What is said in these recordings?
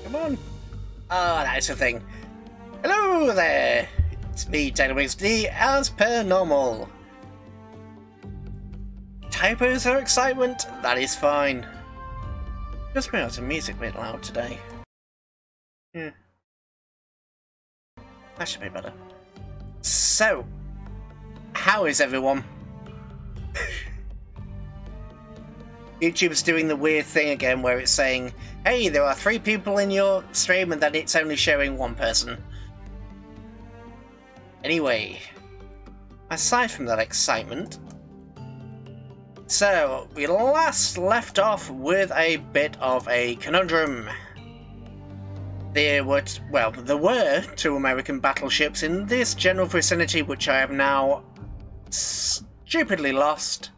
Come on. Ah, that's the thing. Hello there. It's me, D, as per normal. Typos or excitement? That is fine. Just realised the music a bit loud today. Yeah. That should be better. So, how is everyone? YouTube's doing the weird thing again where it's saying, hey, there are 3 people in your stream and then it's only showing 1 person. Anyway, aside from that excitement, so we last left off with a bit of a conundrum. There were 2 American battleships in this general vicinity which I have now stupidly lost.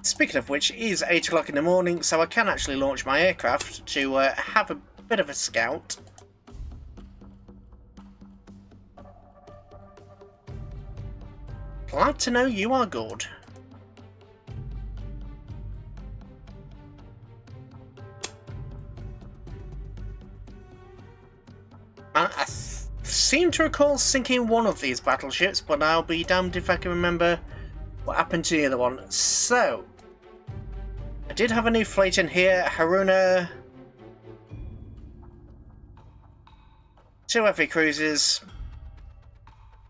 Speaking of which, it is 8 o'clock in the morning, so I can actually launch my aircraft to have a bit of a scout. Glad to know you are good. I seem to recall sinking one of these battleships, but I'll be damned if I can remember what happened to the other one. So, I did have a new fleet in here. Haruna, 2 heavy cruisers,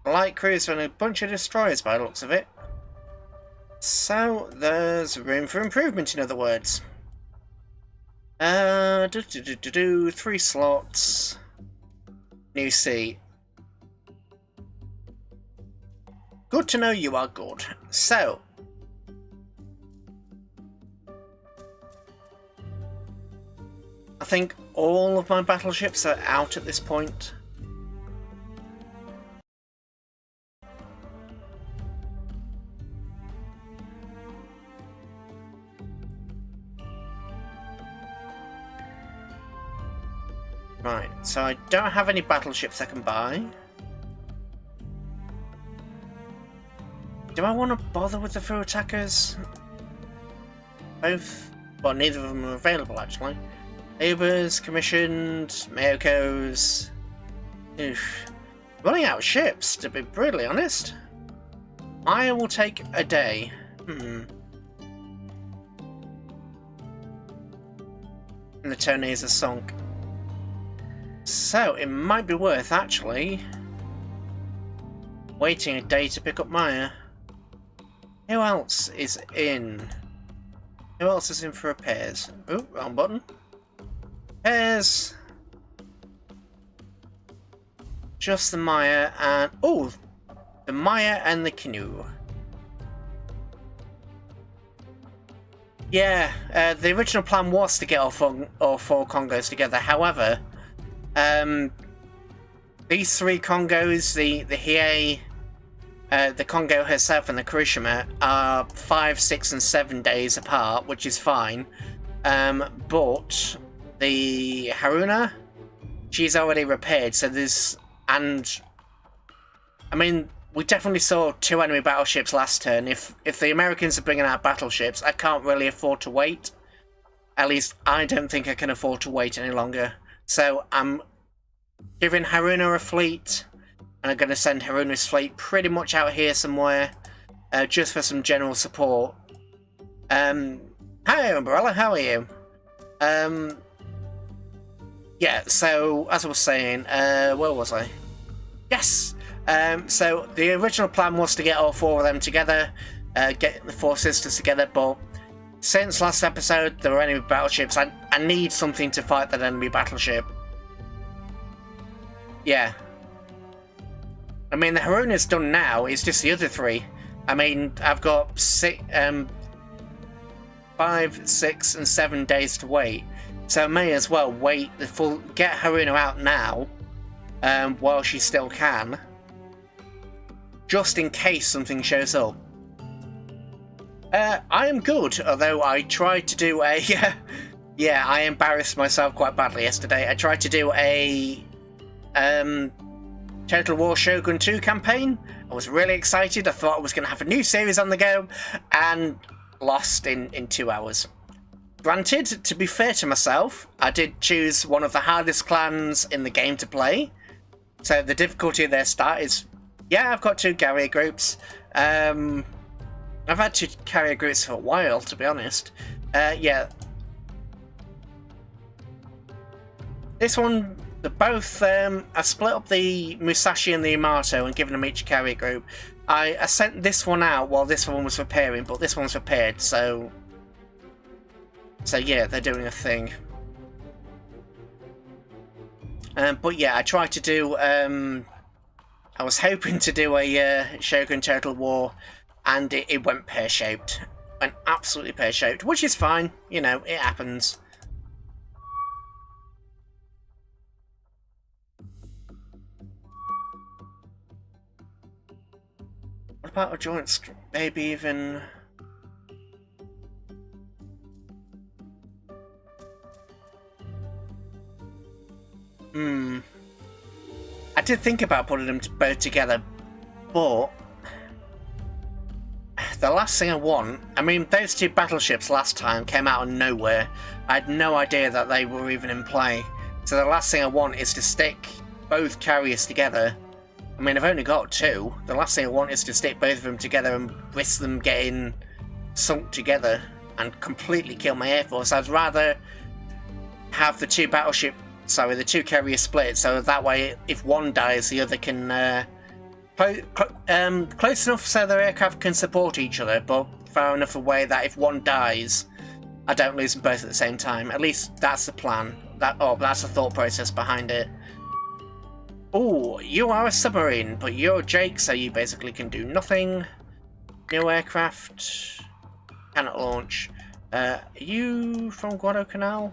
a light cruiser and a bunch of destroyers by the looks of it. So, there's room for improvement, in other words. 3 slots. New seat. Good to know you are good. So, I think all of my battleships are out at this point. Right, so I don't have any battleships I can buy. Do I want to bother with the through attackers? Both? Well, neither of them are available, actually. Labors, commissioned, Mayokos. Oof. Running out of ships, to be brutally honest. I will take a day. And the Tonys are sunk. So, it might be worth, actually, waiting a day to pick up Maya. Who else is in? Who else is in for repairs? Oh, wrong button. Repairs. Just the Maya and... Oh! The Maya and the canoe. Yeah, the original plan was to get all four Congos together. However, these three Congos, the Hiei, the Congo herself and the Kurishima, are 5, 6 and 7 days apart, which is fine. But the Haruna, she's already repaired, so there's... And, I mean, we definitely saw 2 enemy battleships last turn. If the Americans are bringing out battleships, I can't really afford to wait. At least, I don't think I can afford to wait any longer. So, I'm giving Haruna a fleet, and I'm going to send Haruna's fleet pretty much out here somewhere, just for some general support. Hi, Umbrella, how are you? Yeah, so, as I was saying, where was I? Yes! So, the original plan was to get all 4 of them together, get the 4 sisters together, but since last episode, there were enemy battleships. I need something to fight that enemy battleship. Yeah. I mean, the Haruna's done now, it's just the other 3. I mean, I've got 5, 6, and 7 days to wait. So I may as well wait the full... Get Haruna out now, while she still can. Just in case something shows up. I am good, although I tried to do a... yeah, I embarrassed myself quite badly yesterday. I tried to do a... Total War Shogun 2 campaign. I was really excited. I thought I was going to have a new series on the go, and lost in 2 hours. Granted, to be fair to myself, I did choose one of the hardest clans in the game to play. So the difficulty of their start is, yeah, I've got 2 carrier groups. I've had 2 carrier groups for a while, to be honest. Yeah. This one, both, I split up the Musashi and the Yamato and given them each carrier group. I sent this one out while this one was repairing, but this one's repaired, so... So yeah, they're doing a thing. But yeah, I tried to do... I was hoping to do a Shogun Total War, and it went pear-shaped. Went absolutely pear-shaped, which is fine. You know, it happens. What about a joint... Maybe even... I did think about putting them both together, but the last thing I want... I mean, those 2 battleships last time came out of nowhere. I had no idea that they were even in play. So the last thing I want is to stick both carriers together. I mean, I've only got 2. The last thing I want is to stick both of them together and risk them getting sunk together and completely kill my Air Force. I'd rather have the 2 carriers split, so that way if one dies, the other can close enough so their aircraft can support each other, but far enough away that if one dies, I don't lose them both at the same time. At least that's the plan. That's the thought process behind it. Oh, you are a submarine, but you're Jake, so you basically can do nothing. No aircraft. Cannot launch. Are you from Guadalcanal?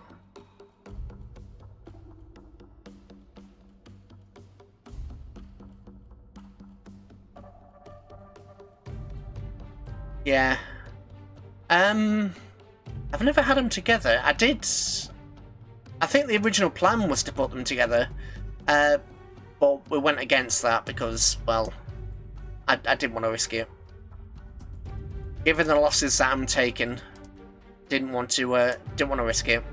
Yeah. I've never had them together. I think the original plan was to put them together, but we went against that because, well, I didn't want to risk it. Given the losses that I'm taking, didn't want to risk it.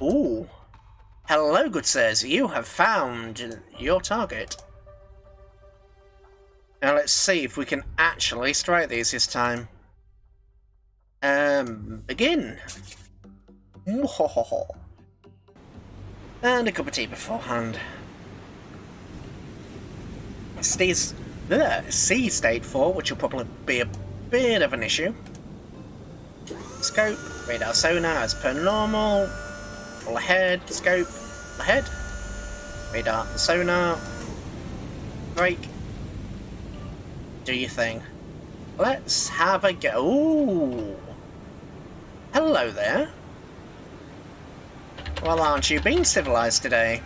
Ooh. Hello, good sirs. You have found your target. Now let's see if we can actually strike these this time. Begin. And a cup of tea beforehand. sea state 4, which will probably be a bit of an issue. Scope, radar sonar as per normal. All ahead, scope, ahead. Radar, sonar. Brake. Do your thing. Let's have a go. Ooh. Hello there. Well, aren't you being civilized today?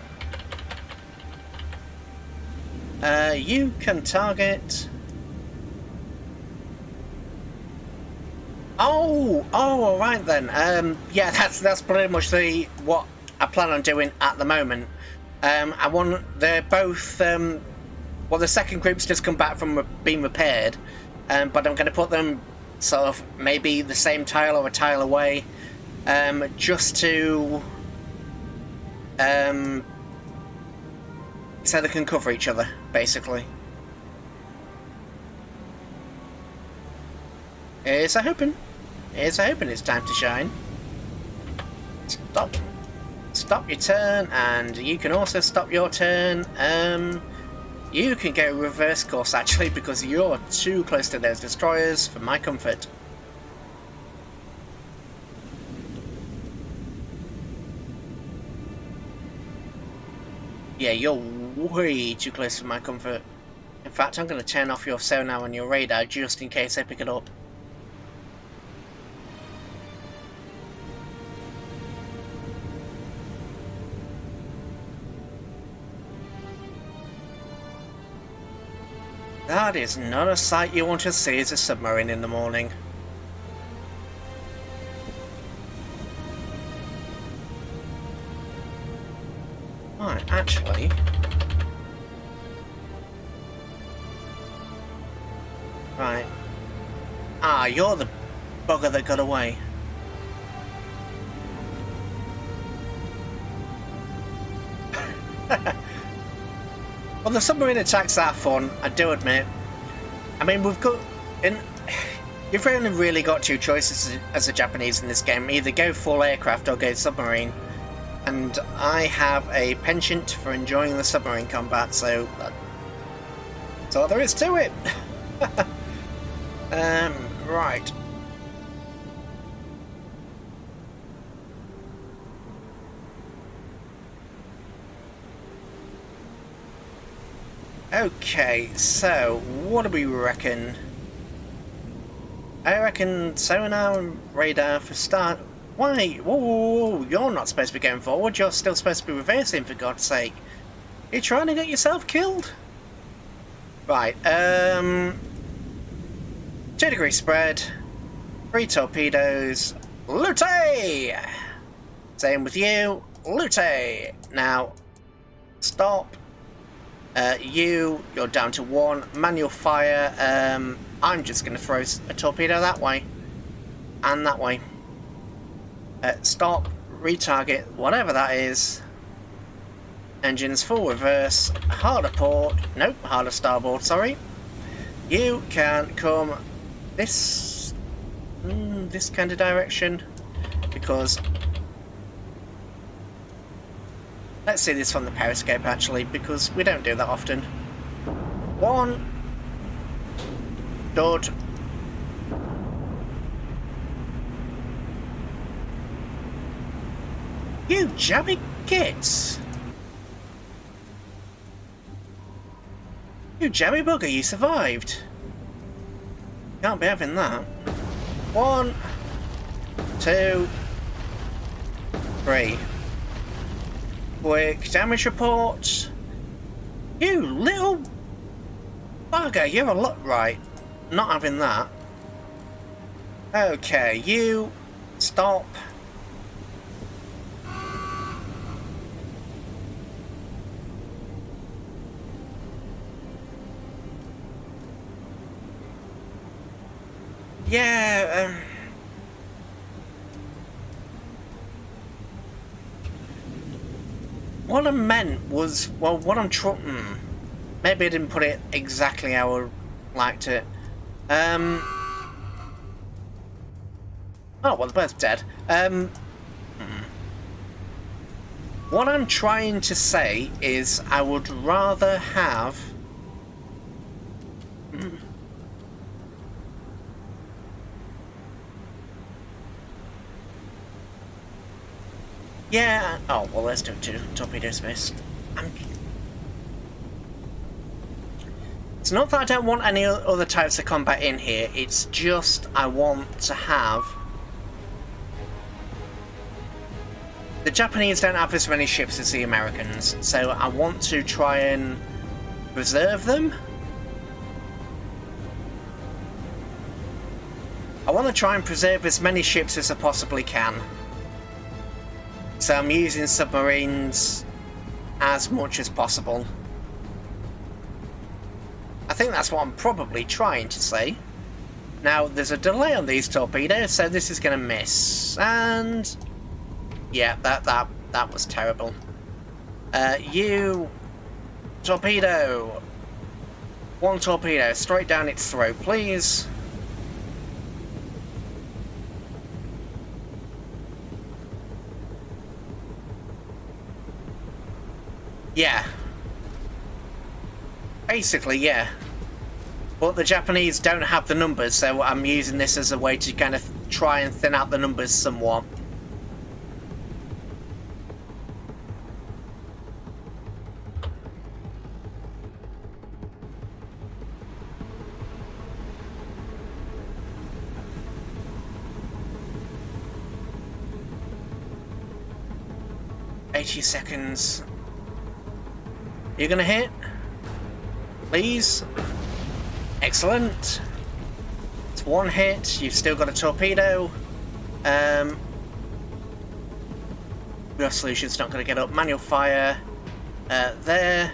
You can target... Oh, alright then. Yeah, that's pretty much what I plan on doing at the moment. They're both, well, the second group's just come back from being repaired, but I'm going to put them sort of maybe the same tile or a tile away, just to, so they can cover each other, basically. Here's a hoping it's time to shine. Stop your turn, and you can also stop your turn. You can go reverse course actually, because you're too close to those destroyers for my comfort. Yeah, you're way too close for my comfort. In fact, I'm going to turn off your sonar on your radar just in case I pick it up. That is not a sight you want to see as a submarine in the morning. Right, actually... Right. Ah, you're the bugger that got away. Well, the submarine attacks are fun, I do admit. I mean, you've only really got two choices as a Japanese in this game. Either go full aircraft or go submarine. And I have a penchant for enjoying the submarine combat, so that's all there is to it. Right. Okay, so what do we reckon? I reckon sonar and radar for start. Why? Whoa, you're not supposed to be going forward, you're still supposed to be reversing, for God's sake. You're trying to get yourself killed? Right, 2-degree spread, 3 torpedoes, lute! Same with you, lute! Now, stop. You're down to 1. Manual fire. I'm just going to throw a torpedo that way. And that way. Stop. Retarget. Whatever that is. Engines full reverse. Harder port. Nope. Harder starboard. Sorry. You can come this kind of direction. Because... Let's see this from the periscope actually, because we don't do that often. 1. Dud. You jammy kids! You jammy bugger, you survived! Can't be having that. 1, 2, 3. Quick damage report. You little bugger, you're a lot right. Not having that. Okay, you stop. Yeah, what I meant was, well, what I'm trying... maybe I didn't put it exactly how I liked it. Oh, well, they're both dead. What I'm trying to say is I would rather have Yeah. Oh, well, let's do it too. Torpedoes missed. It's not that I don't want any other types of combat in here. It's just I want to have... The Japanese don't have as many ships as the Americans, so I want to try and preserve them. I want to try and preserve as many ships as I possibly can. So I'm using submarines as much as possible. I think that's what I'm probably trying to say. Now, there's a delay on these torpedoes, so this is going to miss. And... yeah, that was terrible. You... torpedo! One torpedo, straight down its throat, please. Yeah. Basically, yeah. But the Japanese don't have the numbers, so I'm using this as a way to kind of try and thin out the numbers somewhat. $80. You're gonna hit? Please? Excellent. It's one hit, you've still got a torpedo. Your solution's not gonna get up. Manual fire. There.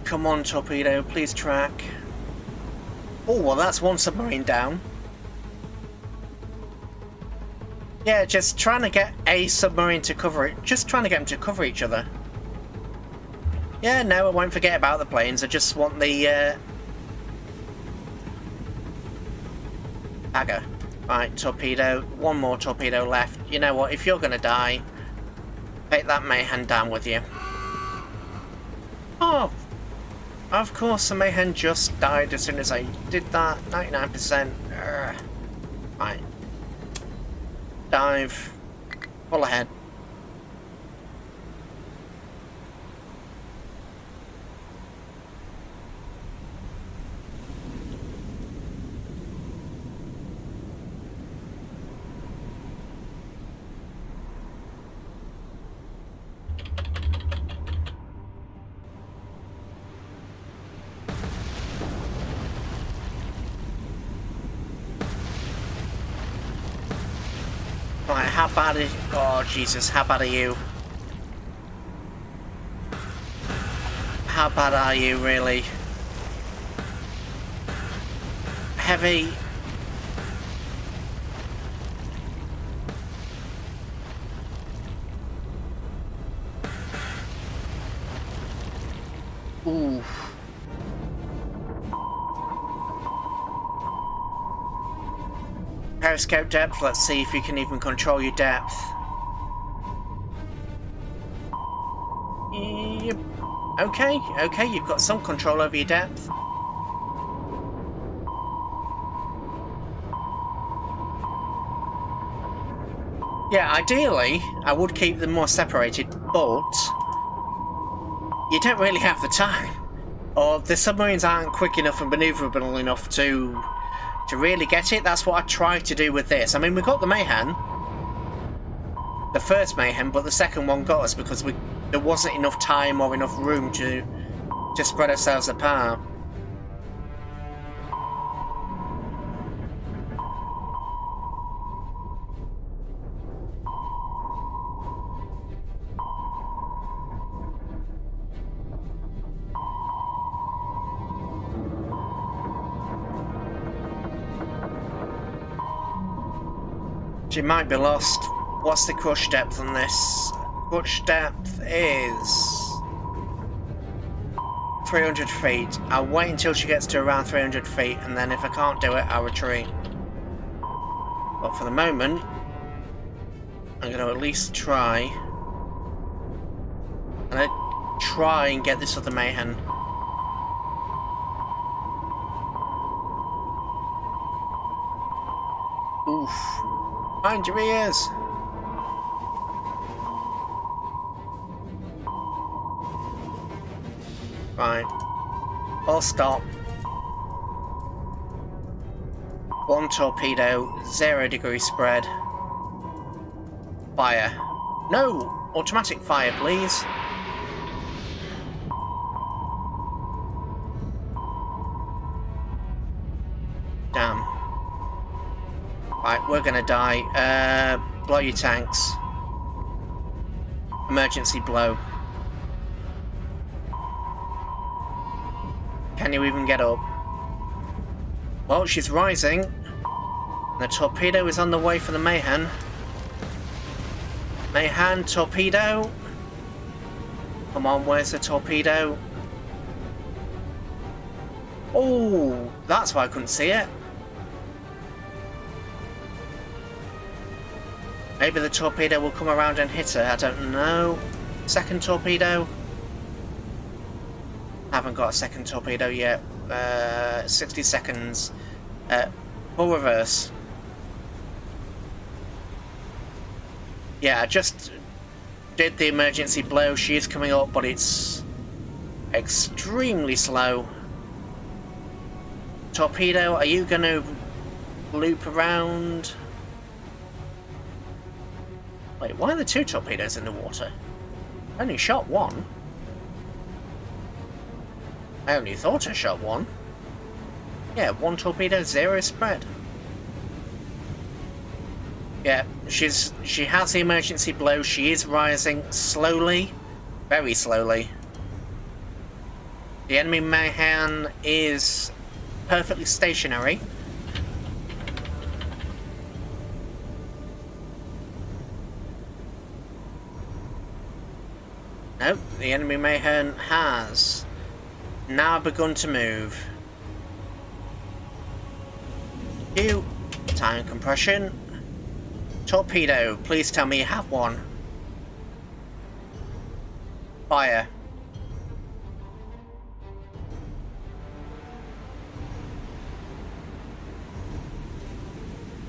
Come on, torpedo, please track. Oh, well, that's one submarine down. Yeah, just trying to get a submarine to cover it. Just trying to get them to cover each other. Yeah, no, I won't forget about the planes. I just want the... Dagger. Right, torpedo. One more torpedo left. You know what? If you're going to die, take that Mayhem down with you. Oh, of course the Mayhem just died as soon as I did that. 99%. Right. Dive. Pull ahead. Right, how bad is... oh, Jesus, how bad are you? How bad are you, really? Heavy. Ooh. Periscope depth, let's see if you can even control your depth. Yep. Okay, you've got some control over your depth. Yeah, ideally, I would keep them more separated, but you don't really have the time. Or the submarines aren't quick enough and manoeuvrable enough to really get it. That's what I tried to do with this. I mean, we got the Mayhem, the first Mayhem, but the second one got us because there wasn't enough time or enough room to spread ourselves apart. She might be lost. What's the crush depth on this? Crush depth is 300 feet. I'll wait until she gets to around 300 feet, and then if I can't do it, I'll retreat. But for the moment, I'm going to at least try. I'm going to try and get this other Mayhem. Oof. Mind your ears. Right. I'll stop. 1 torpedo, 0° spread. Fire. No! Automatic fire, please. Damn. Right, we're gonna die. Blow your tanks. Emergency blow. Can you even get up? Well, she's rising. The torpedo is on the way for the Mayhem. Mayhem, torpedo. Come on, where's the torpedo? Oh, that's why I couldn't see it. Maybe the torpedo will come around and hit her, I don't know. Second torpedo. Haven't got a second torpedo yet. 60 seconds. Full reverse. Yeah, I just did the emergency blow. She is coming up, but it's extremely slow. Torpedo, are you going to loop around? Wait, why are there 2 torpedoes in the water? I only shot 1. I only thought I shot 1. Yeah, 1 torpedo, 0 spread. Yeah, she has the emergency blow. She is rising slowly, very slowly. The enemy Mayhem is perfectly stationary. Nope, the enemy Mayhem has now begun to move. Cue time compression. Torpedo, please tell me you have one. Fire.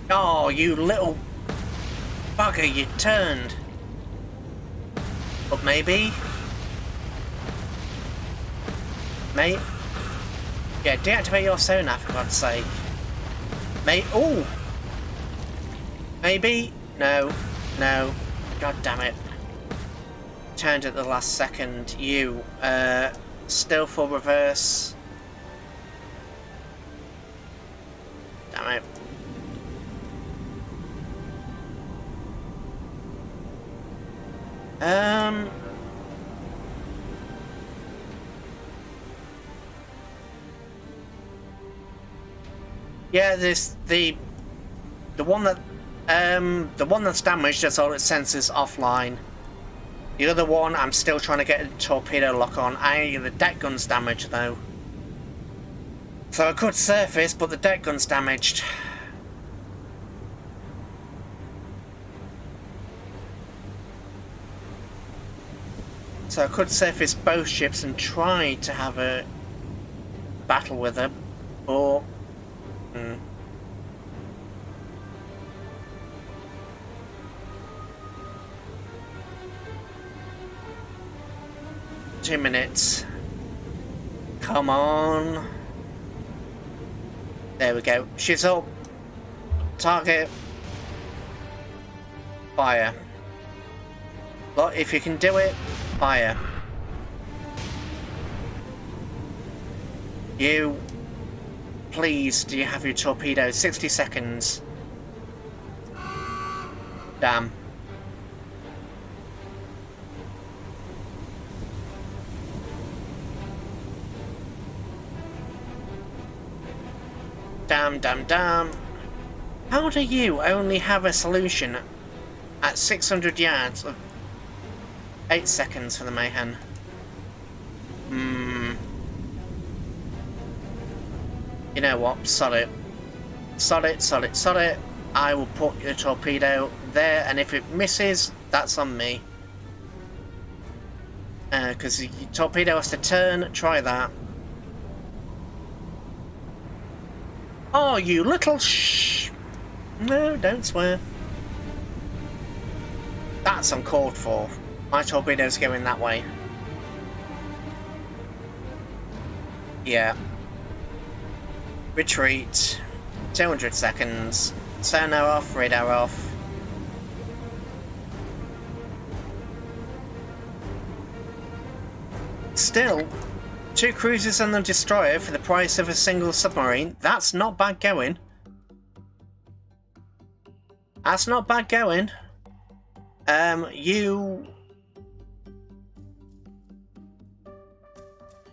Oh, you little bugger, you turned. But maybe? Mate? Yeah, deactivate your sonar for God's sake. Mate, ooh! Maybe? No. No. God damn it. Turned at the last second. You, still full reverse. Damn it. Yeah, the one that's damaged has all its sensors offline. The other one, I'm still trying to get a torpedo lock on. The deck gun's damaged though. So I could surface, but the deck gun's damaged. So I could surface both ships and try to have a battle with her, but... 2 minutes. Come on. There we go. She's up. Target. Fire. Look, if you can do it, fire. You. Please, do you have your torpedo? 60 seconds. Damn. Damn. How do you only have a solution at 600 yards of 8 seconds for the Mayhem? You know what? Sod it. Sod it. I will put your torpedo there, and if it misses, that's on me. Because the torpedo has to turn. Try that. Oh, you little shh! No, don't swear. That's uncalled for. My torpedo's going that way. Yeah. Retreat. 200 seconds. Sonar off, radar off. Still, 2 cruisers and a destroyer for the price of a single submarine. That's not bad going. That's not bad going. You...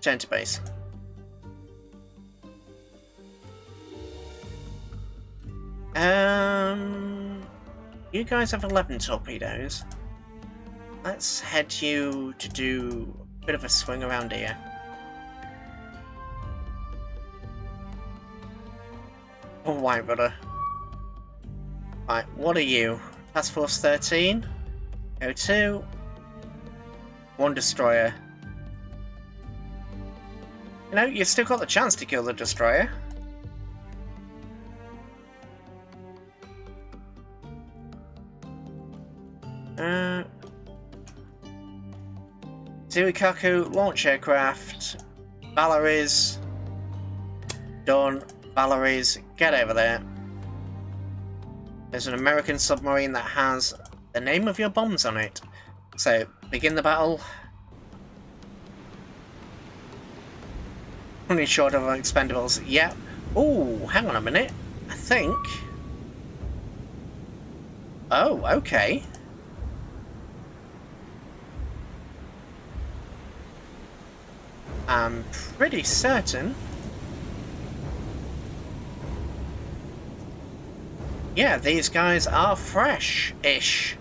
Turn to base. You guys have 11 torpedoes. Let's head you to do a bit of a swing around here. Oh, white rudder. Right, what are you? Task Force 13. O2. 1 destroyer. You know, you've still got the chance to kill the destroyer. Zuikaku, launch aircraft. Valerie's. Done. Valerie's, get over there. There's an American submarine that has the name of your bombs on it. So, begin the battle. Only short of expendables. Yep. Oh, hang on a minute. I think... Oh, okay. I'm pretty certain... Yeah, these guys are fresh-ish.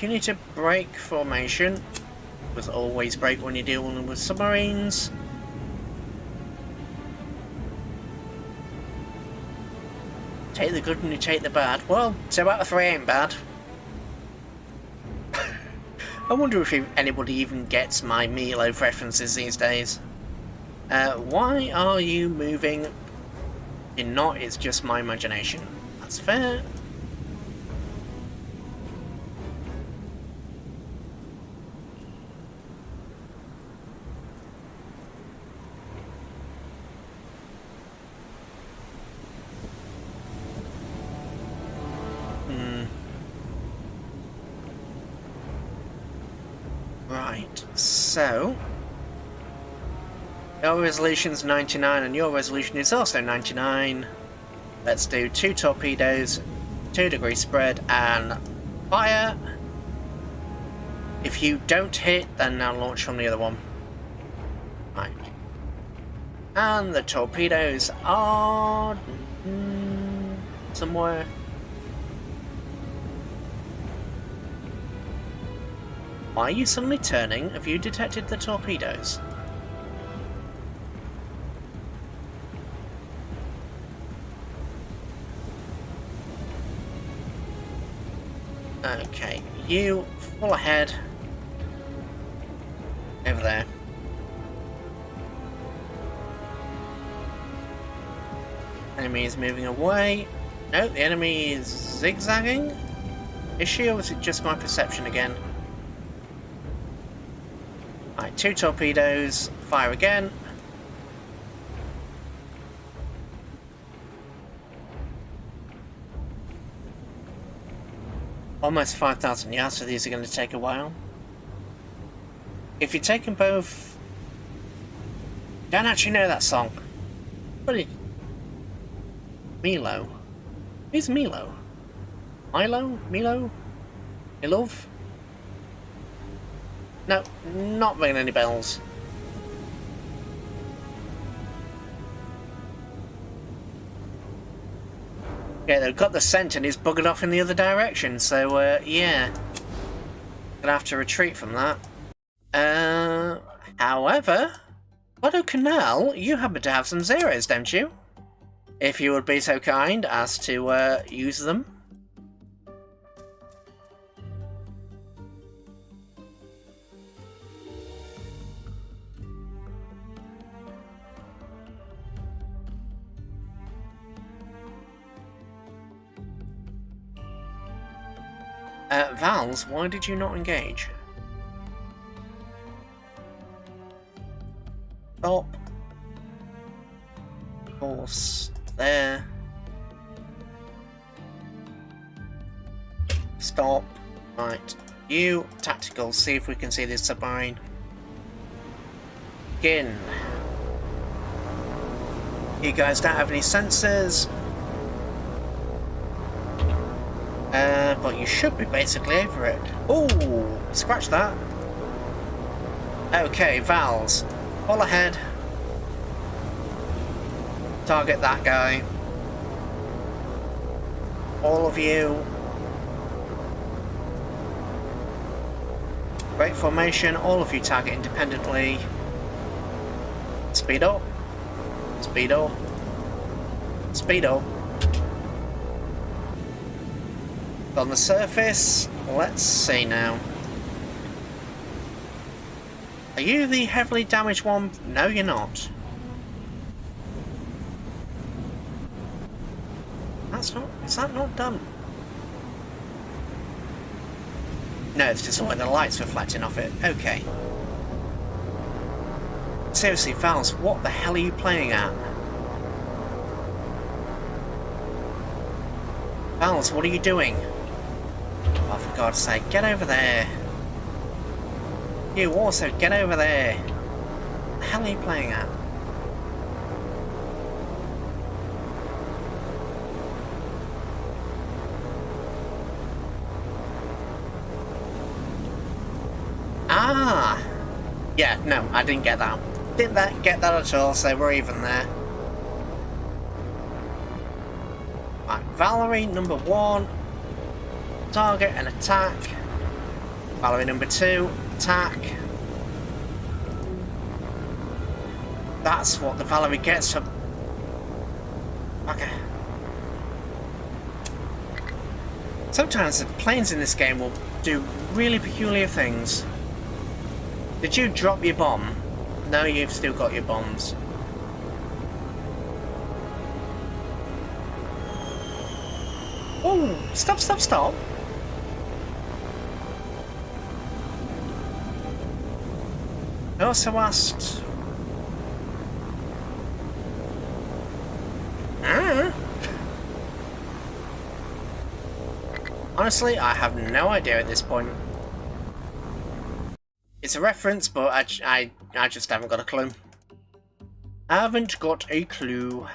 You need to break formation. Because always break when you're dealing with submarines. Take the good and you take the bad. Well, 2 out of 3 ain't bad. I wonder if anybody even gets my meatloaf references these days. Why are you moving? You're not, it's just my imagination. That's fair. Right, so... Your resolution's 99 and your resolution is also 99. Let's do 2 torpedoes, 2 degree spread, and fire. If you don't hit, then I'll launch from the other one. Right. And the torpedoes are... somewhere. Why are you suddenly turning? Have you detected the torpedoes? Okay, you full ahead. Over there. Enemy is moving away. No, the enemy is zigzagging. Is she, or was it just my perception again? Right, 2 torpedoes. Fire again. Almost 5,000 yards, so these are going to take a while. If you take them both... Don't actually know that song. What is... Milo. Who's Milo? Milo? Milo? Milov? No, not ringing any bells. Yeah, they've got the scent and he's buggered off in the other direction, so, yeah. Gonna have to retreat from that. However, Guadalcanal, you happen to have some zeros, don't you? If you would be so kind as to use them. Vals, why did you not engage? Stop. Course there. Stop. Right. You, tactical, see if we can see this submarine. Begin. You guys don't have any sensors. But you should be basically over it. Ooh, scratch that. Okay, Vals. Pull ahead. Target that guy. All of you. Great formation, all of you target independently. Speed up. Speed up. Speed up. On the surface, let's see now. Are you the heavily damaged one? No, you're not. That's not... Is that not done? No, it's just where the light's reflecting off it. Okay. Seriously, Vals, what the hell are you playing at? Vals, what are you doing? Oh, for God's sake, get over there. You also, get over there. What the hell are you playing at? Ah! Yeah, no, I didn't get that. Didn't get that at all, so we're even there. Right, Valerie, number 1. Target and attack. Valerie number 2, attack. That's what the Valerie gets for... Okay. Sometimes the planes in this game will do really peculiar things. Did you drop your bomb? No, you've still got your bombs. Oh, stop, stop, stop. I also asked... Honestly, I have no idea at this point. It's a reference, but I just haven't got a clue. I haven't got a clue.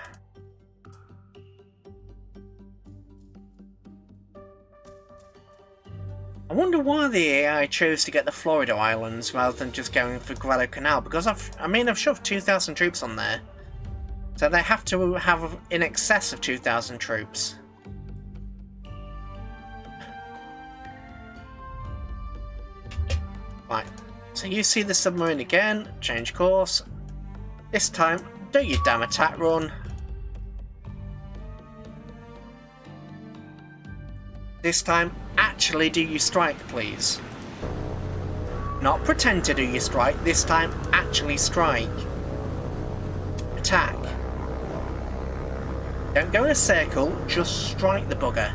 I wonder why the AI chose to get the Florida Islands rather than just going for Guadalcanal, because I've shoved 2,000 troops on there. So they have to have in excess of 2,000 troops. Right, so you see the submarine again, change course. This time, do your damn attack run. This time, actually do your strike, please. Not pretend to do your strike, this time, actually strike. Attack. Don't go in a circle, just strike the bugger.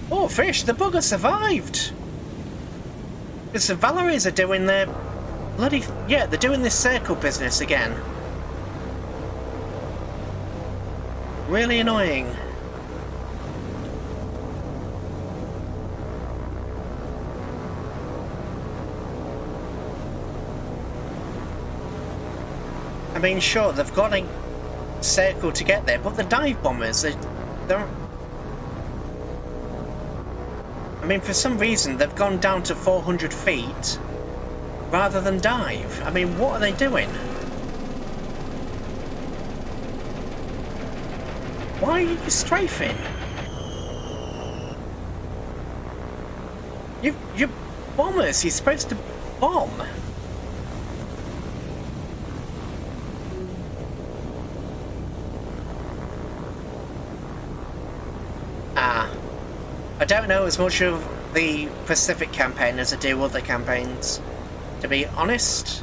Oh, fish, the bugger survived! Because the Valeries are doing their bloody... Yeah, they're doing this circle business again. Really annoying. I mean, sure, they've got a circle to get there, but the dive bombers, they're... I mean, for some reason, they've gone down to 400 feet rather than dive. I mean, what are they doing? Why are you strafing? You're bombers. You're supposed to bomb. I don't know as much of the Pacific campaign as I do other campaigns, to be honest.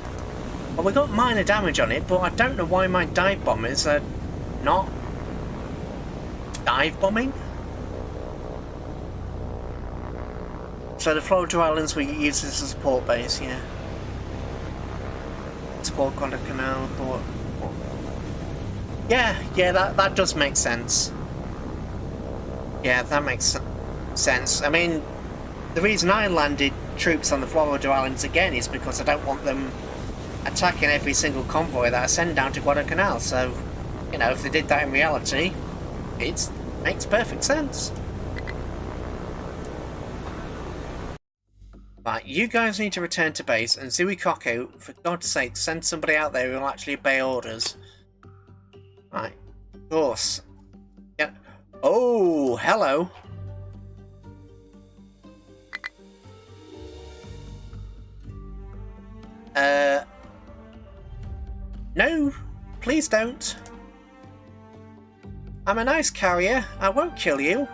Well, we got minor damage on it, but I don't know why my dive bombers are not dive bombing. So the Florida Islands we use this as a support base, yeah. Support Guadalcanal, port. Yeah, that does make sense. Yeah, that makes sense. I mean, the reason I landed troops on the Florida Islands again is because I don't want them attacking every single convoy that I send down to Guadalcanal. So, you know, if they did that in reality, it makes perfect sense. Right, you guys need to return to base, and Zuikoku, for God's sake, send somebody out there who will actually obey orders. Right, of course. Yeah. Oh, hello. No, please don't. I'm a nice carrier. I won't kill you.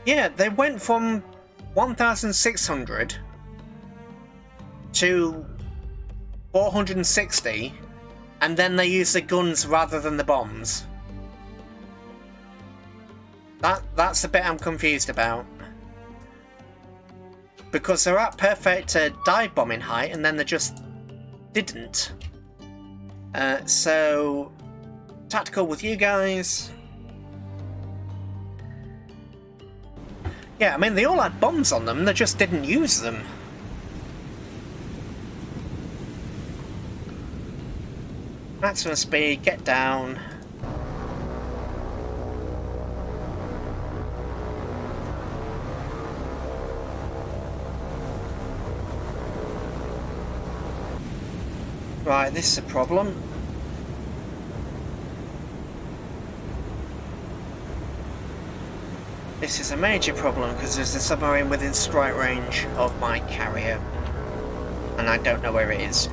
Yeah, they went from 1,600 to 460, and then they used the guns rather than the bombs. That's the bit I'm confused about. Because they're at perfect dive bombing height, and then they just didn't. So, tactical with you guys. Yeah, I mean, they all had bombs on them, they just didn't use them. Maximum speed, get down. Right, this is a problem. This is a major problem because there's a submarine within strike range of my carrier, and I don't know where it is.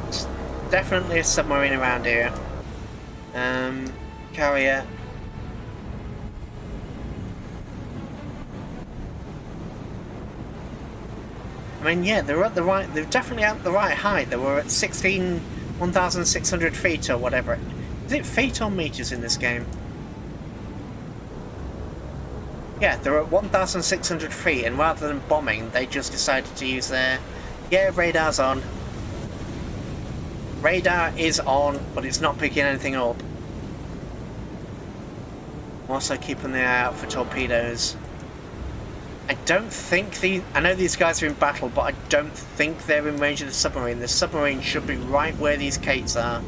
It's definitely a submarine around here. Carrier. I mean, yeah, they're definitely at the right height. They were at 1,600 feet or whatever. Is it feet or meters in this game? Yeah, they're at 1,600 feet, and rather than bombing, they just decided to use their... Yeah, radar's on. Radar is on, but it's not picking anything up. I'm also keeping the eye out for torpedoes. I don't think I know these guys are in battle, but I don't think they're in range of the submarine. The submarine should be right where these Kates are.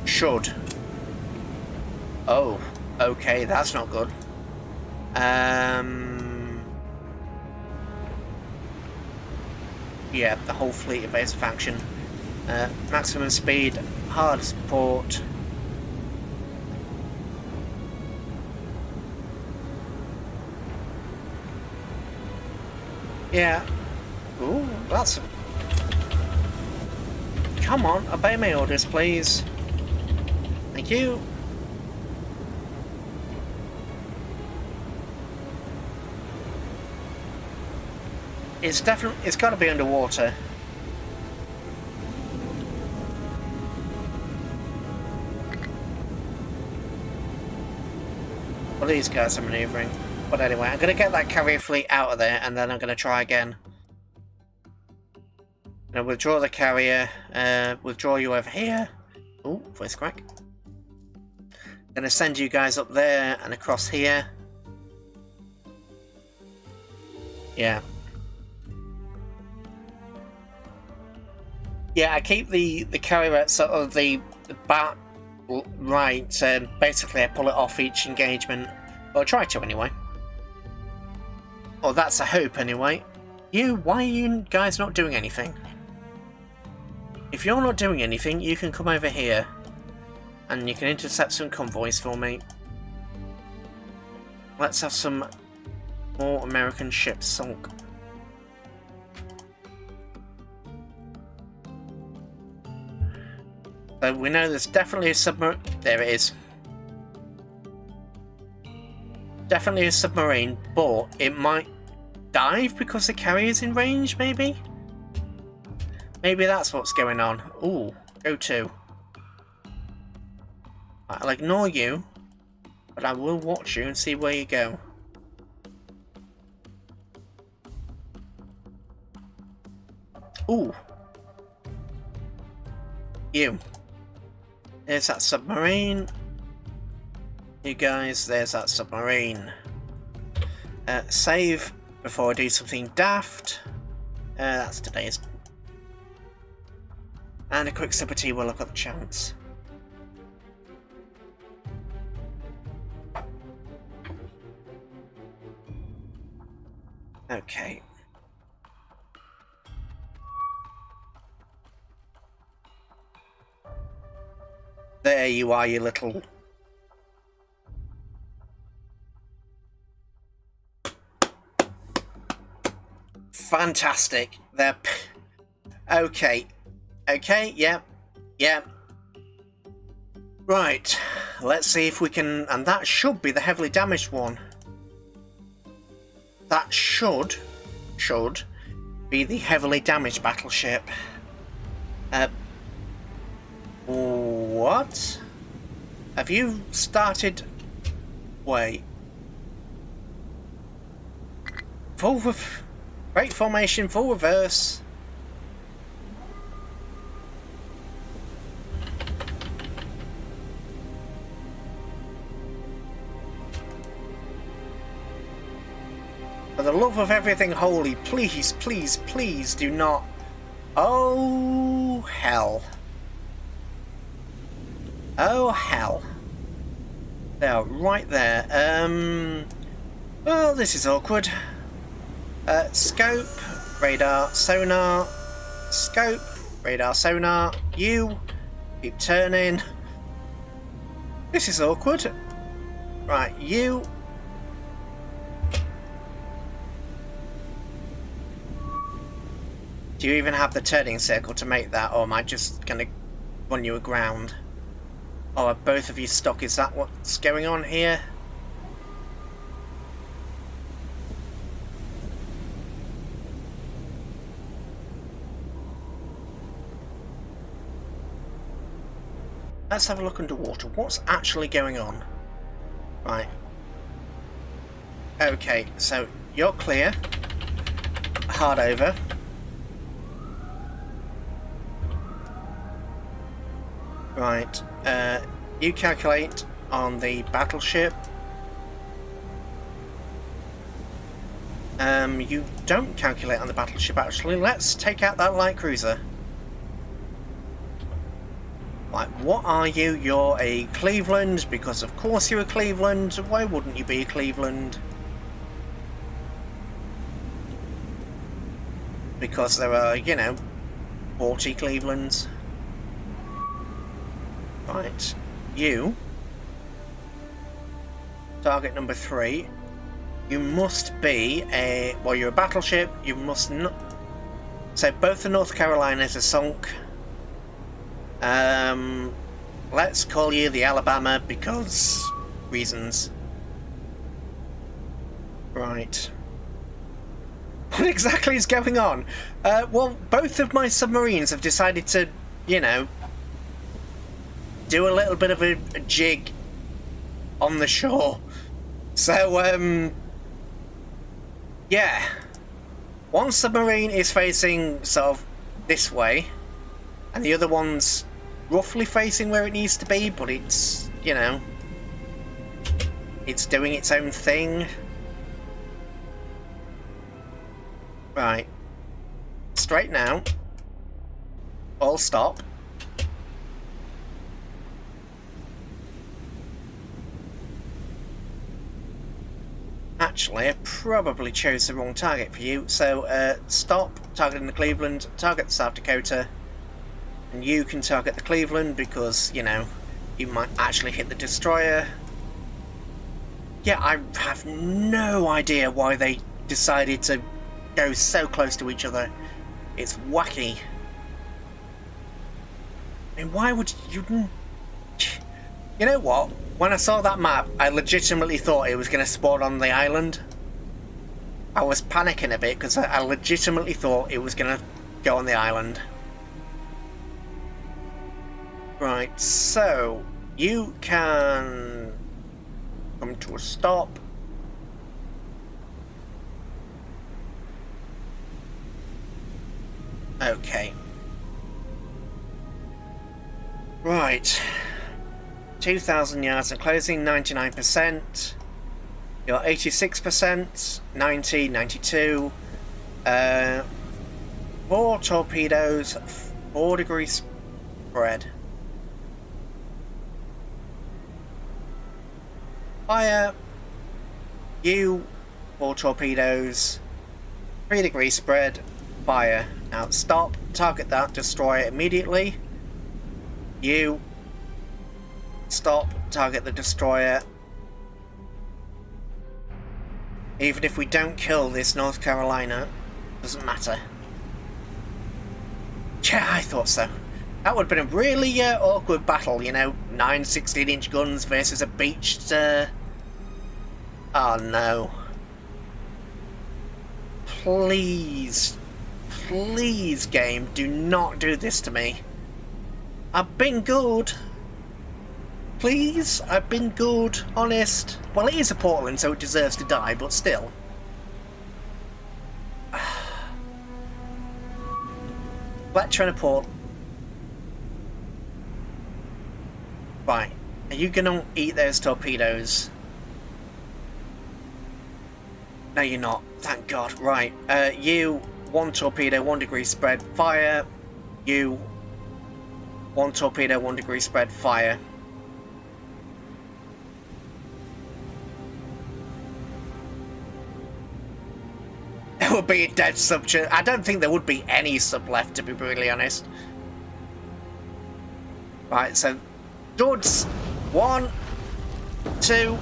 Should. Oh, okay, that's not good. Yeah, the whole fleet evasive action. Maximum speed, hard support. Yeah. Ooh, that's... Come on, obey my orders, please. Thank you. It's got to be underwater. Well, these guys are manoeuvring. But anyway, I'm going to get that carrier fleet out of there, and then I'm going to try again. I'm going to withdraw the carrier, withdraw you over here. Oh, voice crack. I'm going to send you guys up there and across here. Yeah. Yeah, I keep the carrier at sort of the back right. Basically, I pull it off each engagement. Well, I try to anyway. Well, that's a hope anyway. Why are you guys not doing anything? if you're not doing anything, you can come over here and you can intercept some convoys for me. Let's have some more American ships sunk. So we know there's definitely a submarine. There it is. Definitely a submarine, but it might dive because the carrier's in range, maybe? Maybe that's what's going on. Ooh, go to. I'll ignore you, but I will watch you and see where you go. Ooh. You. There's that submarine. You guys, there's that submarine. Save before I do something daft. That's today's. And a quick sip of tea while I've got the chance. Okay. There you are, you little... Fantastic. They're... Okay. Okay, yep. Yep. Right. Let's see if we can... And that should be the heavily damaged one. That should be the heavily damaged battleship. What? Have you started... Wait. Full break formation, full reverse. For the love of everything holy, please, please, please do not... Oh, hell. Oh, hell. They are right there. Well, this is awkward. Scope, radar, sonar. Scope, radar, sonar. You, keep turning. This is awkward. Right, you... Do you even have the turning circle to make that, or am I just going to run you aground? Or are both of you stuck? Is that what's going on here? Let's have a look underwater. What's actually going on? Right. Okay, so you're clear. Hard over. Right, you calculate on the battleship. You don't calculate on the battleship actually. Let's take out that light cruiser. Right, what are you? You're a Cleveland, because of course you're a Cleveland. Why wouldn't you be a Cleveland? Because there are, you know, 40 Clevelands. Right, you, target number 3, you must be a, well, you're a battleship, you must not, so both the North Carolinas are sunk. Let's call you the Alabama because reasons. Right. What exactly is going on? Well, both of my submarines have decided to, you know, do a little bit of a jig on the shore. So, yeah. One submarine is facing sort of this way, and the other one's roughly facing where it needs to be, but it's, you know, it's doing its own thing. Right. Straight now. All stop. Actually, I probably chose the wrong target for you, so stop, targeting the Cleveland, target the South Dakota, And you can target the Cleveland because, you know, you might actually hit the destroyer. Yeah, I have no idea why they decided to go so close to each other. It's wacky. I mean, why would you... You know what? When I saw that map, I legitimately thought it was going to spawn on the island. I was panicking a bit because I legitimately thought it was going to go on the island. Right, so you can come to a stop. Okay. Right. 2,000 yards and closing, 99%. You're 86%, 90, 92. 4 torpedoes, 4 degrees spread. Fire. You, 4 torpedoes, 3 degrees spread. Fire. Now stop, target that, destroy it immediately. You, stop, target the destroyer. Even if we don't kill this North Carolina, doesn't matter. Yeah, I thought so. That would have been a really awkward battle, you know, 9 16-inch guns versus a beached... Oh no. Please, please game, do not do this to me. I've been good. Please, I've been good, honest. Well, it is a Portland, so it deserves to die, but still. Fletcher and a port. Right, are you gonna eat those torpedoes? No, you're not. Thank God. Right, you, 1 torpedo, 1 degree spread, fire. You, 1 torpedo, 1 degree spread, fire. There would be a dead sub. I don't think there would be any sub left, to be brutally honest. Right, so Duds, 1, 2,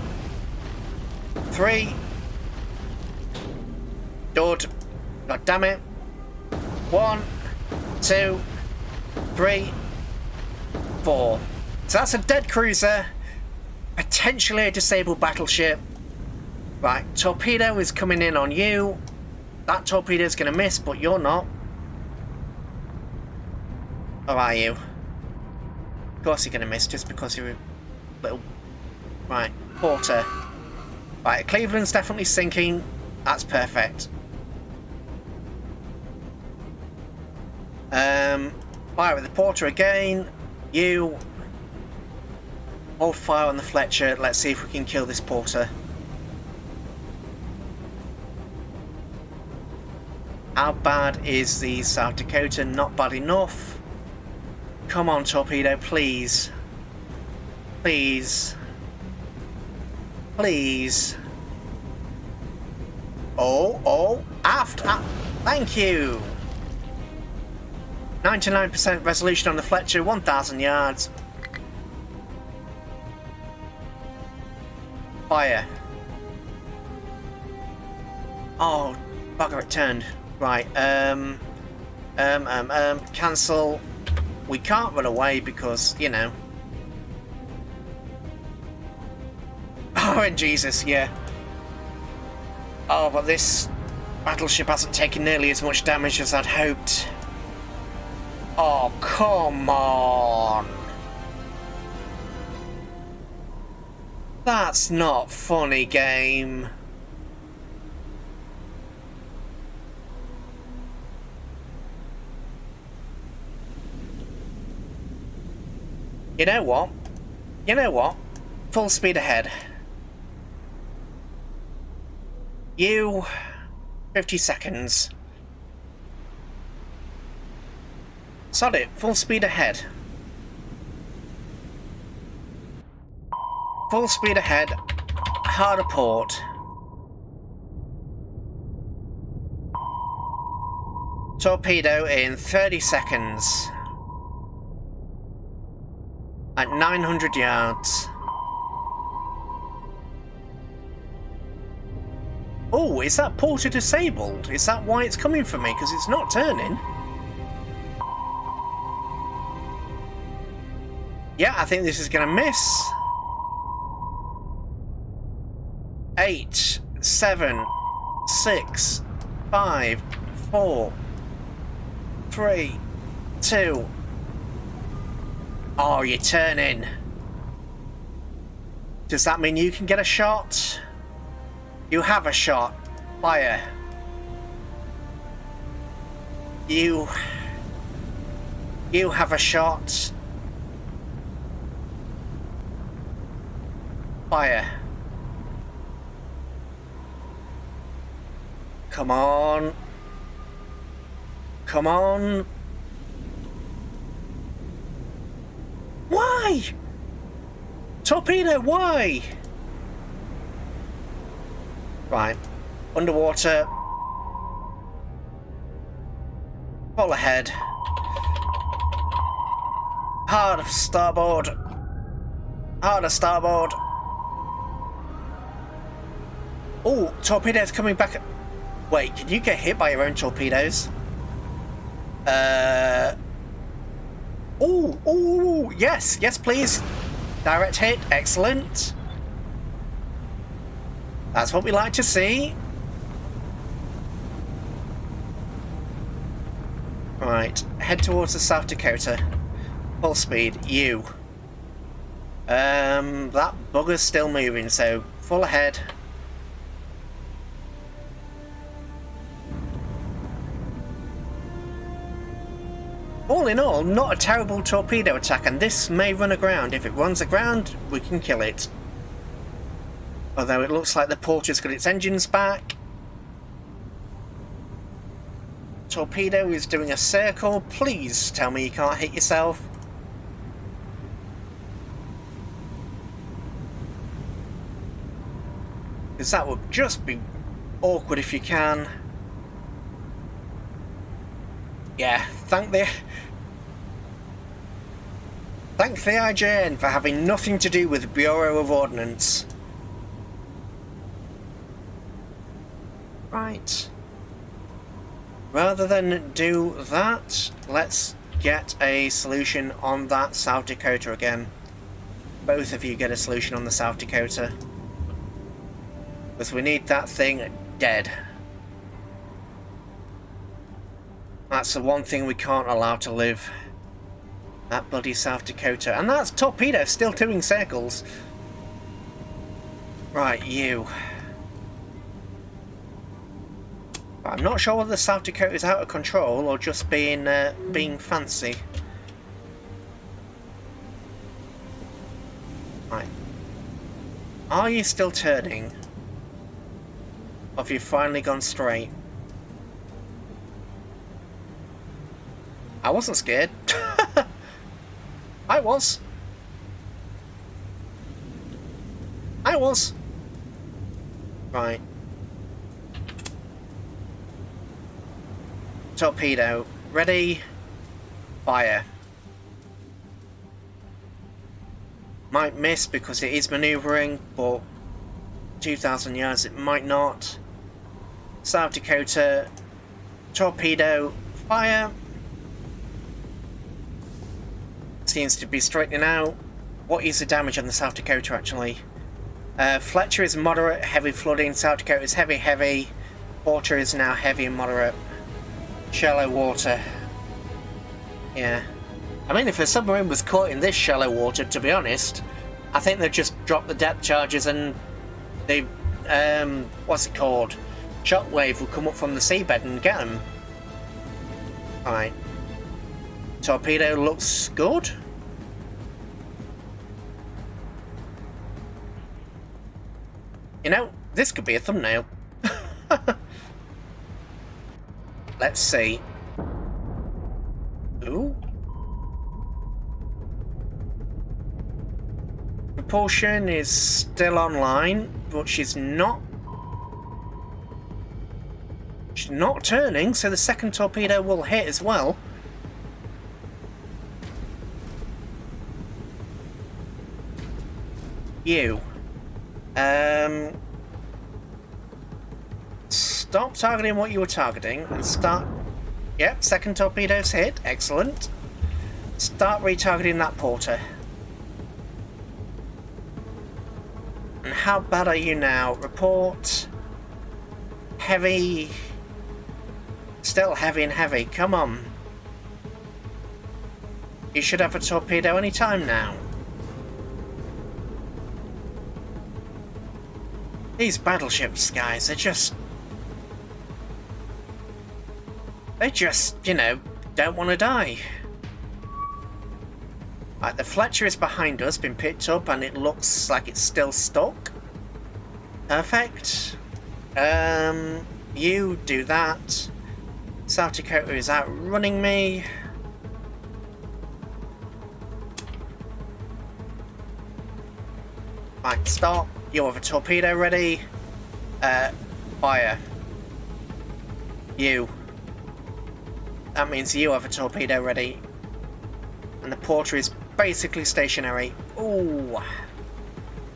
3. Dud, god damn it. 1, 2, 3, 4. So that's a dead cruiser, potentially a disabled battleship. Right, torpedo is coming in on you. That torpedo is going to miss, but you're not. Or are you? Of course you're going to miss, just because you're a little... Right, Porter. Right, Cleveland's definitely sinking. That's perfect. Fire with the Porter again. You... Hold fire on the Fletcher. Let's see if we can kill this Porter. How bad is the South Dakota? Not bad enough. Come on, torpedo, please. Please. Please. Oh, aft. Thank you. 99% resolution on the Fletcher, 1,000 yards. Fire. Oh, bugger, it turned. Right, cancel. We can't run away because, you know. Oh, and Jesus, yeah. Oh, but this battleship hasn't taken nearly as much damage as I'd hoped. Oh, come on. That's not funny, game. You know what? You know what? Full speed ahead. You... 50 seconds. Sod it. Full speed ahead. Full speed ahead. Harder port. Torpedo in 30 seconds. at 900 yards. Oh, is that porter disabled? Is that why it's coming for me? Because it's not turning. Yeah, I think this is going to miss. 8, 7, 6, 5, 4, 3, 2. Oh, you're turning. Does that mean you can get a shot? You have a shot. Fire. You have a shot. Fire. Come on. Come on. Why? Torpedo, why? Right. Underwater. Full ahead. Hard starboard. Harder starboard. Oh, torpedoes coming back. Wait, can you get hit by your own torpedoes? Oh, yes, yes, please. Direct hit, excellent. That's what we like to see. Right, head towards the South Dakota. Full speed, you. That bugger's still moving, so full ahead. All in all, not a terrible torpedo attack, and this may run aground. If it runs aground, we can kill it. Although it looks like the porter's got its engines back. Torpedo is doing a circle. Please tell me you can't hit yourself. Because that would just be awkward if you can. Yeah, thank the IJN for having nothing to do with the Bureau of Ordnance. Right. Rather than do that, let's get a solution on that South Dakota again. Both of you get a solution on the South Dakota. Because we need that thing dead. That's the one thing we can't allow to live. That bloody South Dakota. And that's torpedo still doing circles. Right, you. I'm not sure whether the South Dakota is out of control or just being fancy. Right. Are you still turning? Or have you finally gone straight? I wasn't scared. I was. Right. Torpedo. Ready. Fire. Might miss because it is manoeuvring, but 2,000 yards it might not. South Dakota. Torpedo. Fire. Seems to be straightening out. What is the damage on the South Dakota actually? Fletcher is moderate, heavy flooding. South Dakota is heavy. Porter is now heavy and moderate. Shallow water. Yeah. I mean, if a submarine was caught in this shallow water, to be honest, I think they'd just drop the depth charges and they, what's it called? Shockwave would come up from the seabed and get them. Alright. Torpedo looks good. You know, this could be a thumbnail. Let's see. Ooh. Propulsion is still online, but she's not turning, so the second torpedo will hit as well. You. Stop targeting what you were targeting and start... Yep, second torpedo's hit. Excellent. Start retargeting that porter. And how bad are you now? Report. Heavy. Still heavy and heavy. Come on. You should have a torpedo any time now. These battleships, guys, they're just... They just, you know, don't want to die. Right, the Fletcher is behind us, been picked up, and it looks like it's still stuck. Perfect. You do that. South Dakota is outrunning me. Right, stop. You have a torpedo ready. Fire. You. That means you have a torpedo ready. And the porter is basically stationary. Ooh.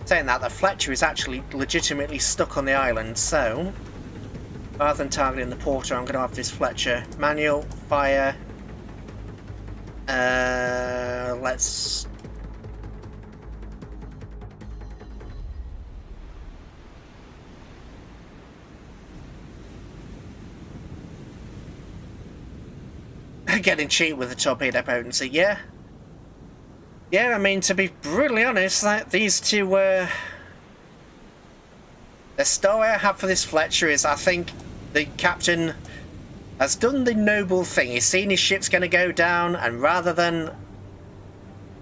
Saying that, the Fletcher is actually legitimately stuck on the island, so... Rather than targeting the porter, I'm going to have this Fletcher. Manual, fire. Let's... Getting cheap with the torpedo potency, yeah? Yeah, I mean, to be brutally honest, like, these two were... The story I have for this Fletcher is, I think the captain has done the noble thing. He's seen his ship's going to go down, and rather than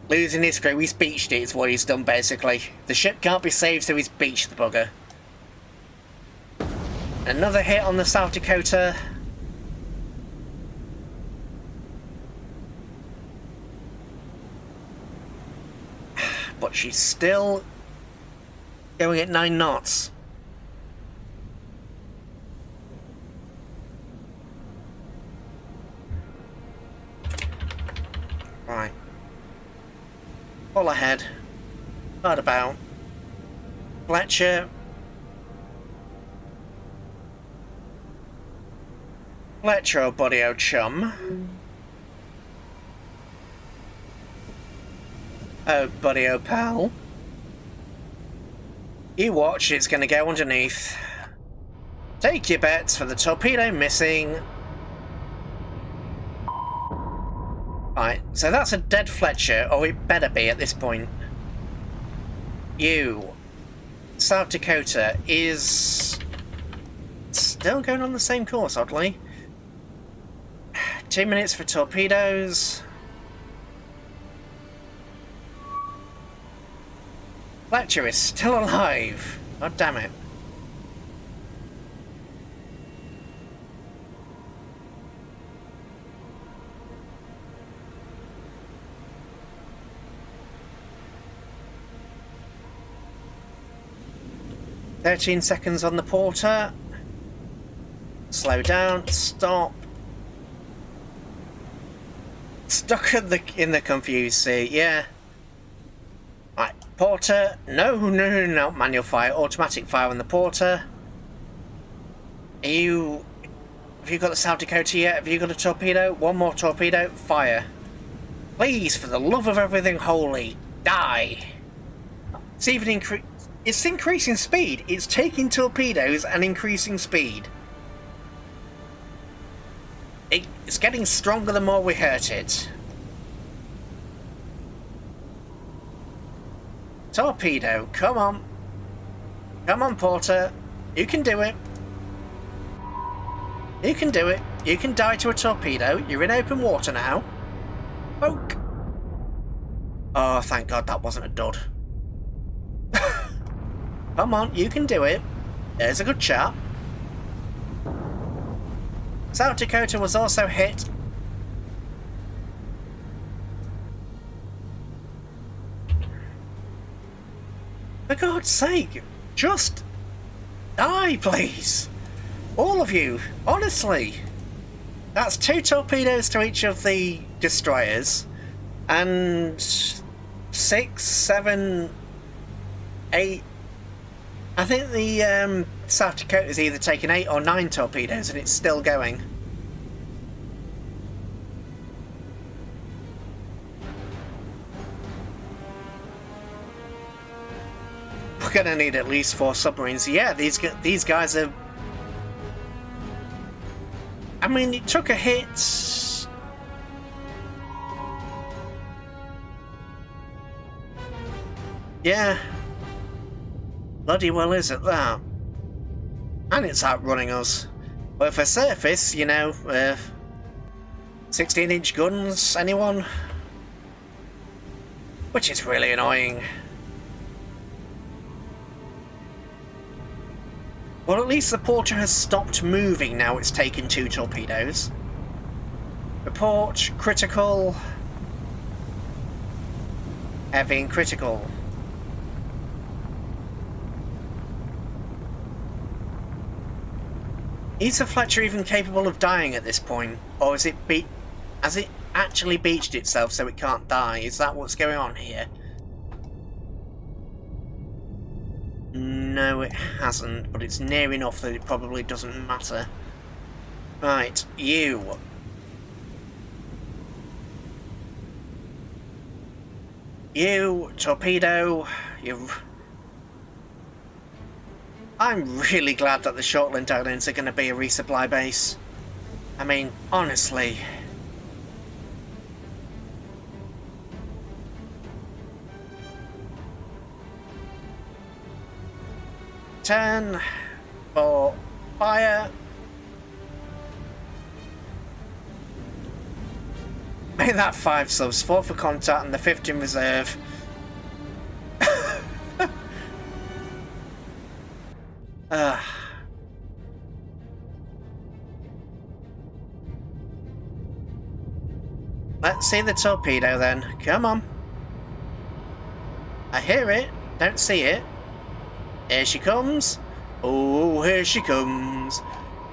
losing his crew, he's beached it, is what he's done, basically. The ship can't be saved, so he's beached the bugger. Another hit on the South Dakota. But she's still going at 9 knots. Right. All ahead. Hard about. Fletcher. Fletcher, oh buddy, oh chum. Oh buddy, oh pal. You watch, it's going to go underneath. Take your bets for the torpedo missing. Right, so that's a dead Fletcher, or it better be at this point. You, South Dakota, is still going on the same course, oddly. 2 minutes for torpedoes. Fletcher is still alive. God damn it. "13 seconds on the porter. Slow down, stop. Stuck in the confused sea, yeah. Right, porter, no, manual fire, automatic fire on the porter. Have you got the South Dakota yet? Have you got a torpedo? One more torpedo, fire. Please, for the love of everything holy, die. It's increasing speed. It's taking torpedoes and increasing speed. It's getting stronger the more we hurt it. Torpedo, come on. Come on, Porter. You can do it. You can do it. You can die to a torpedo. You're in open water now. Poke. Oh, thank God that wasn't a dud. Come on, you can do it. There's a good shot. South Dakota was also hit. For God's sake, just die, please. All of you, honestly. That's 2 torpedoes to each of the destroyers, and 6, 7, 8. I think the South Dakota's either taken 8 or 9 torpedoes and it's still going. We're gonna need at least 4 submarines. Yeah, these guys are... I mean, it took a hit. Yeah. Bloody well is it that. And it's outrunning us. But for surface, you know, 16-inch guns, anyone? Which is really annoying. Well, at least the Porter has stopped moving now it's taken 2 torpedoes. Report, critical. Heavy and critical. Is the Fletcher even capable of dying at this point? Or is it has it actually beached itself so it can't die? Is that what's going on here? No, it hasn't, but it's near enough that it probably doesn't matter. Right, you. You, torpedo, I'm really glad that the Shortland Islands are going to be a resupply base. I mean, honestly. Turn for fire. Make that 5 subs, 4 for contact and the 5th in reserve. Let's see the torpedo then. Come on. I hear it, don't see it. Here she comes. Oh, here she comes.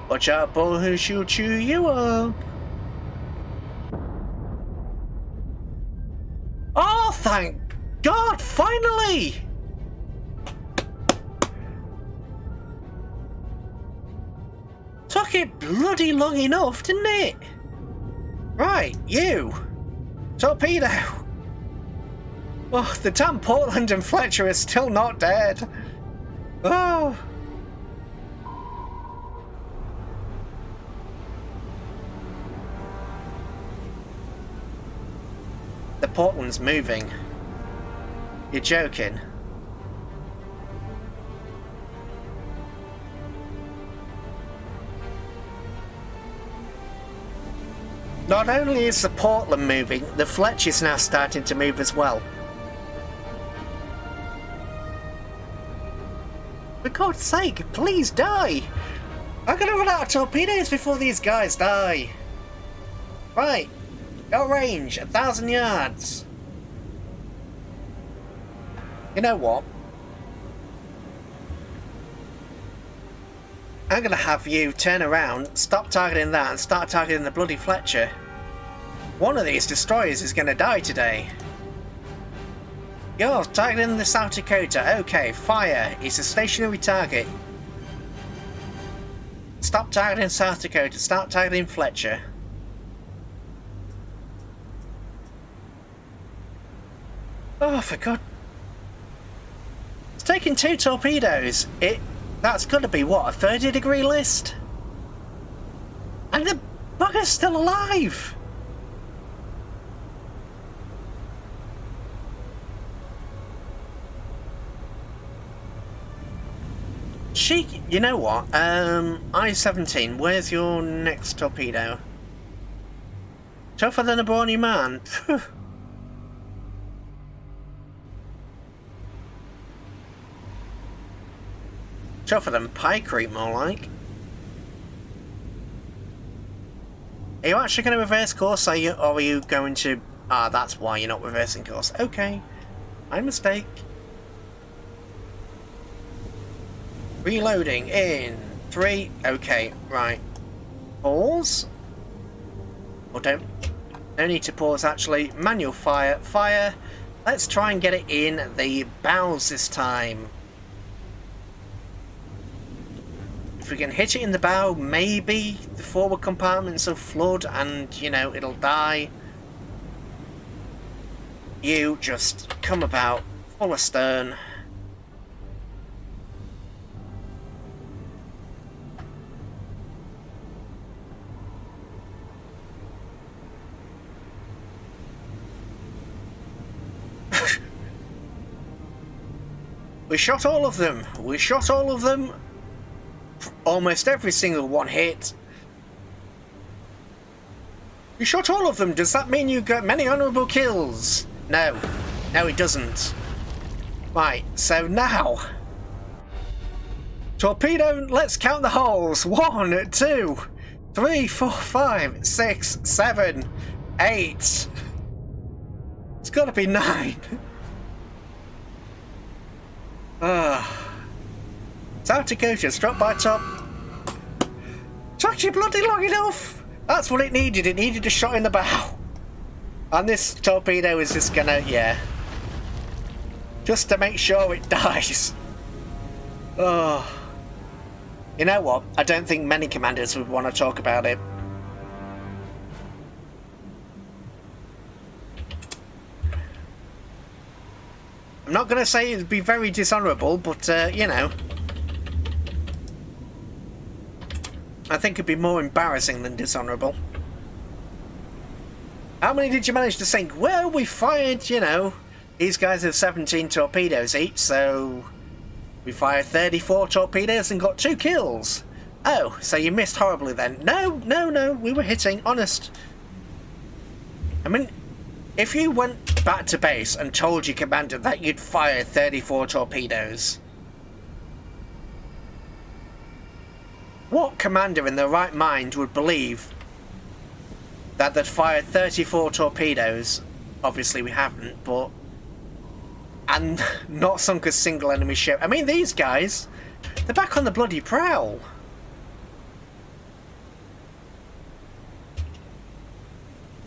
Watch out, boy, she'll chew you up. Oh, thank God, finally! Took it bloody long enough, didn't it? Right, you. Torpedo. Oh, the damn Portland and Fletcher is still not dead. Oh. The Portland's moving. You're joking. Not only is the Portland moving, the Fletcher's now starting to move as well. For God's sake, please die! I'm gonna run out of torpedoes before these guys die. Right, got range, 1,000 yards. You know what? I'm gonna have you turn around, stop targeting that, and start targeting the bloody Fletcher. One of these destroyers is gonna die today. You're targeting the South Dakota. Okay, fire. It's a stationary target. Stop targeting South Dakota. Start targeting Fletcher. Oh, for God. It's taking 2 torpedoes. That's got to be, what, a 30-degree list? And the bugger's still alive! You know what? I-17, where's your next torpedo? Tougher than a brawny man. Tougher than Pie Creek, more like. Are you actually going to reverse course, or are you going to... Ah, that's why you're not reversing course. Okay, my mistake. Reloading in 3. Okay, right. Pause. Or don't. No need to pause, actually. Manual fire. Fire. Let's try and get it in the bows this time. If we can hit it in the bow, maybe the forward compartments will flood and, you know, it'll die. You just come about full astern. We shot all of them. We shot all of them. Almost every single one hit. You shot all of them. Does that mean you got many honourable kills? No. No, it doesn't. Right, so now... Torpedo, let's count the holes. 1, 2, 3, 4, 5, 6, 7, 8. It's got to be 9. South Dakota, struck by top. It's actually bloody long enough. That's what it needed. It needed a shot in the bow. And this torpedo is just gonna, yeah. Just to make sure it dies. Oh. You know what? I don't think many commanders would want to talk about it. I'm not going to say it'd be very dishonourable, but, you know. I think it'd be more embarrassing than dishonourable. How many did you manage to sink? Well, we fired, you know, these guys have 17 torpedoes each, so we fired 34 torpedoes and got 2 kills. Oh, so you missed horribly then. No, we were hitting, honest. I mean, if you went back to base and told your commander that you'd fired 34 torpedoes, what commander in their right mind would believe that they'd fired 34 torpedoes? Obviously we haven't, but... and not sunk a single enemy ship. I mean, these guys, they're back on the bloody prowl.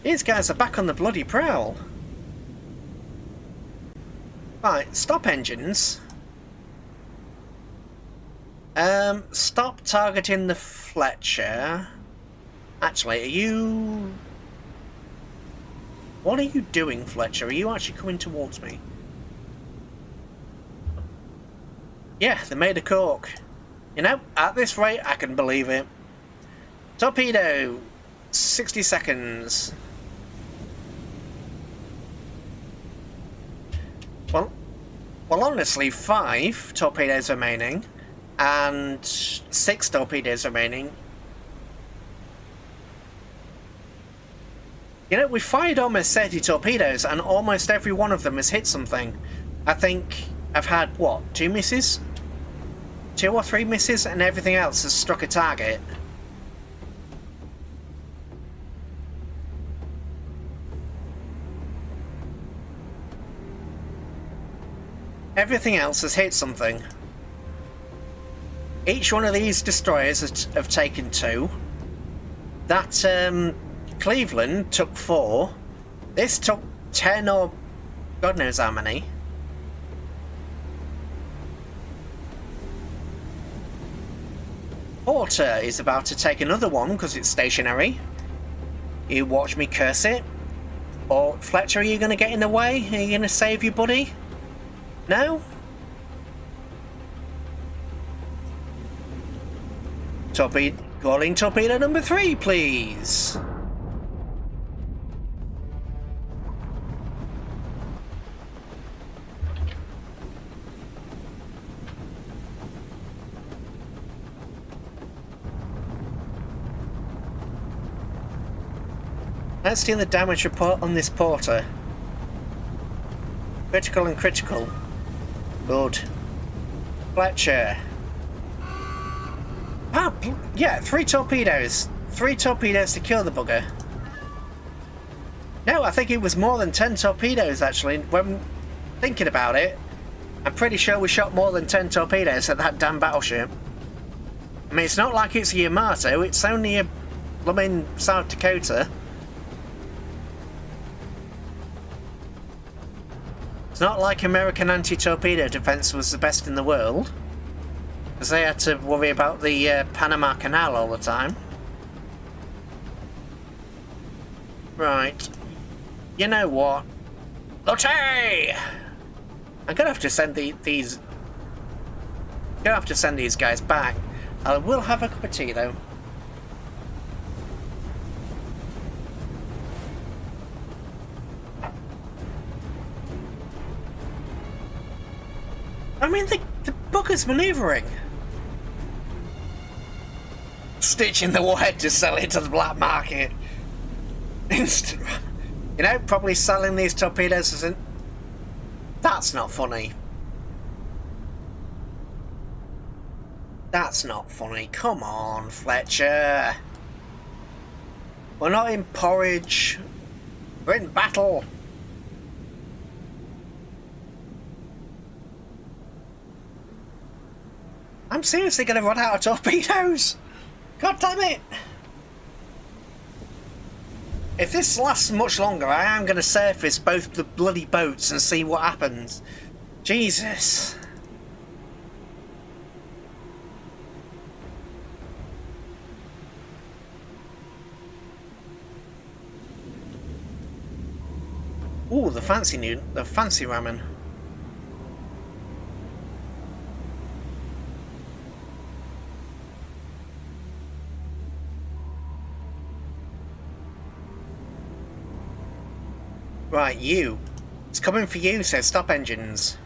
These guys are back on the bloody prowl. Right, stop engines. Stop targeting the Fletcher. Actually, are you... what are you doing, Fletcher? Are you actually coming towards me? Yeah, they made a cork. You know, at this rate, I can believe it. Torpedo. 60 seconds. Well, honestly, 5 torpedoes remaining. And 6 torpedoes remaining. You know, we fired almost 30 torpedoes and almost every one of them has hit something. I think I've had, what, 2 misses? 2 or 3 misses and everything else has struck a target. Everything else has hit something. Each one of these destroyers have taken 2. That Cleveland took 4. This took 10 or God knows how many. Porter is about to take another one because it's stationary. You watch me curse it. Or Fletcher, are you going to get in the way? Are you going to save your buddy? No? Calling torpedo number 3, please. Let's do the damage report on this Porter. Critical and critical. Good. Fletcher. Ah, yeah, 3 torpedoes. 3 torpedoes to kill the bugger. No, I think it was more than 10 torpedoes, actually. When thinking about it, I'm pretty sure we shot more than 10 torpedoes at that damn battleship. I mean, it's not like it's a Yamato, it's only a blooming South Dakota. It's not like American anti-torpedo defense was the best in the world, because they had to worry about the Panama Canal all the time. Right. You know what? Lotte! I'm gonna have to send these. Gonna have to send these guys back. I will have a cup of tea though. I mean, the bugger's manoeuvring. Stitching the warhead to sell it to the black market. Instant. You know, probably selling these torpedoes isn't. That's not funny. That's not funny. Come on, Fletcher. We're not in porridge. We're in battle. I'm seriously going to run out of torpedoes. God damn it. If this lasts much longer, I am going to surface both the bloody boats and see what happens. Jesus. Ooh, the fancy ramen. Right, you. It's coming for you, so stop engines.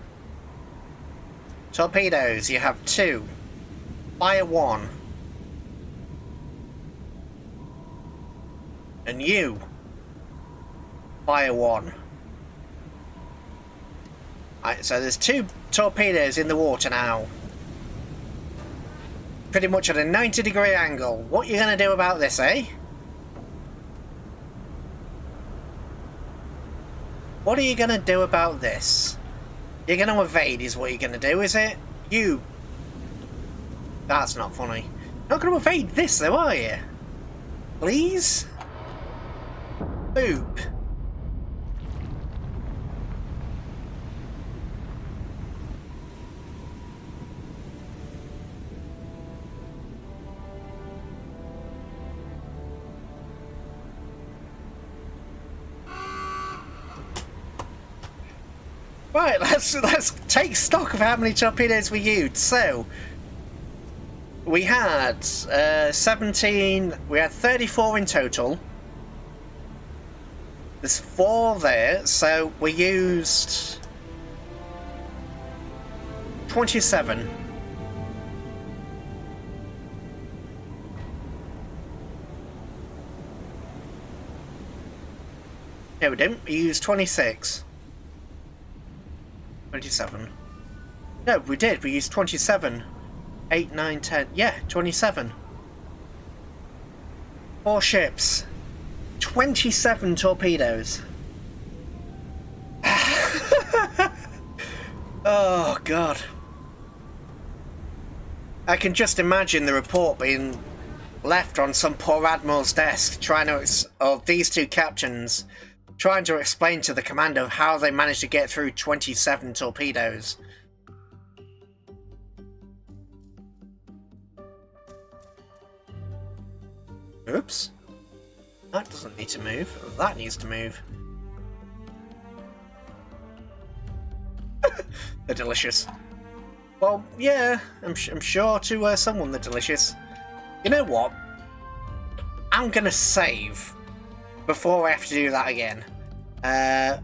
Torpedoes, you have 2. Fire 1. And you. Fire 1. Right, so there's 2 torpedoes in the water now. Pretty much at a 90-degree angle. What are you going to do about this, eh? What are you going to do about this? You're going to evade is what you're going to do, is it? You. That's not funny. You're not going to evade this though, are you? Please? Boop. Right, let's take stock of how many torpedoes we used. So we had 17. We had 34 in total. There's 4 there, so we used 27. No, we didn't. We used 26. 27. No, we did. We used 27. 8, 9, 10. Yeah, 27. 4 ships. 27 torpedoes. Oh, God. I can just imagine the report being left on some poor admiral's desk, trying to, or these 2 captains, trying to explain to the commander how they managed to get through 27 torpedoes. Oops. That doesn't need to move. That needs to move. They're delicious. Well, yeah, I'm sure to someone they're delicious. You know what? I'm gonna save before I have to do that again. That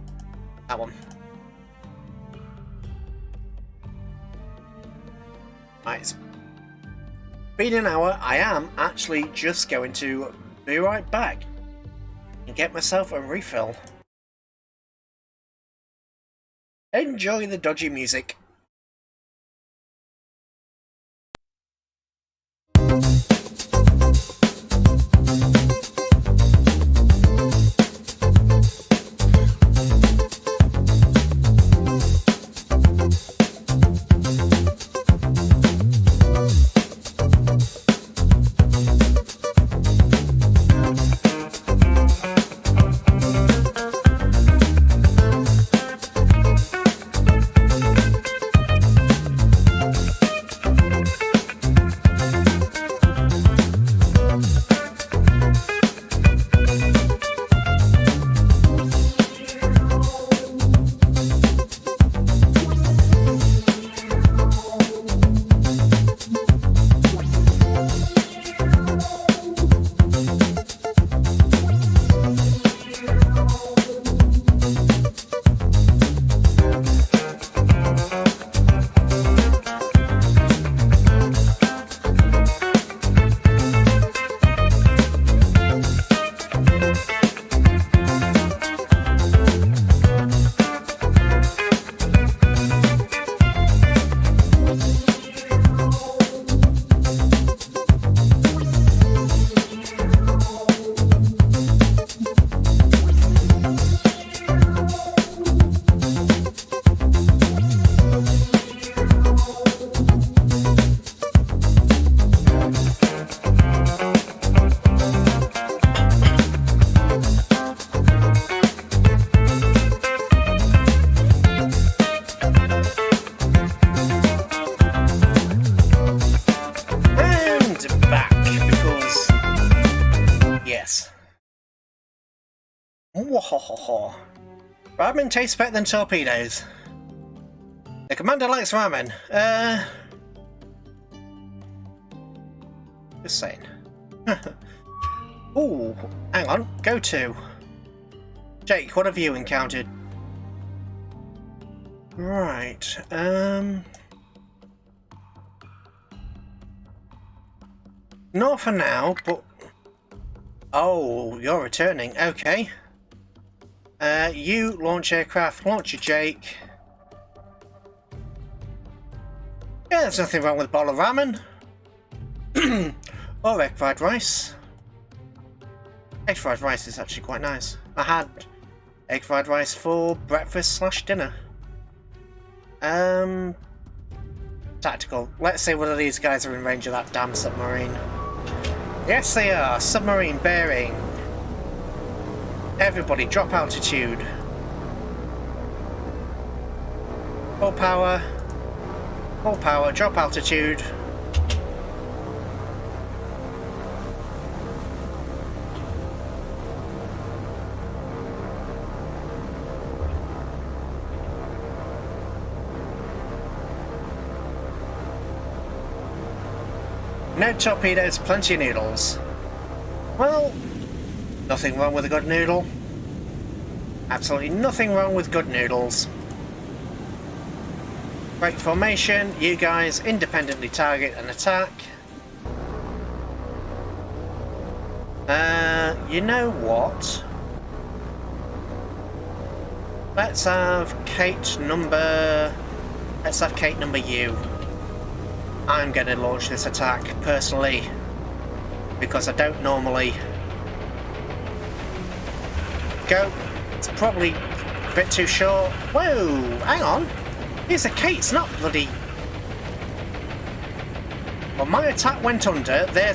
one. Right, it's been an hour. I am actually just going to be right back and get myself a refill. Enjoy the dodgy music. Whoa. Ramen tastes better than torpedoes. The commander likes ramen. Just saying. Ooh, hang on. Go to. Jake, what have you encountered? Right, not for now, but... Oh, you're returning. Okay. You launch aircraft, launcher Jake. Yeah, there's nothing wrong with a bowl of ramen. Or egg fried rice. Egg fried rice is actually quite nice. I had egg fried rice for breakfast / dinner. Tactical. Let's see whether these guys are in range of that damn submarine. Yes, they are. Submarine bearing. Everybody, drop altitude. Full power. Full power, drop altitude. No torpedoes, plenty of noodles. Well, nothing wrong with a good noodle. Absolutely nothing wrong with good noodles. Break formation, you guys independently target and attack. You know what? Let's have Kate number U. I'm going to launch this attack personally because I don't normally go. It's probably a bit too short. Whoa, hang on. These are Kate's, not bloody... Well, my attack went under. Their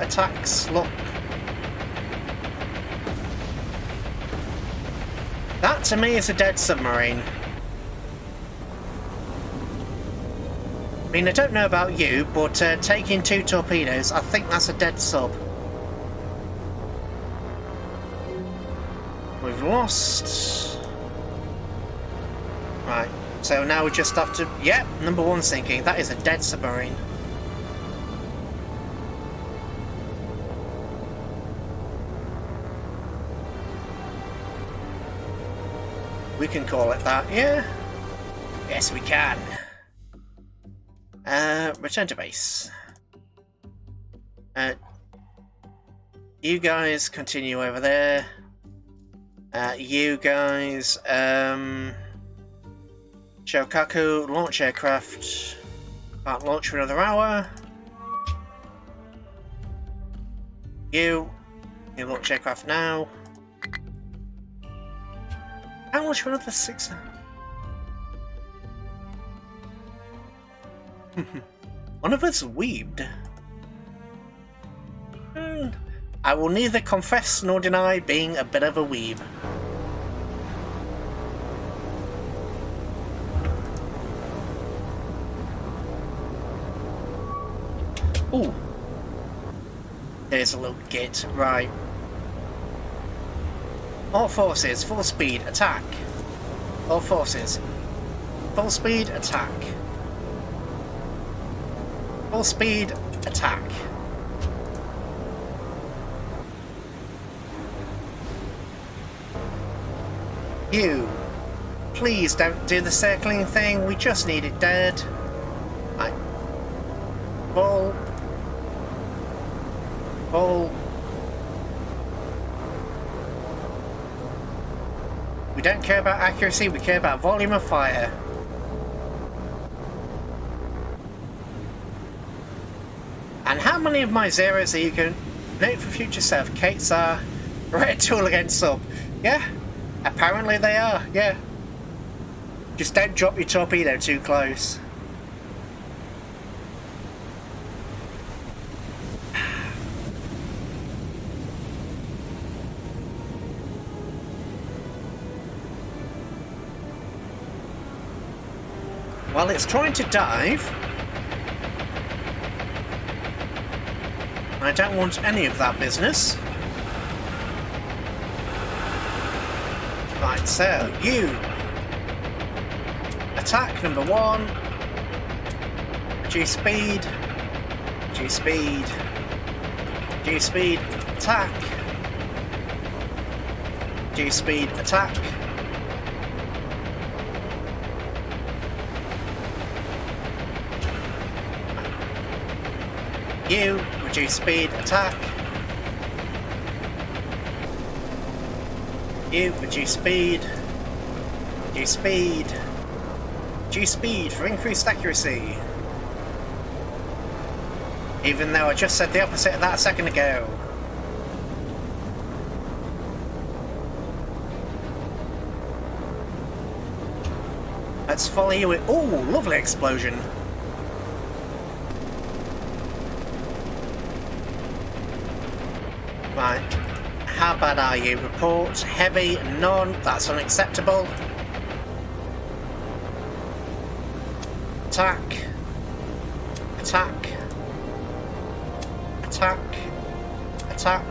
attacks, look. That to me is a dead submarine. I mean, I don't know about you, but taking 2 torpedoes, I think that's a dead sub. We've lost... Right, so now we just have to... Yep, number 1 sinking. That is a dead submarine. We can call it that, yeah? Yes, we can. Return to base. You guys continue over there. You guys, Shokaku, launch aircraft. Can't launch for another hour. You launch aircraft now. Can't launch for another 6 hours. One of us weebed. I will neither confess nor deny being a bit of a weeb. Ooh. There's a little git. Right. All forces, full speed, attack. All forces. Full speed, attack. Full speed, attack. You, please don't do the circling thing, we just need it dead. Right. Full. Full. We don't care about accuracy, we care about volume of fire. And how many of my zeros are you going to note for future self? Kate's are red tool against sub. Yeah, apparently they are, yeah. Just don't drop your torpedo too close. While it's trying to dive, I don't want any of that business. Right, so you attack number 1. Reduce speed. Reduce speed. Reduce speed. Attack. Reduce speed. Attack. You reduce speed. Attack. You reduce speed. Reduce speed. Reduce speed for increased accuracy. Even though I just said the opposite of that a second ago. Let's follow you with... Ooh, lovely explosion. Right. How bad are you? Report. Heavy. None. That's unacceptable. Attack. Attack. Attack. Attack.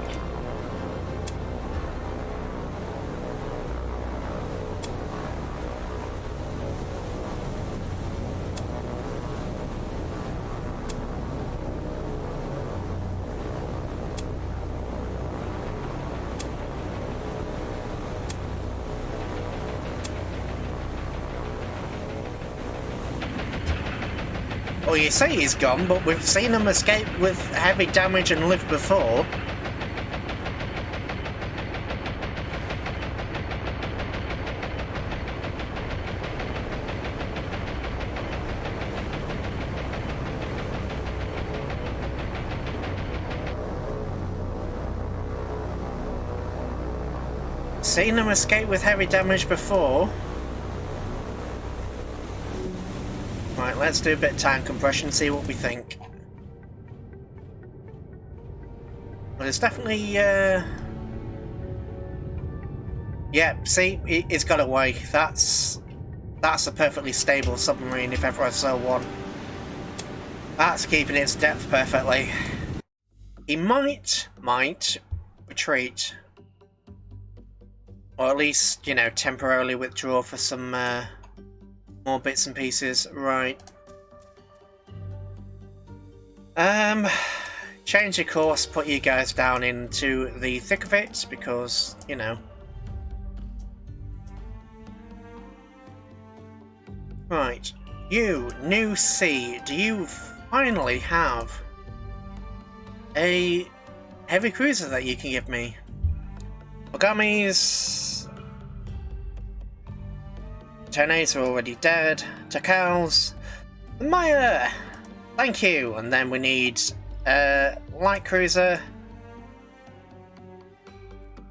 Well, you say he's gone, but we've seen him escape with heavy damage and live before. Seen him escape with heavy damage before. Right, let's do a bit of time compression, see what we think. Well, it's definitely, yeah, see, it's got away. That's a perfectly stable submarine if ever I saw one. That's keeping its depth perfectly. He might retreat. Or at least, you know, temporarily withdraw for some, more bits and pieces. Right. Change your course, put you guys down into the thick of it, because, you know. Right. You, New Sea, do you finally have a heavy cruiser that you can give me? Ogami's Tornadoes are already dead. Takals. Maya! Thank you! And then we need light cruiser.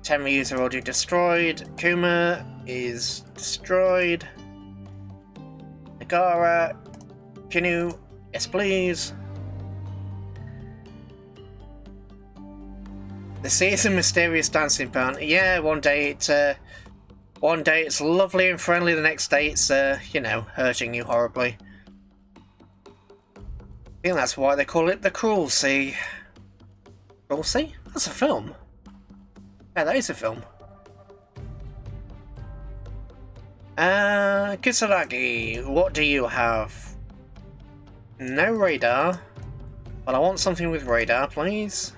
10 Ryus are already destroyed. Kuma is destroyed. Nagara. Kinu. Yes, please. The sea is a mysterious dancing pattern. Yeah, one day it's lovely and friendly, the next day it's, you know, hurting you horribly. I think that's why they call it the Cruel Sea. Cruel Sea? That's a film. Yeah, that is a film. Kisaragi, what do you have? No radar. Well, I want something with radar, please.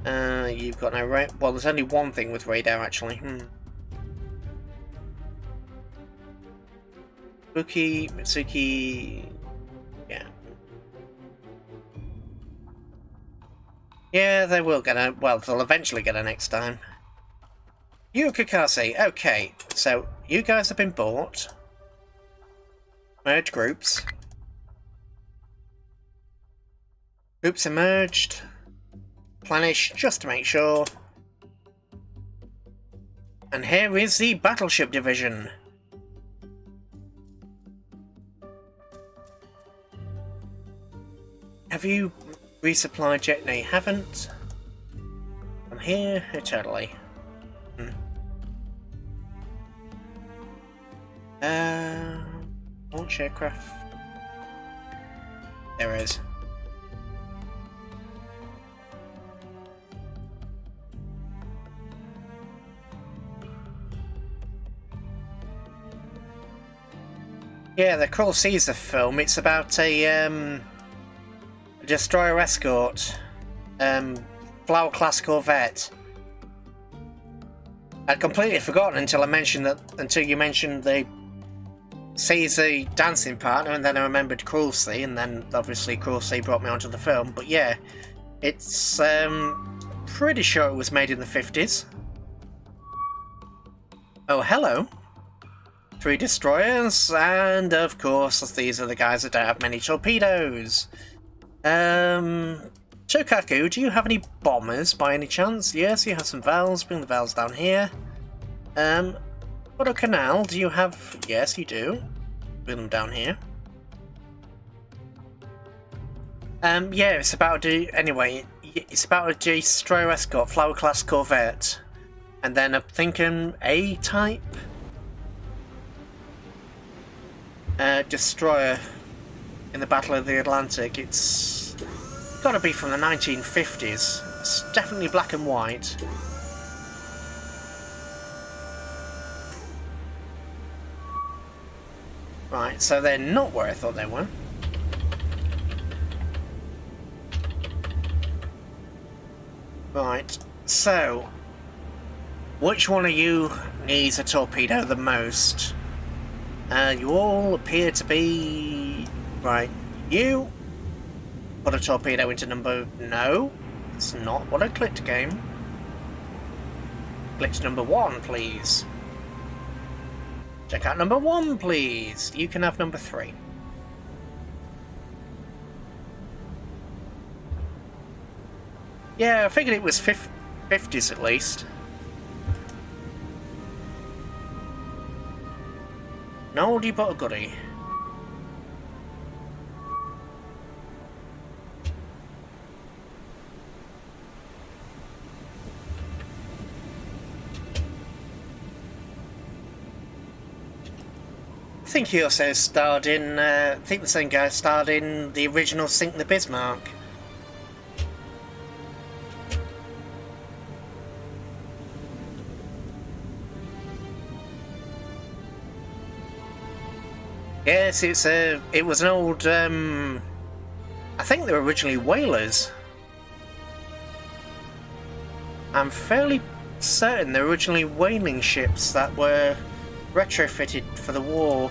You've got no radar. Well, there's only one thing with radar, actually. Buki, Mitsuki... yeah. Yeah, they will get a... well, they'll eventually get a next time. You, Kakase. Okay, so you guys have been bought. Merge groups. Groups emerged. Plenish, just to make sure. And here is the Battleship Division. Have you resupplied yet? No, you haven't. I'm here eternally. Launch aircraft. There is. Yeah, the Cruel Caesar film. It's about a destroyer escort, Flower class corvette. I'd completely forgotten until you mentioned the Caesar dancing partner, and then I remembered Cruel Sea, and then obviously Cruel Sea brought me onto the film. But yeah, it's pretty sure it was made in the 50s. Oh, hello. 3 destroyers, and of course these are the guys that don't have many torpedoes. Shokaku, do you have any bombers by any chance? Yes, you have some valves. Bring the valves down here. Guadalcanal, do you have... Yes, you do. Bring them down here. Yeah, it's about it's about a destroyer escort, Flower class corvette. And then I'm thinking A-type destroyer in the Battle of the Atlantic. It's got to be from the 1950s. It's definitely black and white. Right, so they're not where I thought they were. Right, so which one of you needs a torpedo the most? You all appear to be... Right, you put a torpedo into number... No, it's not what I clicked, game. Click number 1, please. Check out number 1, please. You can have number 3. Yeah, I figured it was 50s at least. An oldie but a goodie. I think he also starred in, I think the same guy starred in the original Sink the Bismarck. Yes, it was an old, I think they were originally whalers. I'm fairly certain they're originally whaling ships that were retrofitted for the war.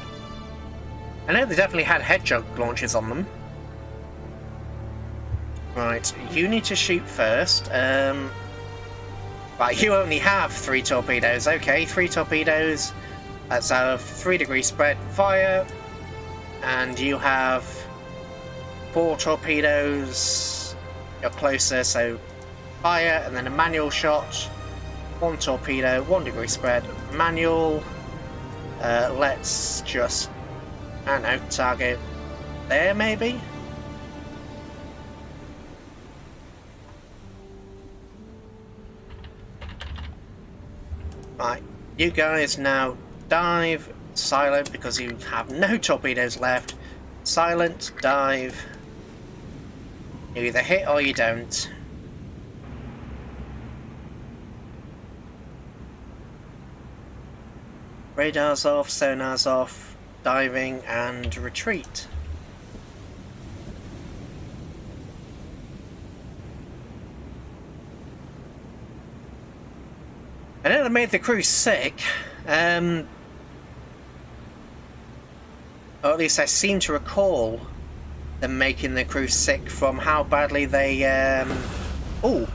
I know they definitely had Hedgehog launchers on them. Right, you need to shoot first. Right, you only have 3 torpedoes. Okay, 3 torpedoes. That's our 3-degree spread fire. And you have 4 torpedoes. You're closer, so fire, and then a manual shot. 1 torpedo, 1-degree spread, manual. Let's just, I don't know, target there maybe? Right, you guys now dive, silent, because you have no torpedoes left. Silent, dive. You either hit or you don't. Radars off, sonars off, diving and retreat. I know they made the crew sick, or at least I seem to recall them making the crew sick from how badly they, ooh.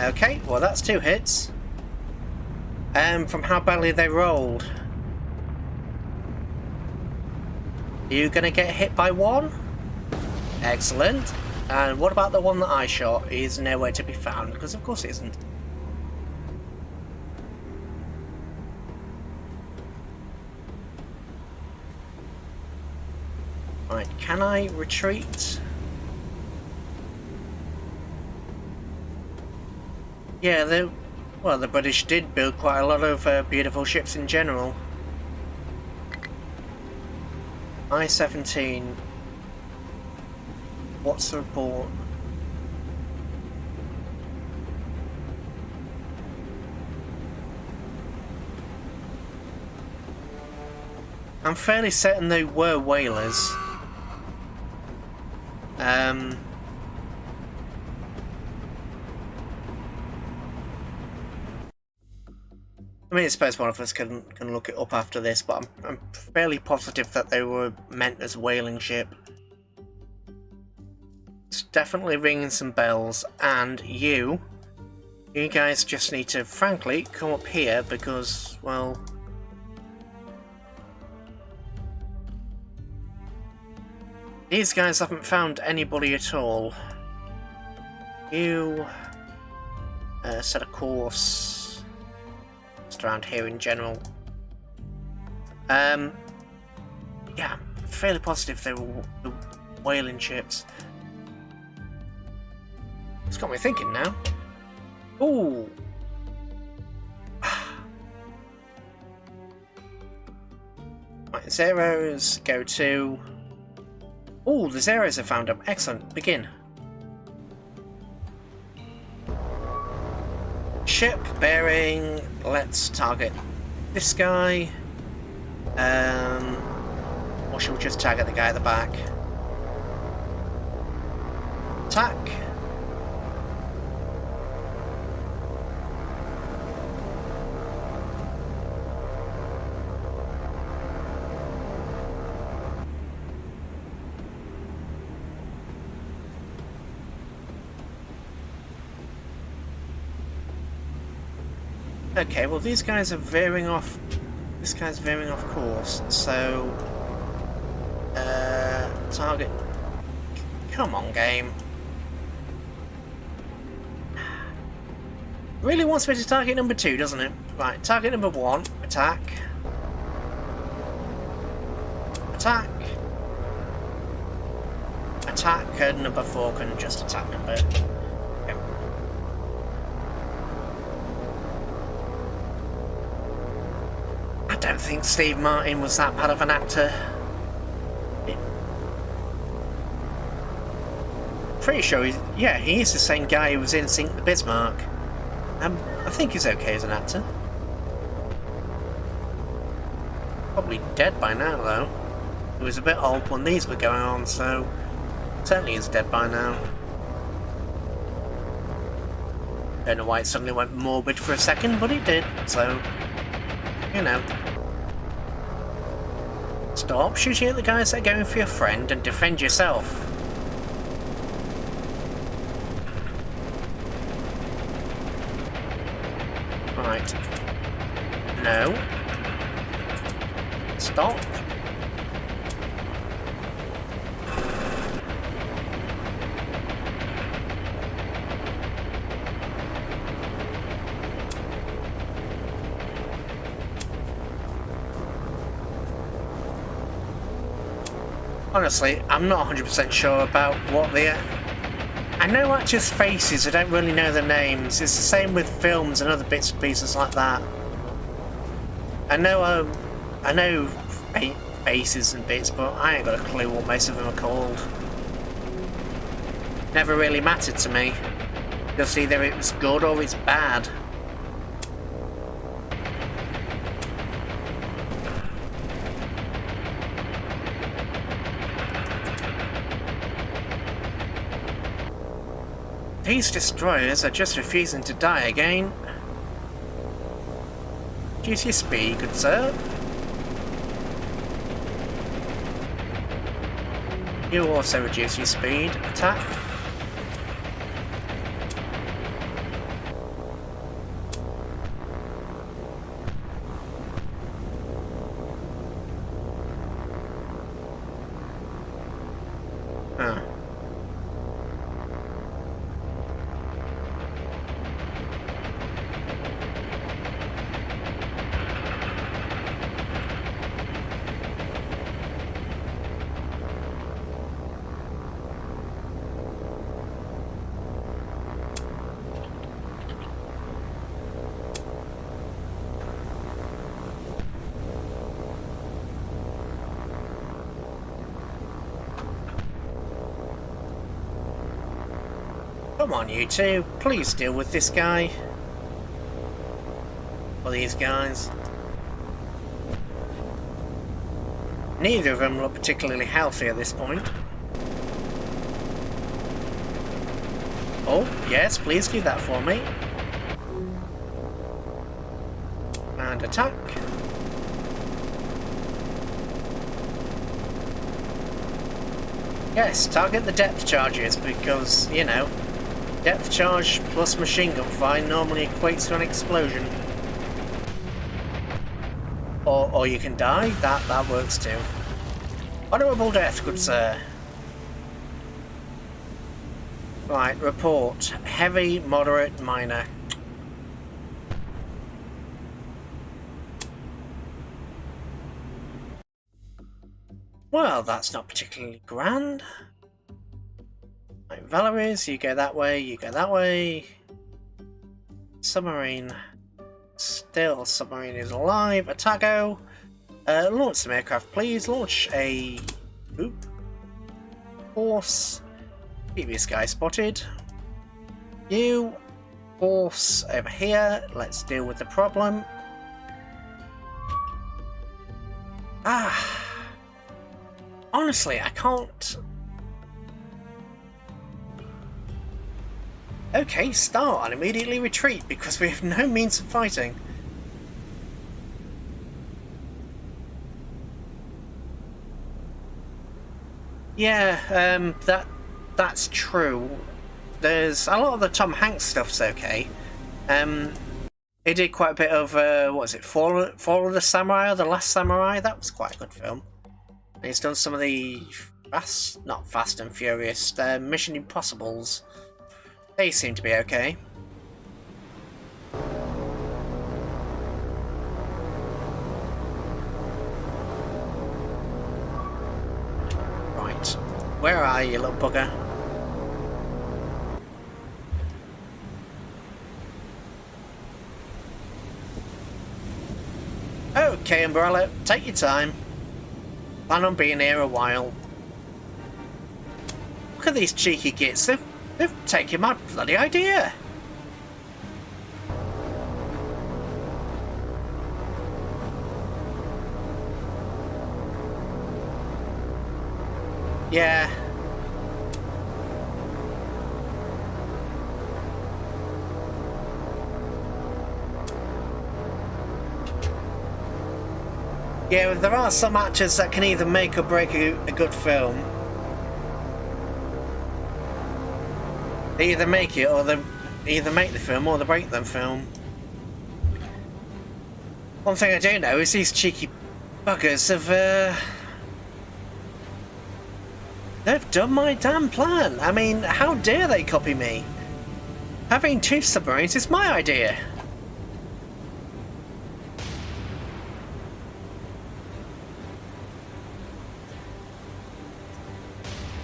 Okay, well that's 2 hits. From how badly they rolled. Are you gonna get hit by 1? Excellent. And what about the one that I shot? Is nowhere to be found, because of course it isn't. Right, can I retreat? Yeah, the British did build quite a lot of beautiful ships in general. I-17. What's the report? I'm fairly certain they were whalers. I mean, I suppose one of us can look it up after this, but I'm fairly positive that they were meant as whaling ship. It's definitely ringing some bells, and you guys just need to, frankly, come up here because, well, these guys haven't found anybody at all. You set a course just around here in general. Yeah, I'm fairly positive they were whaling ships. It's got me thinking now. Ooh. Right, zeros go to... Ooh, the zeros have found them. Excellent. Begin. Ship bearing. Let's target this guy. Or should we just target the guy at the back? Attack. Okay, well these guys are veering off. This guy's veering off course, so target. Come on, game. Really wants me to target number 2, doesn't it? Right, target number 1. Attack. Attack. Attack, and number 4 can just attack number. I don't think Steve Martin was that bad of an actor. Pretty sure he is the same guy who was in Sink the Bismarck. I think he's okay as an actor. Probably dead by now though. He was a bit old when these were going on, so certainly he's dead by now. Don't know why it suddenly went morbid for a second, but it did, so you know. Stop shooting at the guys that are going for your friend and defend yourself. Right. No. Stop. Honestly, I'm not 100% sure about what they are. I know actors' faces, I don't really know their names. It's the same with films and other bits and pieces like that. I know faces and bits, but I ain't got a clue what most of them are called. Never really mattered to me. Just either it was good or it's bad. These destroyers are just refusing to die again. Reduce your speed, good sir. You also reduce your speed. Attack. Come on, you two. Please deal with this guy. Or these guys. Neither of them look particularly healthy at this point. Oh, yes, please do that for me. And attack. Yes, target the depth charges because, you know, depth charge plus machine gun fire normally equates to an explosion. Or you can die, that works too. Honourable death, good sir. Right, report. Heavy, moderate, minor. Well, that's not particularly grand. Right, Valerie's, you go that way, you go that way. Submarine. Still, submarine is alive. Attago. Launch some aircraft, please. Launch a... Oop. Force. Previous guy spotted. You. Force over here. Let's deal with the problem. Honestly, I can't... Okay, start and immediately retreat because we have no means of fighting. Yeah, that's true. There's a lot of the Tom Hanks stuff's okay. He did quite a bit of what was it, Fall of the Samurai or The Last Samurai? That was quite a good film. And he's done some of the not Fast and Furious, Mission Impossibles. They seem to be okay. Right, where are you, little bugger? Okay, Umbrella, take your time. Plan on being here a while. Look at these cheeky gits, they've taken my bloody idea. Yeah. Yeah, there are some actors that can either make or break a good film. They either make it, or they either make the film, or they break the film. One thing I do know is these cheeky buggers have, they've done my damn plan. I mean, how dare they copy me? Having 2 submarines is my idea.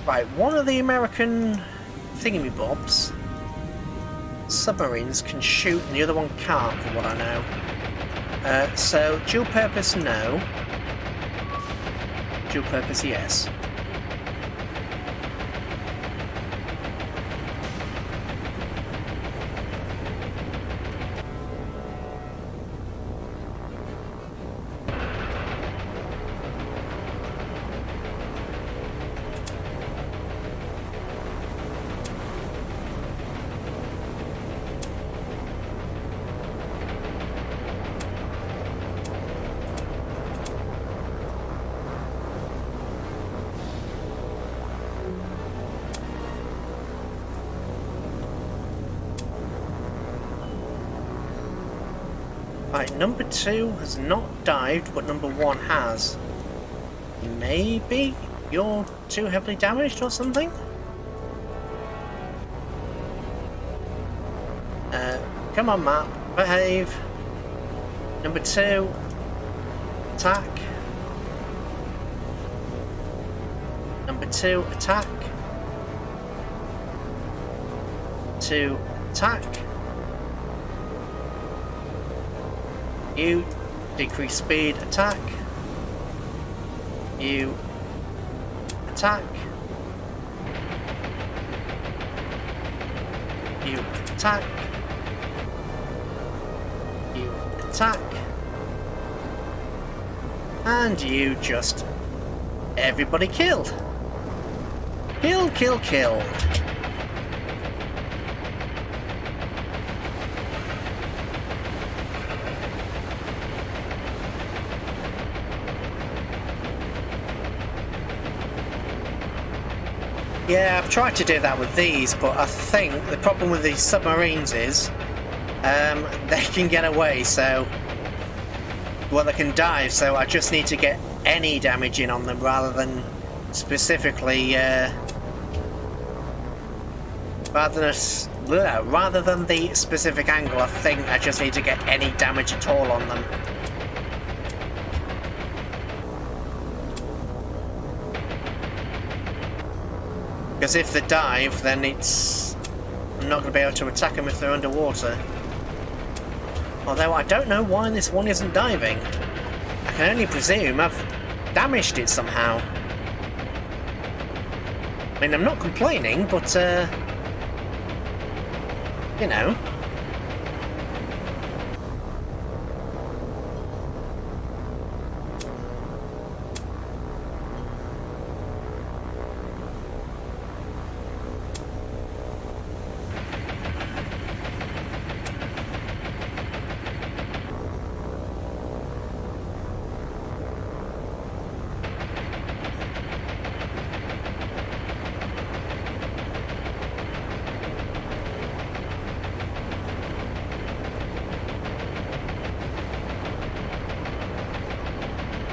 Right, one of the American thingamybobs submarines can shoot and the other one can't, from what I know. So, dual purpose, no. Dual purpose, yes. Right, number 2 has not dived, but number 1 has. Maybe you're too heavily damaged or something? Come on, map, behave. Number 2, attack. Number 2, attack. 2, attack. You decrease speed, attack. You attack. You attack. You attack. And you just Everybody killed. Kill, kill, kill. Yeah, I've tried to do that with these, but I think the problem with these submarines is they can get away, so... Well, they can dive, so I just need to get any damage in on them rather than specifically... rather than the specific angle. I think I just need to get any damage at all on them. Because if they dive, then I'm not going to be able to attack them if they're underwater. Although I don't know why this one isn't diving. I can only presume I've damaged it somehow. I mean, I'm not complaining, but, you know.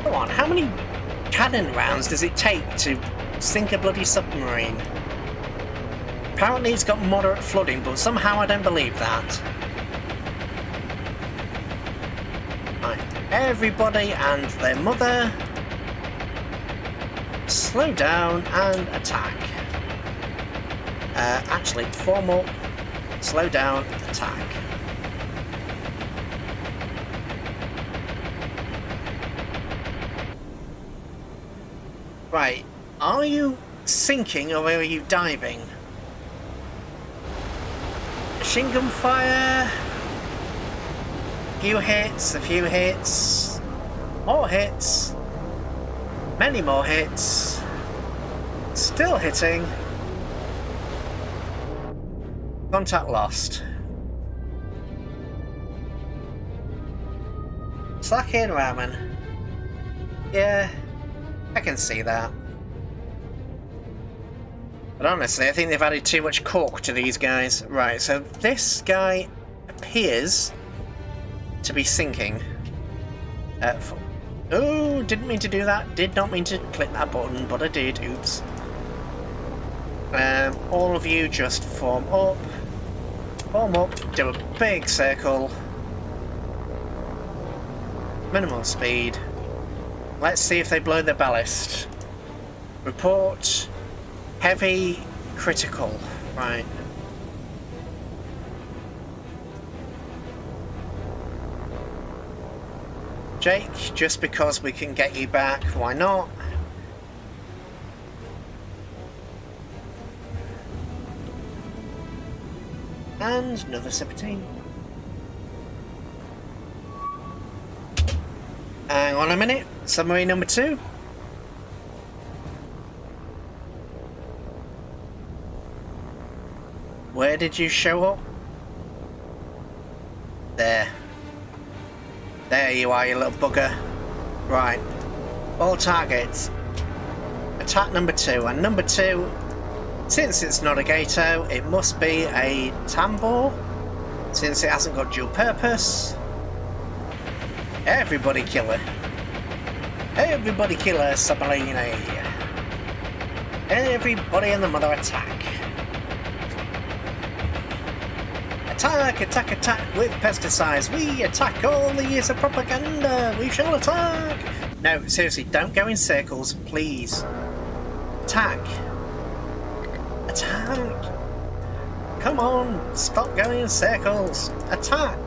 Come on, how many cannon rounds does it take to sink a bloody submarine? Apparently it's got moderate flooding, but somehow I don't believe that. Right, everybody and their mother, slow down and attack. Actually, form up, slow down, attack. Right, are you sinking or are you diving? Machine gun fire. A few hits, more hits, many more hits, still hitting. Contact lost. Slack in, Ramen. Yeah. I can see that. But honestly, I think they've added too much cork to these guys. Right, so this guy appears to be sinking. Oh, didn't mean to do that. Did not mean to click that button, but I did. Oops. All of you just form up. Form up, do a big circle. Minimal speed. Let's see if they blow their ballast. Report heavy critical. Right. Jake, just because we can get you back, why not? And another sip of tea. Hang on a minute. Submarine number 2. Where did you show up? There. There you are, you little bugger. Right. All targets. Attack number 2. And number 2, since it's not a Gato, it must be a Tambor. Since it hasn't got dual purpose. Everybody killer. Everybody killer submarine. Everybody and the mother attack. Attack, attack, attack with pesticides. We attack all the years of propaganda. We shall attack. No, seriously, don't go in circles, please. Attack. Attack. Come on, stop going in circles. Attack.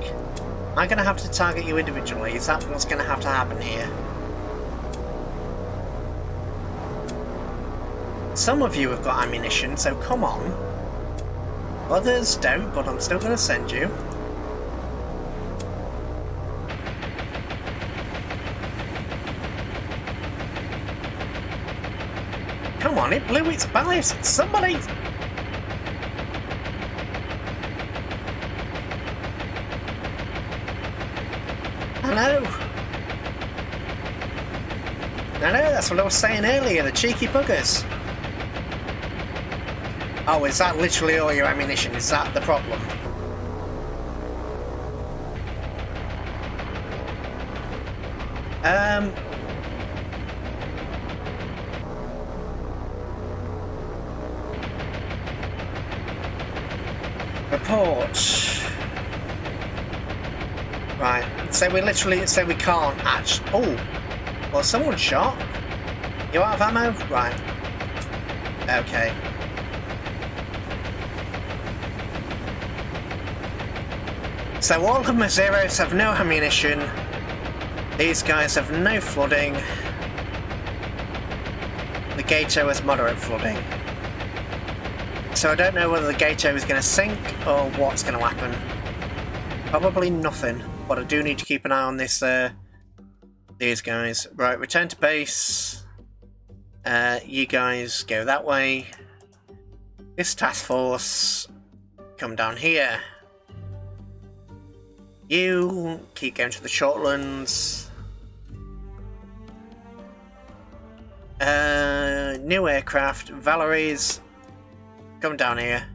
I'm going to have to target you individually. Is that what's going to have to happen here? Some of you have got ammunition, so come on. Others don't, but I'm still going to send you. on, it blew its ballast! Somebody! I know, that's what I was saying earlier, the cheeky buggers. Oh, is that literally all your ammunition? Is that the problem? Report. Right, so we can't actually... Oh, well, someone shot. You out of ammo? Right. Okay. So all of my Zeros have no ammunition. These guys have no flooding. The Gato has moderate flooding. So I don't know whether the Gato is going to sink or what's going to happen. Probably nothing, but I do need to keep an eye on this. These guys. Right, return to base. You guys go that way. This task force, come down here. You keep going to the Shortlands. New aircraft, Valerie's, come down here.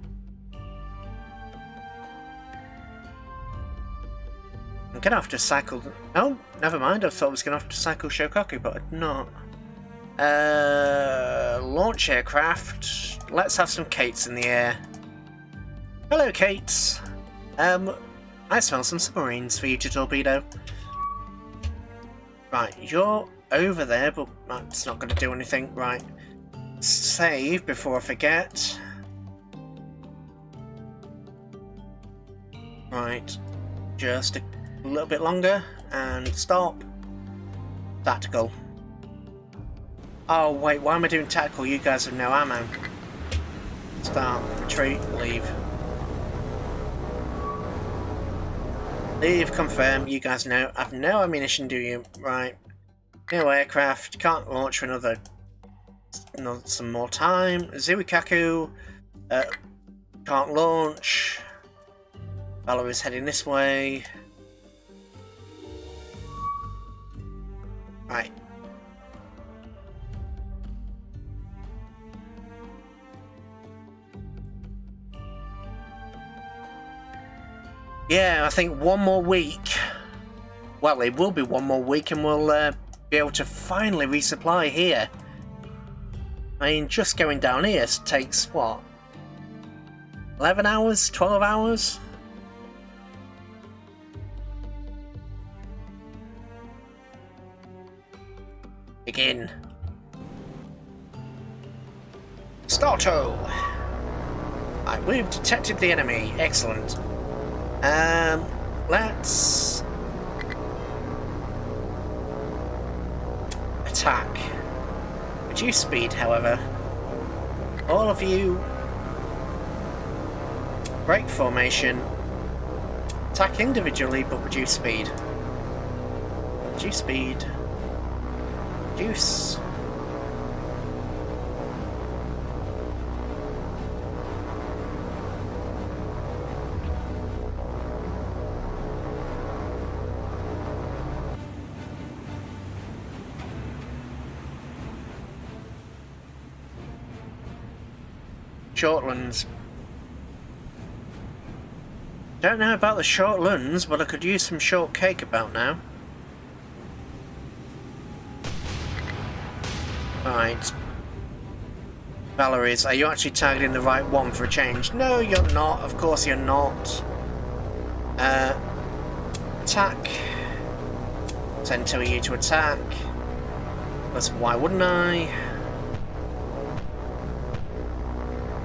I'm gonna have to cycle. Oh, never mind. I thought I was gonna have to cycle Shokaku, but I'm not. Launch aircraft. Let's have some Kates in the air. Hello, Kates. I smell some submarines for you to torpedo. Right, you're over there, but that's not going to do anything. Right, save before I forget. Right, just a little bit longer and stop. Tactical. Oh wait, why am I doing tactical? You guys have no ammo. Start, retreat, leave. Leave, confirm, you guys know. I've no ammunition, do you? Right. No aircraft, can't launch for another some more time. Zuikaku, can't launch. Valerie's heading this way. Right. Yeah, I think one more week. Well, it will be one more week and we'll be able to finally resupply here. I mean, just going down here takes, what? 11 hours? 12 hours? Begin. Starto! Right, we've detected the enemy. Excellent. Let's attack. Reduce speed, however. All of you, break formation. Attack individually, but reduce speed. Reduce speed. Reduce. Shortlands. Don't know about the Shortlands, but I could use some short cake about now. Right. Valerie's, are you actually targeting the right one for a change? No, you're not. Of course you're not. Attack. Send two of you to attack. That's why wouldn't I?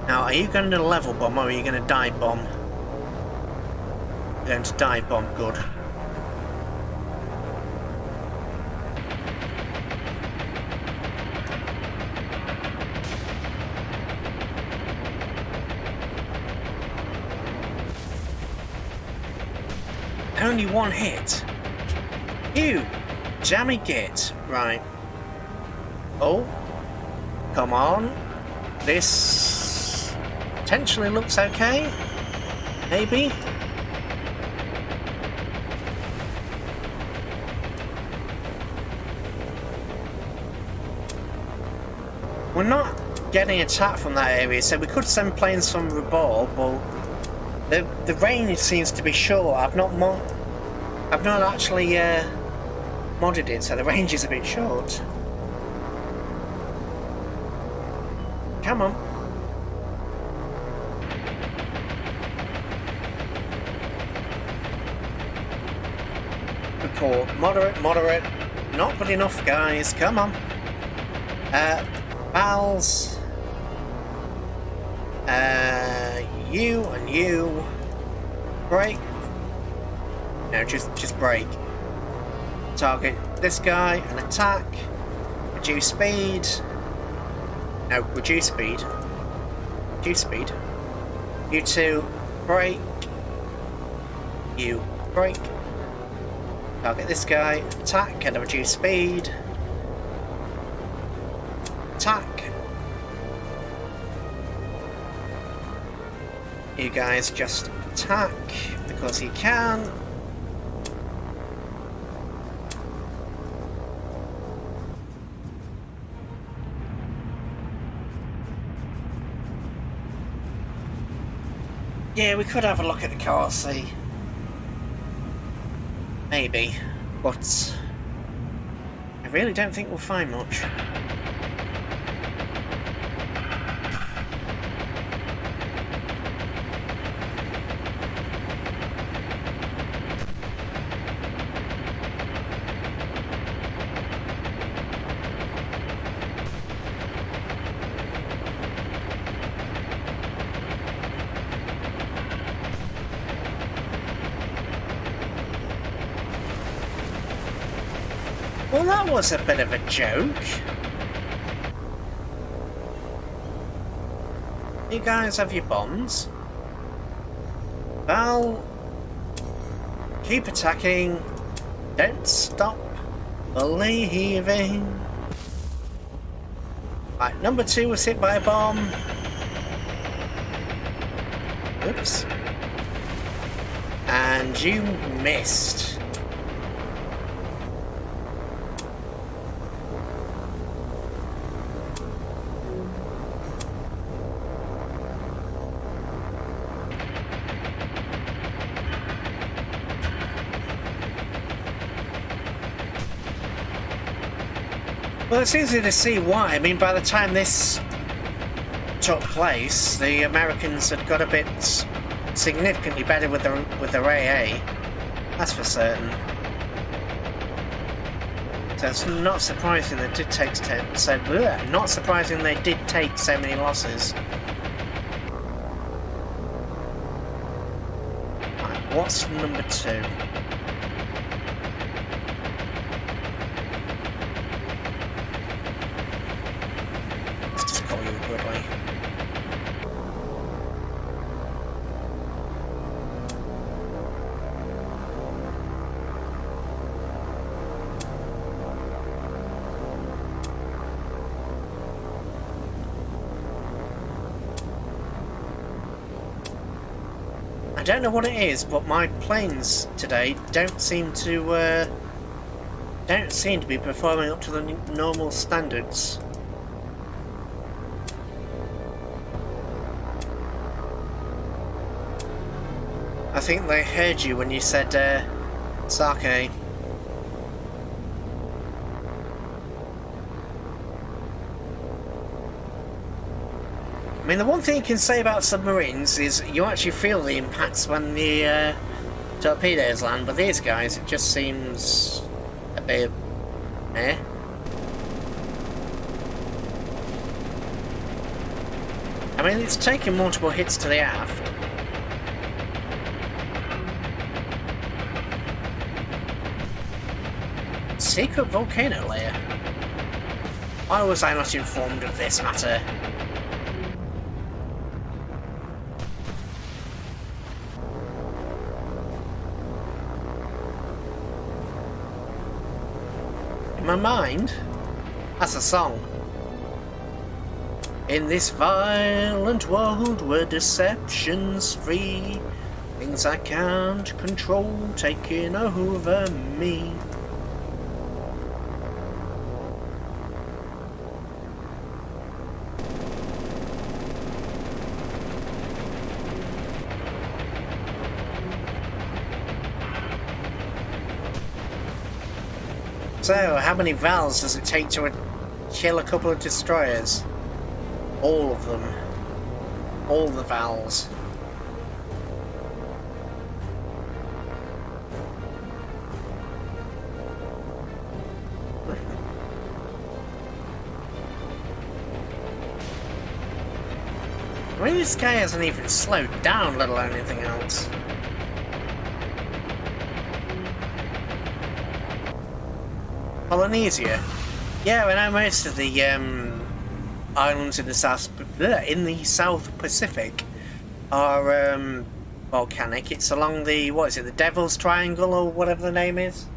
Now, are you going to level bomb or are you going to dive bomb? You're going to dive bomb, good. Only one hit. You jammy git. Right. Oh. Come on. This potentially looks okay. Maybe. We're not getting attacked from that area, so we could send planes from the ball, but the range seems to be short. I've not actually modded it, so the range is a bit short. Come on. Good call. Moderate, moderate. Not good enough, guys. Come on. Pals. You and you. Brake. No, just brake. Target this guy and attack. Reduce speed. No, reduce speed. Reduce speed. You two, brake. You, brake. Target this guy, attack and reduce speed. Attack. You guys just attack because you can. Yeah, we could have a look at the car, see. Maybe, but I really don't think we'll find much. Well, that was a bit of a joke. You guys have your bombs. Well, keep attacking. Don't stop believing. Right, number 2 was hit by a bomb. Oops. And you missed. Well, it's easy to see why. I mean, by the time this took place, the Americans had got a bit significantly better with their AA. That's for certain. So it's not surprising they did take not surprising they did take so many losses. Right, what's number 2? I don't know what it is, but my planes today don't seem to be performing up to the normal standards. I think they heard you when you said sake. I mean, the one thing you can say about submarines is you actually feel the impacts when the torpedoes land, but these guys, it just seems a bit meh. I mean, it's taken multiple hits to the aft. Secret volcano layer? Why was I not informed of this matter? In my mind, that's a song. In this violent world where deception's free, things I can't control taking over me. So, how many valves does it take to kill a couple of destroyers? All of them. All the valves. I mean, this guy hasn't even slowed down, let alone anything else. Polynesia. Yeah, I know most of the islands in the South Pacific are volcanic. It's along the, what is it, the Devil's Triangle or whatever the name is?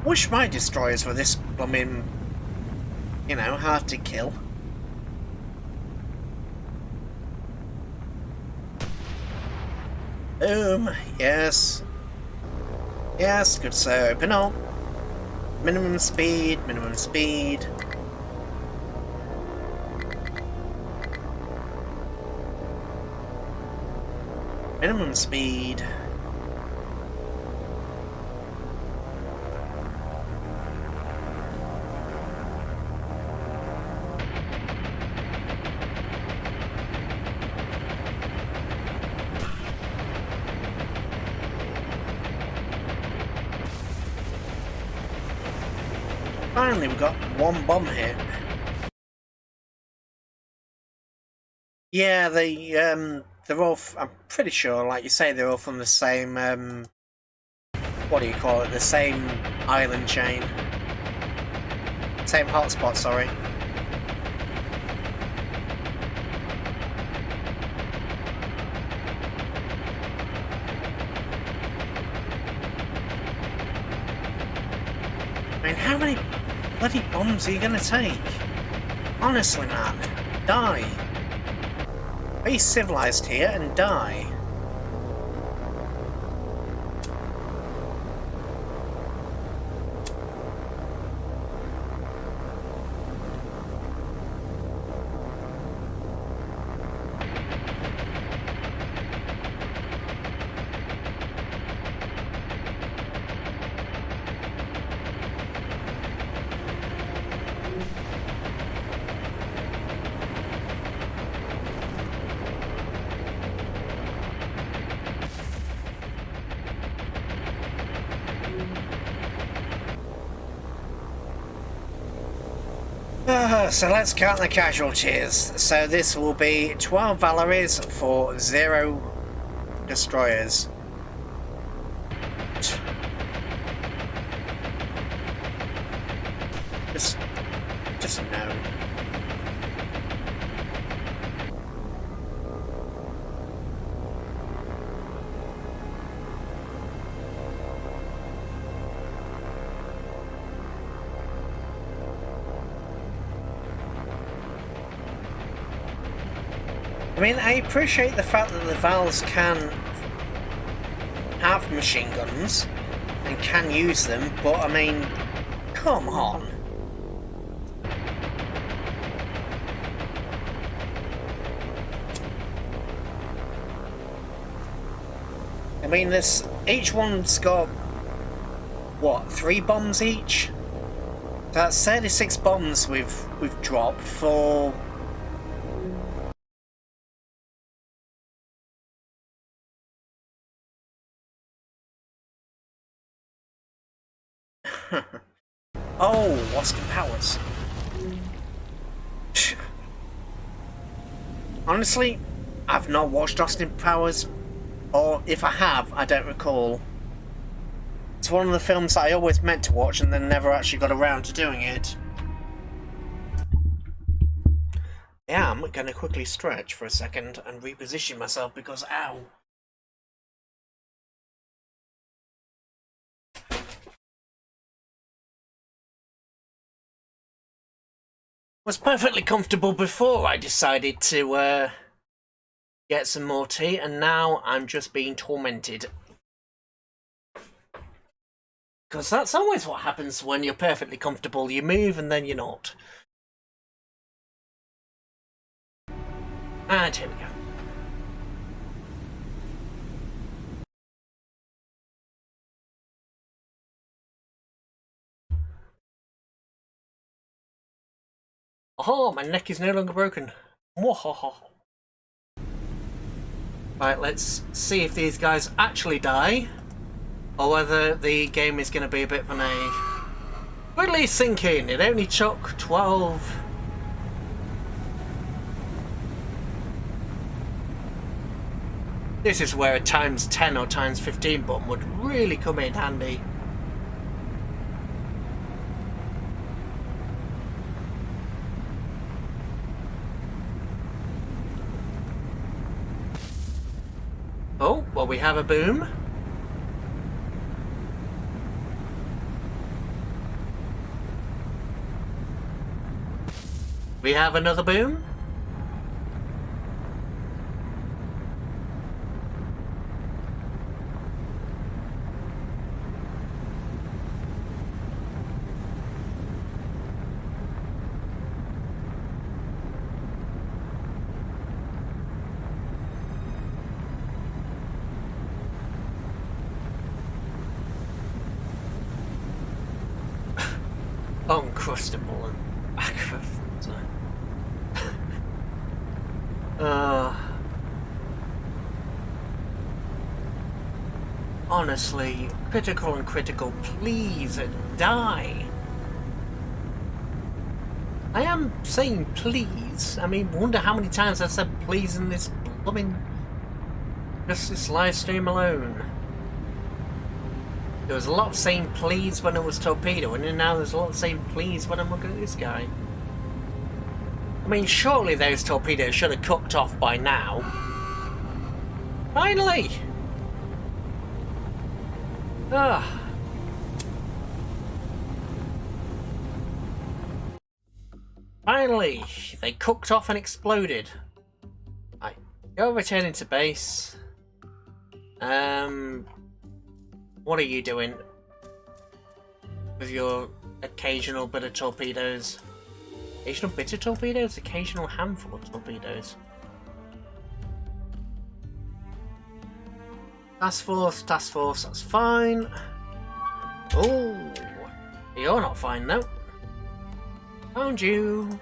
Wish my destroyers were this blooming, you know, hard to kill. Boom, yes. Yes, good sir, open up. Minimum speed, minimum speed. Minimum speed. Finally, we've got one bomb hit. Yeah, they're all. I'm pretty sure, like you say, they're all from the same. What do you call it? The same island chain. Same hotspot. Sorry. I mean, how many bloody bombs are you gonna take? Honestly, man, die. Be civilized here and die. So let's count the casualties. So this will be 12 Valeries for 0 destroyers. Just no. I mean, I appreciate the fact that the Vals can have machine guns and can use them, but I mean, come on. I mean, each one's got, what, 3 bombs each? That's 36 bombs we've dropped for... Oh, Austin Powers. Honestly, I've not watched Austin Powers, or if I have, I don't recall. It's one of the films that I always meant to watch and then never actually got around to doing it. Yeah, I'm gonna quickly stretch for a second and reposition myself because, ow. Was perfectly comfortable before I decided to get some more tea, and now I'm just being tormented. Because that's always what happens when you're perfectly comfortable. You move and then you're not. And here we go. Oh, my neck is no longer broken. Right, let's see if these guys actually die, or whether the game is going to be a bit of an A. Quickly sink in, it only took 12. This is where a times 10 or times 15 button would really come in handy. Oh, well, we have a boom. We have another boom. Uncrustable and back of a foot. Honestly, critical and critical, please die. I am saying please. I mean, wonder how many times I've said please in this blooming, just this live stream alone. There was a lot of saying please when it was torpedo, and now there's a lot of saying please when I'm looking at this guy. I mean, surely those torpedoes should have cooked off by now. Finally! Ah. Finally, they cooked off and exploded. Right, go returning to base. What are you doing with your occasional bit of torpedoes? Occasional bit of torpedoes? Occasional handful of torpedoes. Task force, that's fine. Oh, you're not fine though. Found you.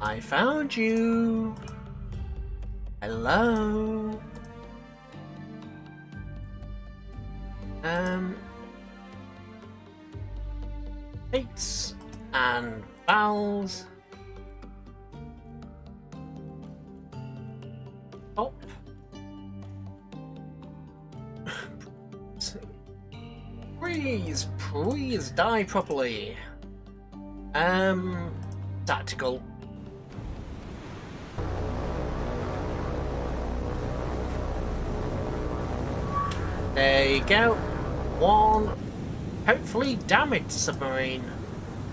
I found you. Hello. Eights and vowels. Top. Please die properly. Tactical. There you go. One hopefully damaged submarine.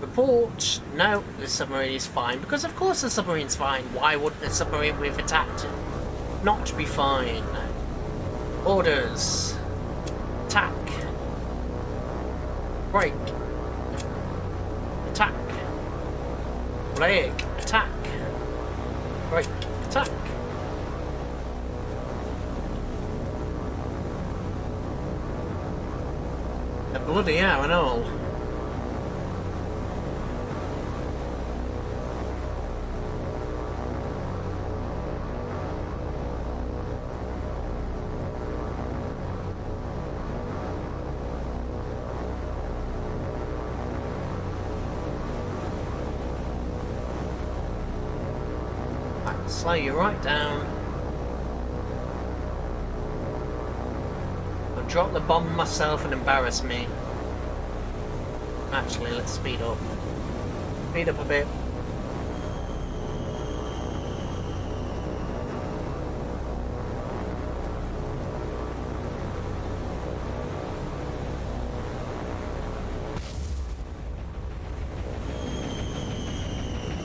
Report. No, the submarine is fine. Because of course the submarine's fine. Why wouldn't the submarine we've attacked not be fine? Orders. Attack. Break. Attack. Break. Attack. Break. Attack. A bloody hour and all. Slow you right down. I'm drop the bomb myself and embarrass me. Actually, let's speed up. Speed up a bit.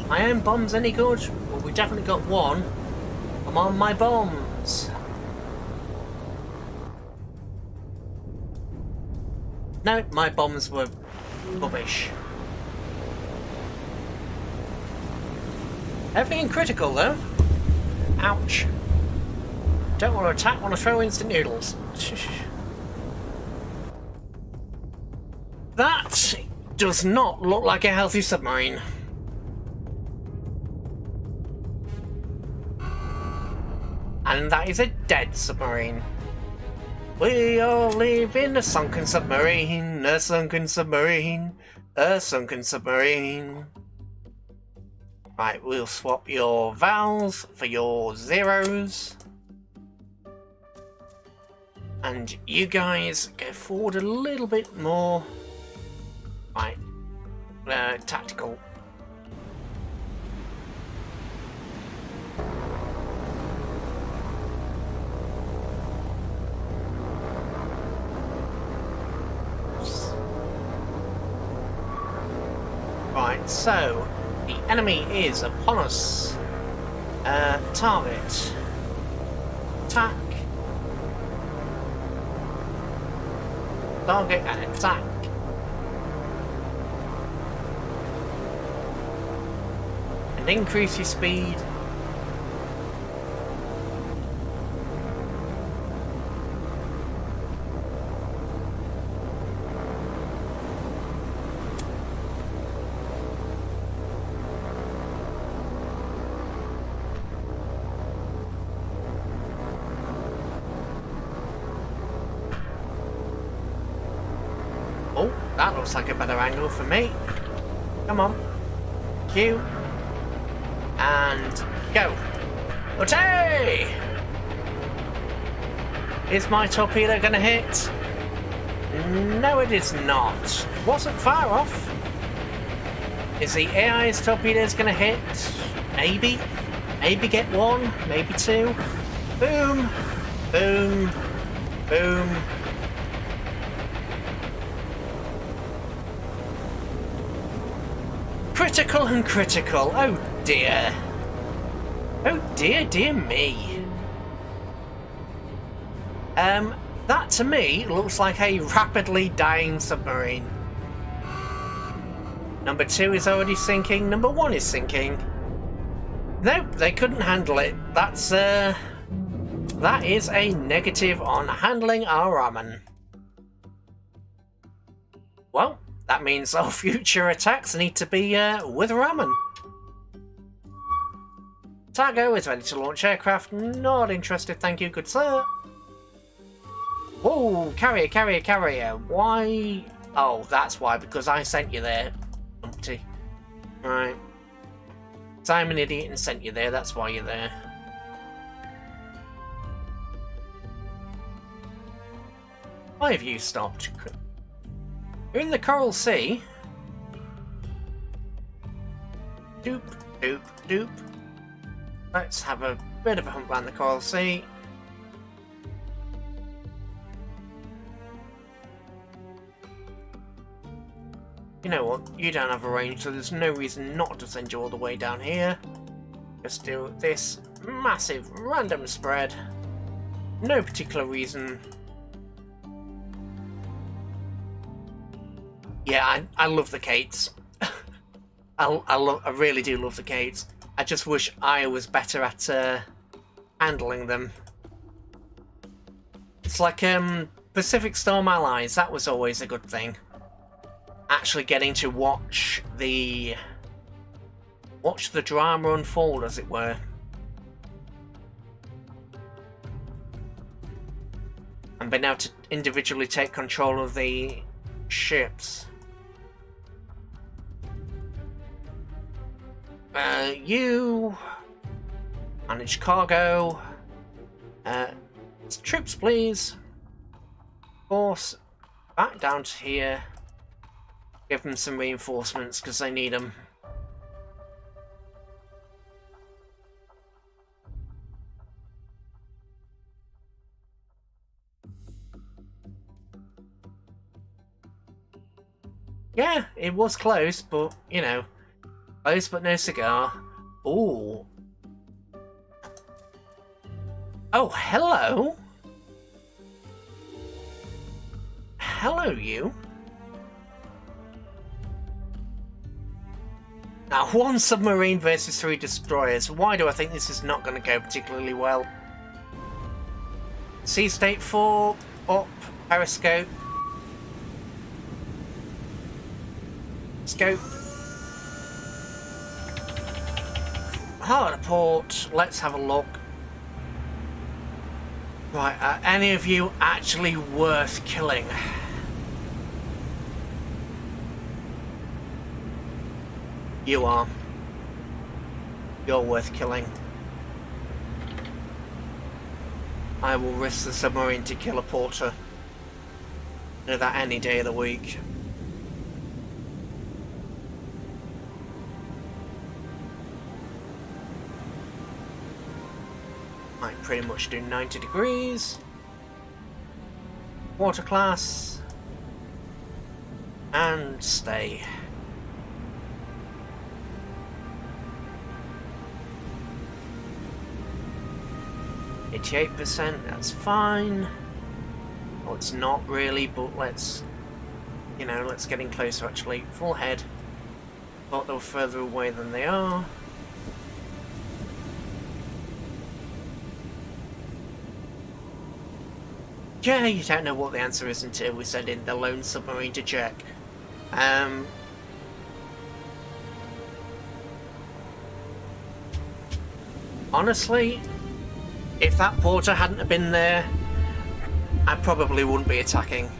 Iron bombs any good? Well, we definitely got one. I'm on my bombs. No, my bombs were rubbish. Everything critical though. Ouch. Don't want to attack, want to throw instant noodles. That does not look like a healthy submarine. And that is a dead submarine. We all live in a sunken submarine, a sunken submarine, a sunken submarine. Right, we'll swap your vowels for your zeros. And you guys go forward a little bit more. Right, tactical. Right, so the enemy is upon us. Target. Attack. Target and attack. And increase your speed. Oh, that looks like a better angle for me. Come on. Q. And go. Okay! Is my torpedo gonna hit? No, it is not. Wasn't far off. Is the AI's torpedoes gonna hit? Maybe. Maybe get one, maybe two. Boom. Boom. Boom. Critical and critical. Oh dear. Oh dear, dear me. That to me looks like a rapidly dying submarine. Number 2 is already sinking. Number 1 is sinking. Nope, they couldn't handle it. That is a negative on handling our ramen. Well, that means all future attacks need to be with ramen. Targo is ready to launch aircraft. Not interested, thank you, good sir. Whoa, carrier, carrier, carrier. Why? Oh, that's why, because I sent you there. Umpty. Right. So I'm an idiot and sent you there, that's why you're there. Why have you stopped? You're in the Coral Sea. Doop, doop, doop. Let's have a bit of a hump around the Coral Sea. You know what? You don't have a range, so there's no reason not to send you all the way down here. Just do this massive random spread. No particular reason. Yeah, I love the Kates. I really do love the Kates. I just wish I was better at handling them. It's like Pacific Storm Allies. That was always a good thing. Actually getting to watch the drama unfold, as it were. And being able to individually take control of the ships. You manage cargo. Troops, please. course, back down to here. Give them some reinforcements because they need them. Yeah, it was close, but, you know, close but no cigar. Ooh. Oh, hello. Hello, you. Now, 1 submarine versus 3 destroyers. Why do I think this is not going to go particularly well? Sea state 4, up, periscope. Scope. Hard port, let's have a look. Right, are any of you actually worth killing? You are. You're worth killing. I will risk the submarine to kill a porter. Do that any day of the week. Might pretty much do 90 degrees. Water class. And stay. 88%, that's fine. Well, it's not really, but let's, you know, let's get in closer actually. Full head. Thought they were further away than they are. Yeah, you don't know what the answer is until we send in the lone submarine to check. Honestly, if that porter hadn't have been there, I probably wouldn't be attacking.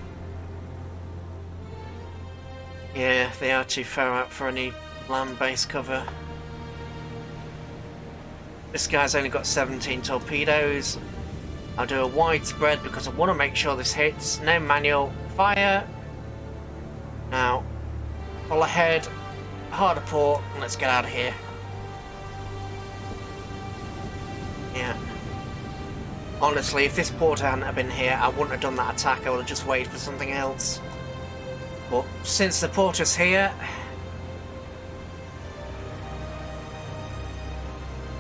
Yeah, they are too far out for any land-based cover. This guy's only got 17 torpedoes. I'll do a widespread because I want to make sure this hits. No manual. Fire. Now, pull ahead. Harder port. And let's get out of here. Yeah. Honestly, if this porter hadn't have been here, I wouldn't have done that attack. I would have just waited for something else. But since the porter's here,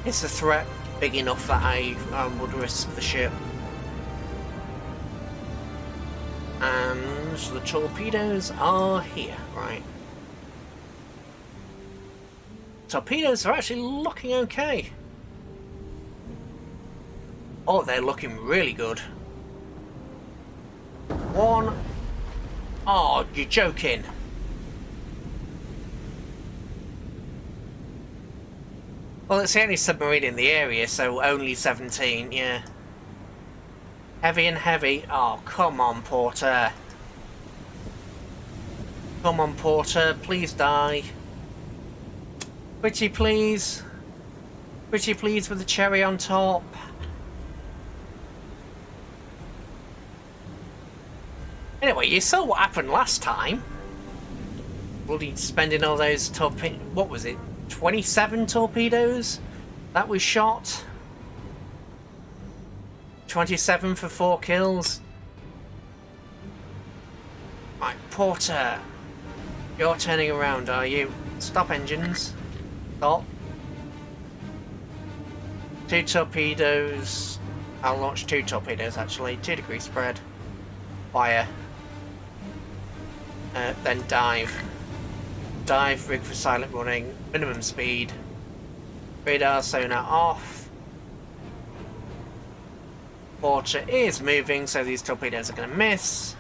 it's a threat big enough that I would risk the ship. And the torpedoes are here, right? Torpedoes are actually looking okay. Oh, they're looking really good. One. Oh, you're joking. Well, it's the only submarine in the area, so only 17, yeah. Heavy and heavy. Oh, come on, Porter. Come on, Porter, please die. Pretty please. Pretty please with the cherry on top. Anyway, you saw what happened last time. Bloody spending all those what was it? 27 torpedoes that we shot. 27 for 4 kills. Right, Porter. You're turning around, are you? Stop engines. Stop. 2 torpedoes. I'll launch 2 torpedoes actually. 2 degree spread. Fire. Then dive. Dive, rig for silent running, minimum speed. Radar sonar off. Porter is moving, so these torpedoes are going to miss.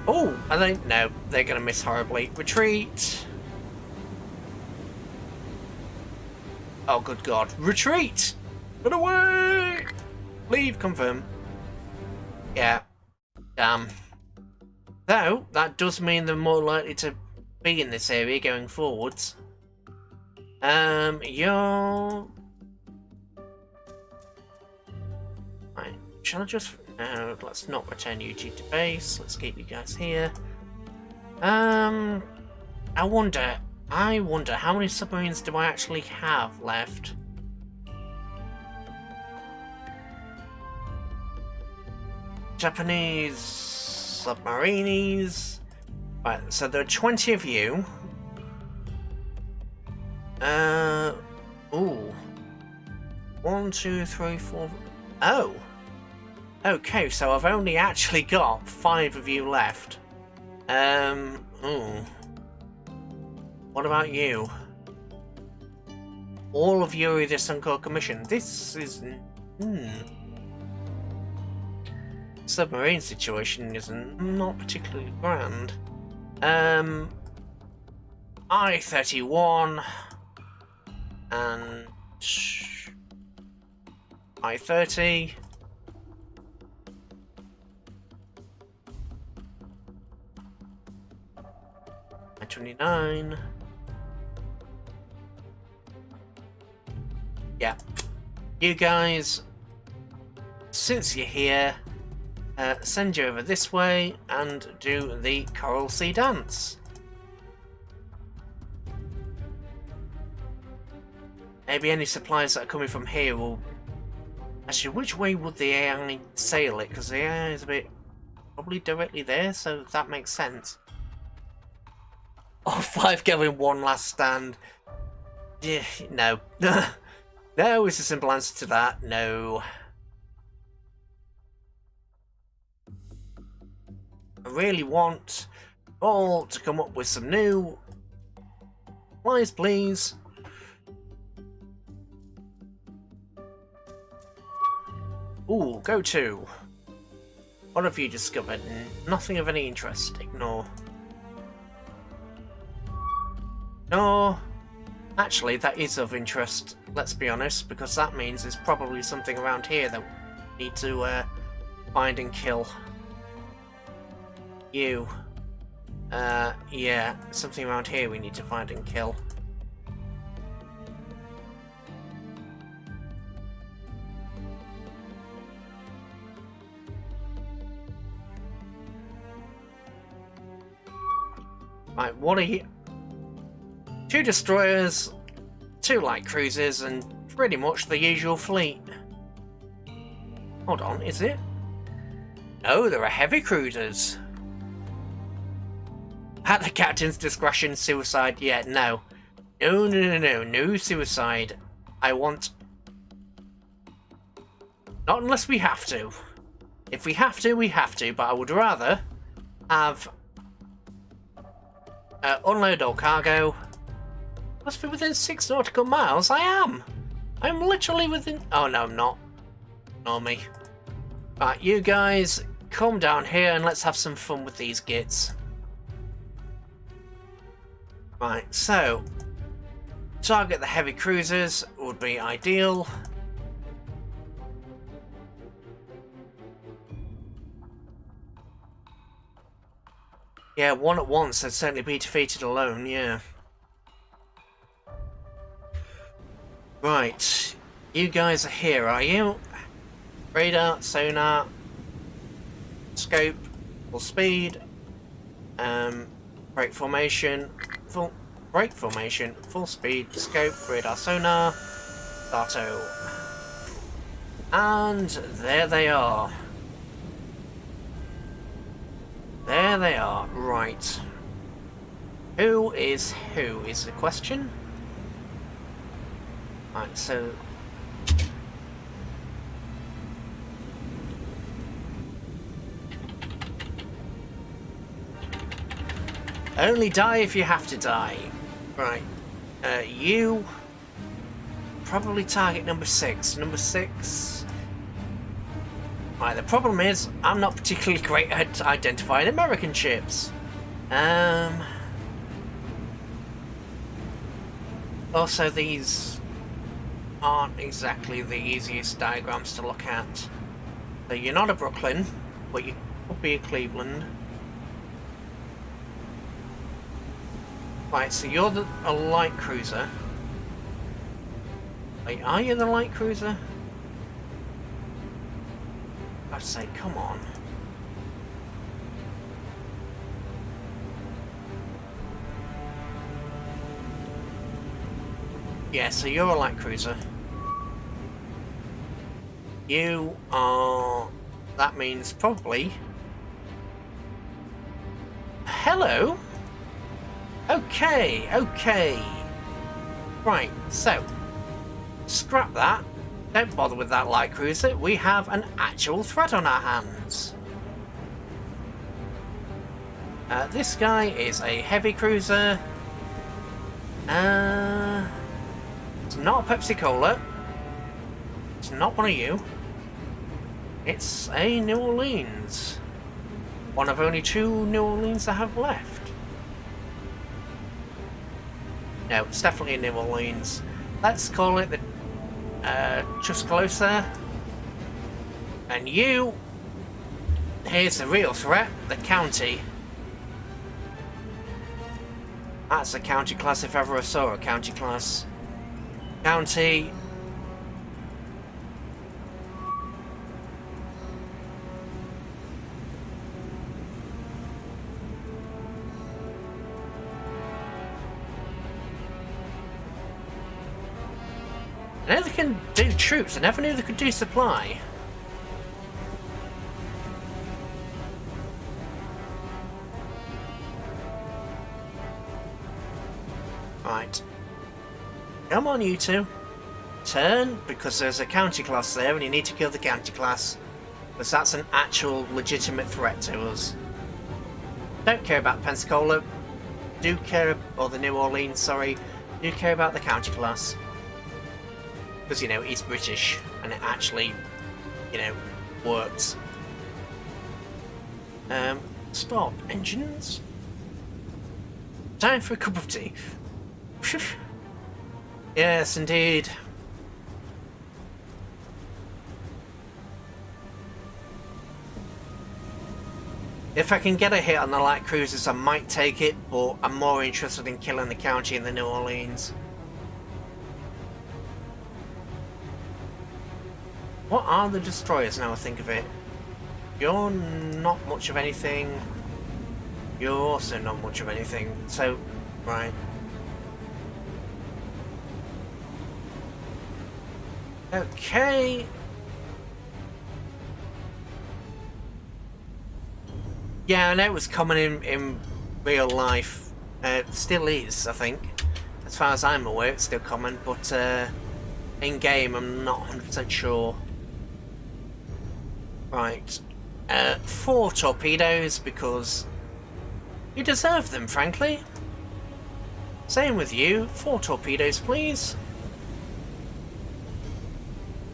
Oh, I think no, they're going to miss horribly. Retreat. Oh, good God. Retreat! Run away! Leave, confirm. Yeah. Damn. Though, that does mean they're more likely to be in this area going forwards. You're shall I just... No, let's not return you to base. Let's keep you guys here. I wonder how many submarines do I actually have left? Japanese submarines. Right, so there are 20 of you. Ooh. 1, 2, 3, 4. Oh. Okay, so I've only actually got 5 of you left. Ooh. What about you? All of you are either sunk or commissioned. This is... Submarine situation is not particularly grand. I-31 and I-30. I-29. Yeah. You guys, since you're here, send you over this way and do the Coral Sea Dance. Maybe any supplies that are coming from here will... Actually, which way would the AI sail it? Because the AI is a bit... probably directly there, so that makes sense. Oh, 5 going one last stand. Yeah, no. No is the simple answer to that. No. I really want all to come up with some new supplies, please. Ooh, go to. What have you discovered? Nothing of any interest. Ignore. No. Actually, that is of interest, let's be honest, because that means there's probably something around here that we need to find and kill. You. Yeah, something around here we need to find and kill. Right, what are you... 2 destroyers, 2 light cruisers, and pretty much the usual fleet. Hold on, is it? No, there are heavy cruisers. At the captain's discretion, suicide. Yeah, no. No suicide. I want... Not unless we have to. If we have to, we have to, but I would rather have... unload all cargo. Must be within 6 nautical miles. I am. I'm literally within... Oh, no, I'm not. Ignore me. Right, you guys, come down here and let's have some fun with these gits. Right, so... Target the heavy cruisers would be ideal. Yeah, one at once, they'd certainly be defeated alone, yeah. Right, you guys are here, are you? Radar, sonar, scope, full speed, brake formation, full speed, scope, radar, sonar, Dato. And there they are. There they are, right. Who is the question? Right, so... Only die if you have to die. Right. You... Probably target number 6. Number 6... Right, the problem is, I'm not particularly great at identifying American ships. Also, these aren't exactly the easiest diagrams to look at. So you're not a Brooklyn, but you could be a Cleveland. Right, so you're a light cruiser. Wait, are you the light cruiser? I'd say, come on. Yeah, so you're a light cruiser. You are... That means probably... Hello? Okay, okay. Right, so... Scrap that. Don't bother with that light cruiser. We have an actual threat on our hands. This guy is a heavy cruiser. It's not a Pepsi Cola. It's not one of you. It's a New Orleans. One of only 2 New Orleans I have left. No, it's definitely a New Orleans. Let's call it the Tuscaloosa. And you... Here's the real threat, the county. That's a county class if ever I saw a county class. County... I know they can do troops, I never knew they could do supply. Right. Come on, you two. Turn, because there's a county class there and you need to kill the county class. Because that's an actual legitimate threat to us. Don't care about Pensacola. Do care, or the New Orleans, sorry. Do care about the county class. Because, you know, he's British, and it actually, you know, works. Stop. Engines. Time for a cup of tea. Yes, indeed. If I can get a hit on the light cruisers, I might take it, but I'm more interested in killing the county in the New Orleans. What are the destroyers now I think of it? You're not much of anything. You're also not much of anything. So, right. Okay. Yeah, I know it was common in real life. Still is, I think. As far as I'm aware, it's still common, but in game, I'm not 100% sure. Right. 4 torpedoes, because you deserve them, frankly. Same with you. 4 torpedoes, please.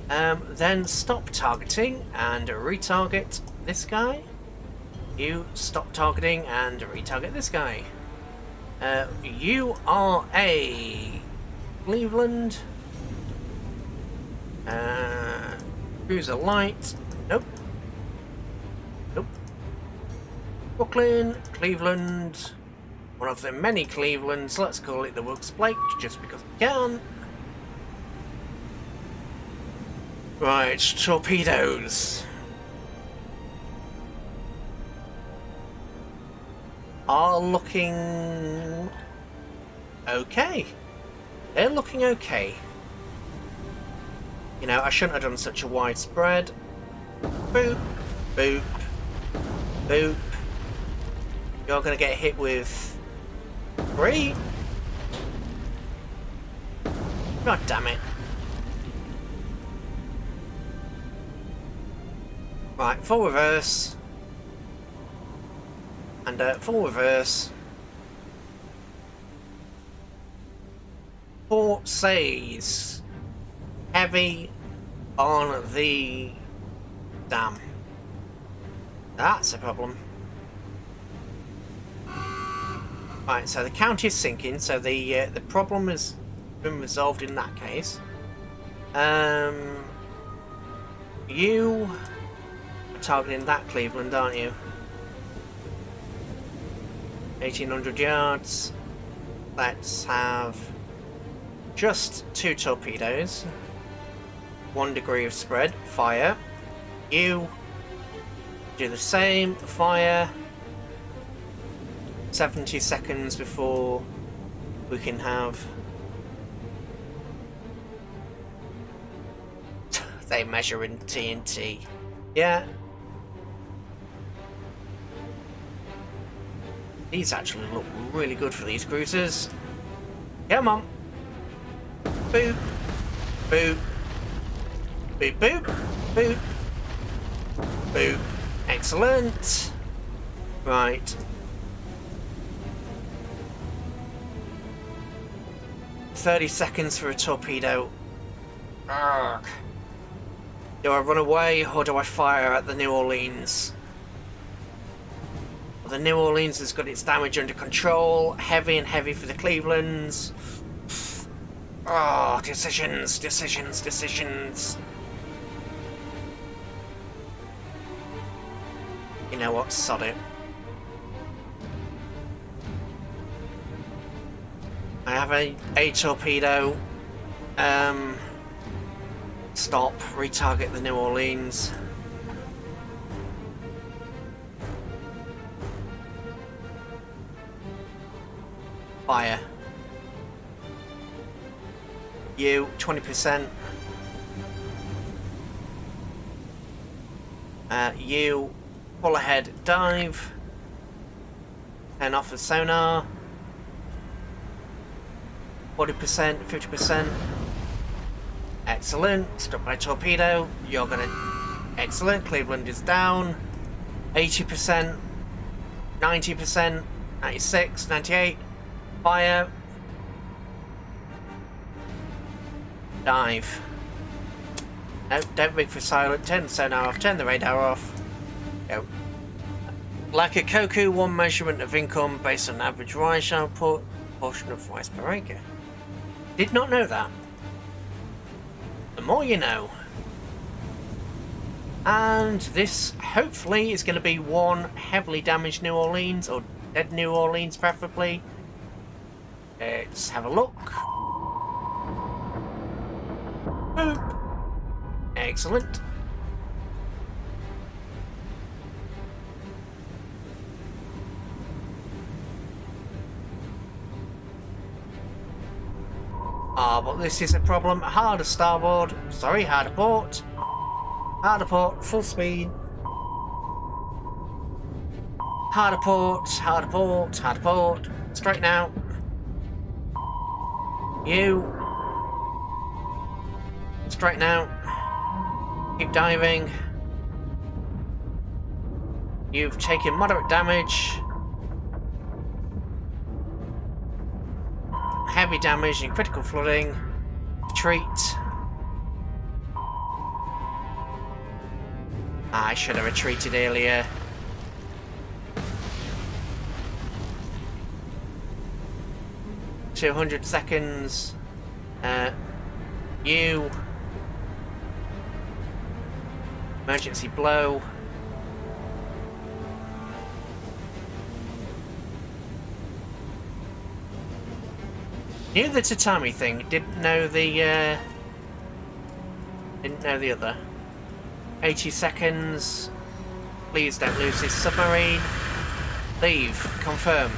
Then stop targeting and retarget this guy. You stop targeting and retarget this guy. You are a Cleveland. Cruiser light. Nope. Nope. Brooklyn, Cleveland. One of the many Clevelands. Let's call it the Wilkes Blake, just because we can. Right, torpedoes. Are looking okay. They're looking okay. You know, I shouldn't have done such a wide spread. Boop, boop, boop. You're gonna get hit with 3. God damn it. Right, full reverse. And full reverse. Port says heavy on the dam. That's a problem. Right, so the county is sinking, so the problem has been resolved in that case. You are targeting that Cleveland, aren't you? 1800 yards. Let's have just 2 torpedoes. 1 degree of spread. Fire. You Do the same, fire. 70 seconds before we can have... They measure in TNT. Yeah. These actually look really good for these cruisers. Come on. Boop. Boop. Boop, boop. Boop. Boop. Excellent. Right. 30 seconds for a torpedo. Arrgh. Do I run away or do I fire at the New Orleans? Well, the New Orleans has got its damage under control. Heavy and heavy for the Clevelands. Oh, decisions, decisions, decisions. You know what? Sod it. I have a torpedo. Stop. Retarget the New Orleans. Fire. You 20%. You pull ahead, dive. Turn off the sonar. 40%, 50%. Excellent. Stop my torpedo. You're gonna... Excellent. Cleveland is down. 80%. 90%. 96. 98. Fire. Dive. No, don't rig for silent. Turn the sonar off. Turn the radar off. Go. Like a Koku, one measurement of income based on average rice output, portion of rice per acre. Did not know that. The more you know. And this, hopefully, is going to be one heavily damaged New Orleans, or dead New Orleans preferably. Let's have a look. Boop. Excellent. But this is a problem. Harder starboard. Sorry, harder port. Harder port, full speed. Harder port, harder port, harder port. Straighten out. You. Straighten out. Keep diving. You've taken moderate damage. Heavy damage and critical flooding. Retreat. I should have retreated earlier. $200 seconds. You. Emergency blow. Knew the tatami thing, didn't know the other. 80 seconds. Please don't lose this submarine. Leave. Confirm.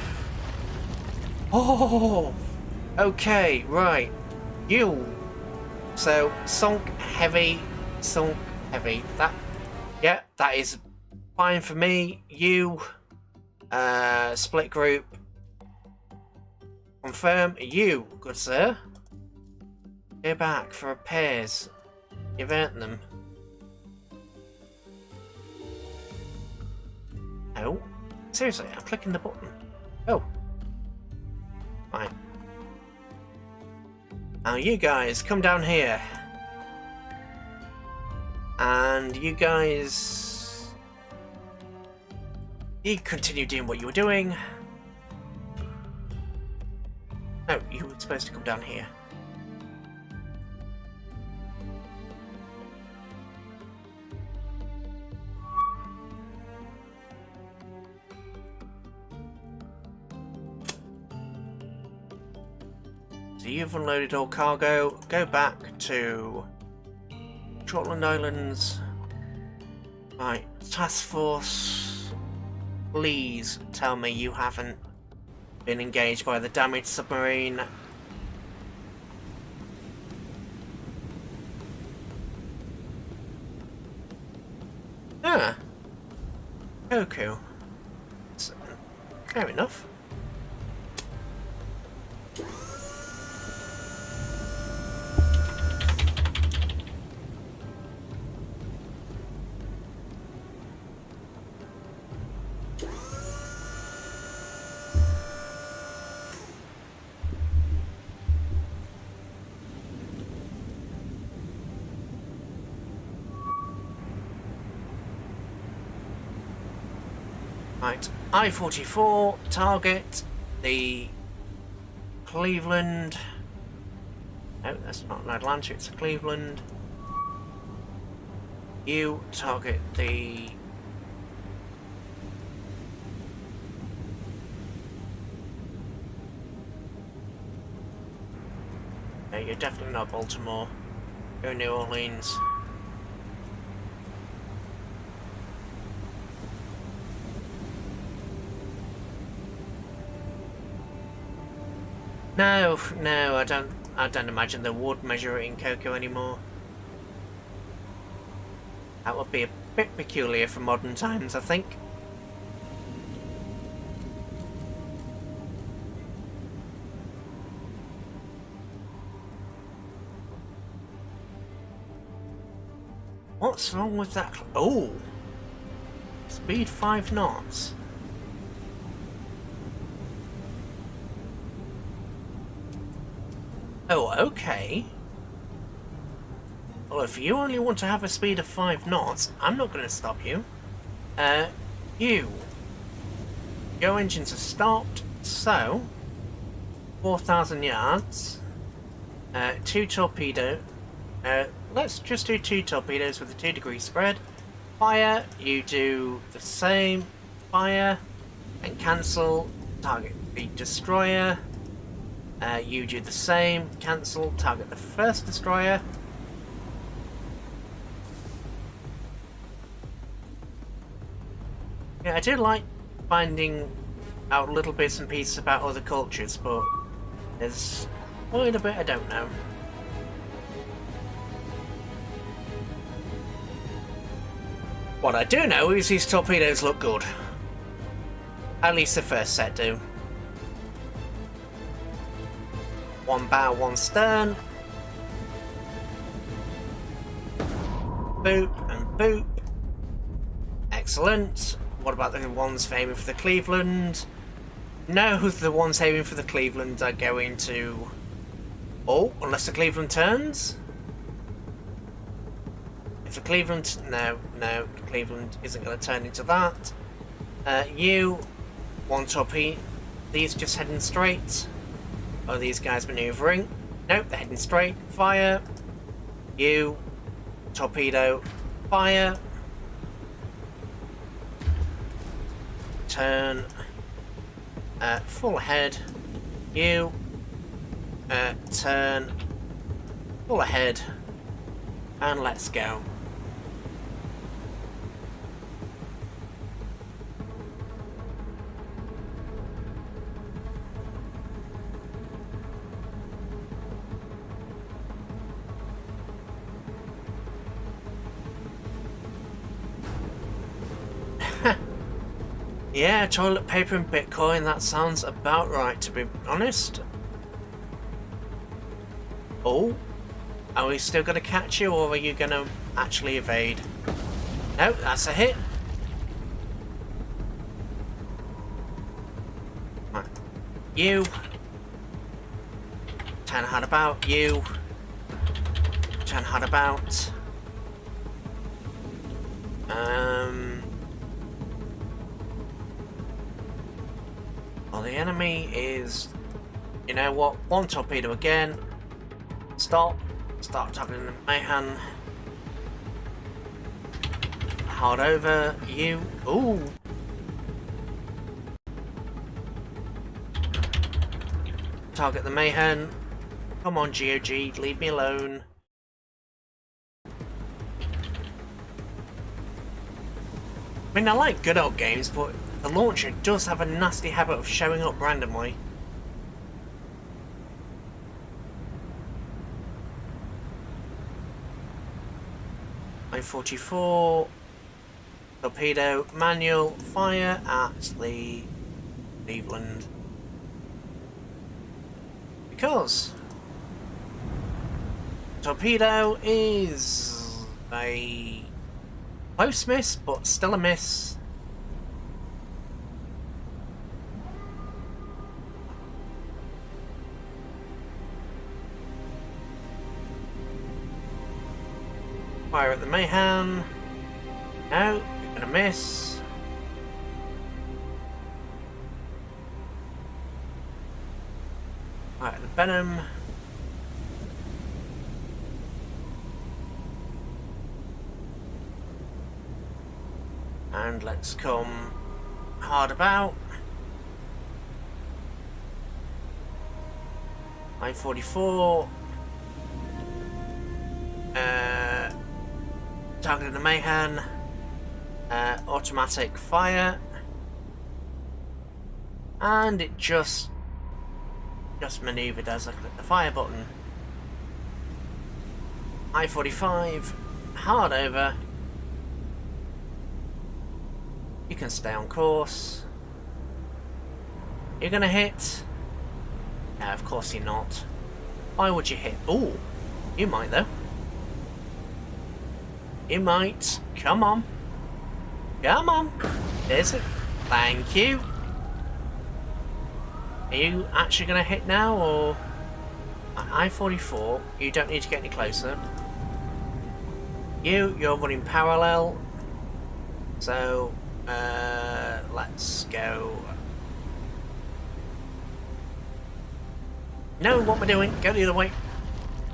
Oh! Okay, right. You. So, sunk, heavy, sunk, heavy. That, yeah, that is fine for me. You. Split group. Confirm. You, good sir. Go back for repairs. You've earned them. Oh. Seriously, I'm clicking the button. Oh. Fine. Now you guys, come down here. And you guys... You continue doing what you were doing. No, you were supposed to come down here. So you've unloaded all cargo. Go back to Shortland Islands. Right, task force, please tell me you haven't been engaged by the damaged submarine. Ah, Goku. Fair enough. Right, I-44, target the Cleveland. No, that's not an Atlanta, it's a Cleveland. You target the... No, you're definitely not Baltimore. You're New Orleans. No, I don't imagine they would measure it in Cocoa anymore. That would be a bit peculiar for modern times, I think. What's wrong with that? Oh! Speed 5 knots. Oh, okay. Well, if you only want to have a speed of 5 knots, I'm not going to stop you. Your engines are stopped, so 4,000 yards. 2 torpedo. Let's just do 2 torpedoes with a 2-degree spread. Fire, you do the same. Fire, and cancel. Target the destroyer. You do the same, cancel, target the first destroyer. Yeah, I do like finding out little bits and pieces about other cultures, but there's quite a bit I don't know. What I do know is these torpedoes look good. At least the first set do. 1 bow, 1 stern. Boop and boop. Excellent. What about the ones aiming for the Cleveland? No, the ones aiming for the Cleveland are going to... Oh, unless the Cleveland turns? If the Cleveland... No, the Cleveland isn't going to turn into that. You, 1 torpedo. These just heading straight. Are these guys manoeuvring? Nope, they're heading straight. Fire. You. Torpedo. Fire. Turn. Full ahead. You. Turn. Full ahead. And let's go. Yeah, toilet paper and Bitcoin, that sounds about right, to be honest. Oh, are we still going to catch you, or are you going to actually evade? Nope, that's a hit. Right. You. Turn hard about. You. Turn hard about. Well, the enemy is... You know what? 1 torpedo again. Stop. Start targeting the Mayhan. Hard over. You. Ooh. Target the Mayhan. Come on, GOG. Leave me alone. I mean, I like good old games, but the launcher does have a nasty habit of showing up randomly. I-44, torpedo, manual, fire at the Cleveland. Because torpedo is a close miss, but still a miss. Fire at the Mayhem. No, you're gonna miss. Fire at the Venom. And let's come hard about. I-44. Targeting the Mayhem. Automatic fire. And it just maneuvered as I click the fire button. I-45. Hard over. You can stay on course. You're gonna hit? No, of course you're not. Why would you hit? Oh, you might though. You might. Come on. Come on. There's it. Thank you. Are you actually gonna hit now, or I-44? You don't need to get any closer. You're running parallel. So let's go. Know what we're doing. Go the other way.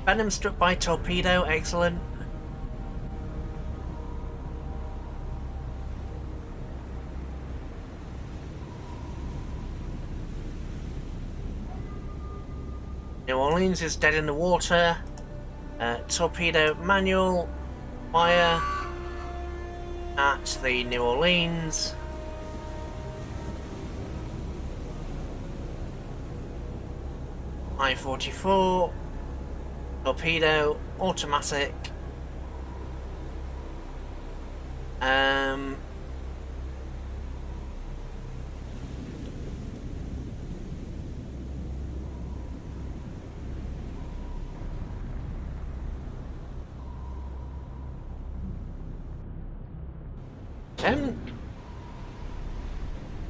Venom struck by torpedo. Excellent. New Orleans is dead in the water. Torpedo manual. Fire at the New Orleans. I-44, torpedo, automatic.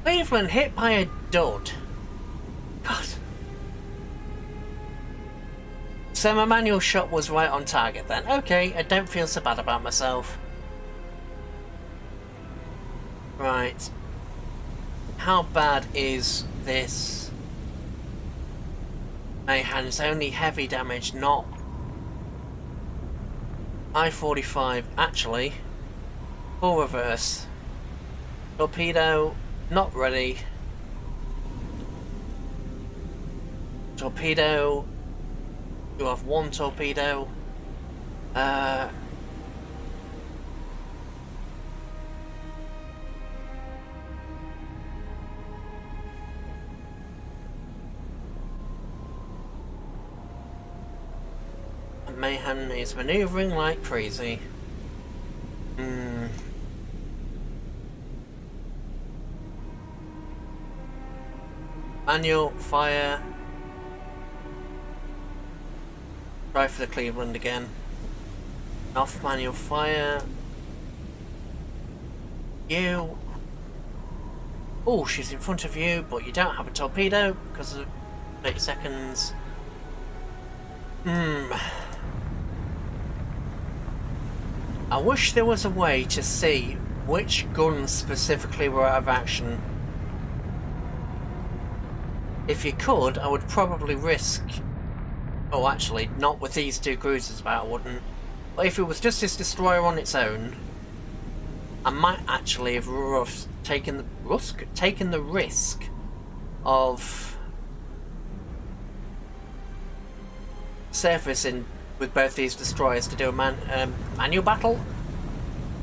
Cleveland hit by a dud. God. So my manual shot was right on target then. Okay, I don't feel so bad about myself. Right. How bad is this? Mayhem is only heavy damage, not I-45. Actually, full reverse. Torpedo, not ready. Torpedo. You have one torpedo. Mayhem is maneuvering like crazy. Manual fire. Try for the Cleveland again. Off manual fire. You. Oh, she's in front of you, but you don't have a torpedo because of 30 seconds. I wish there was a way to see which guns specifically were out of action. If you could, I would probably risk... Oh, actually, not with these two cruisers about, I wouldn't. But if it was just this destroyer on its own, I might actually have taken the risk of surfacing with both these destroyers to do a manual battle.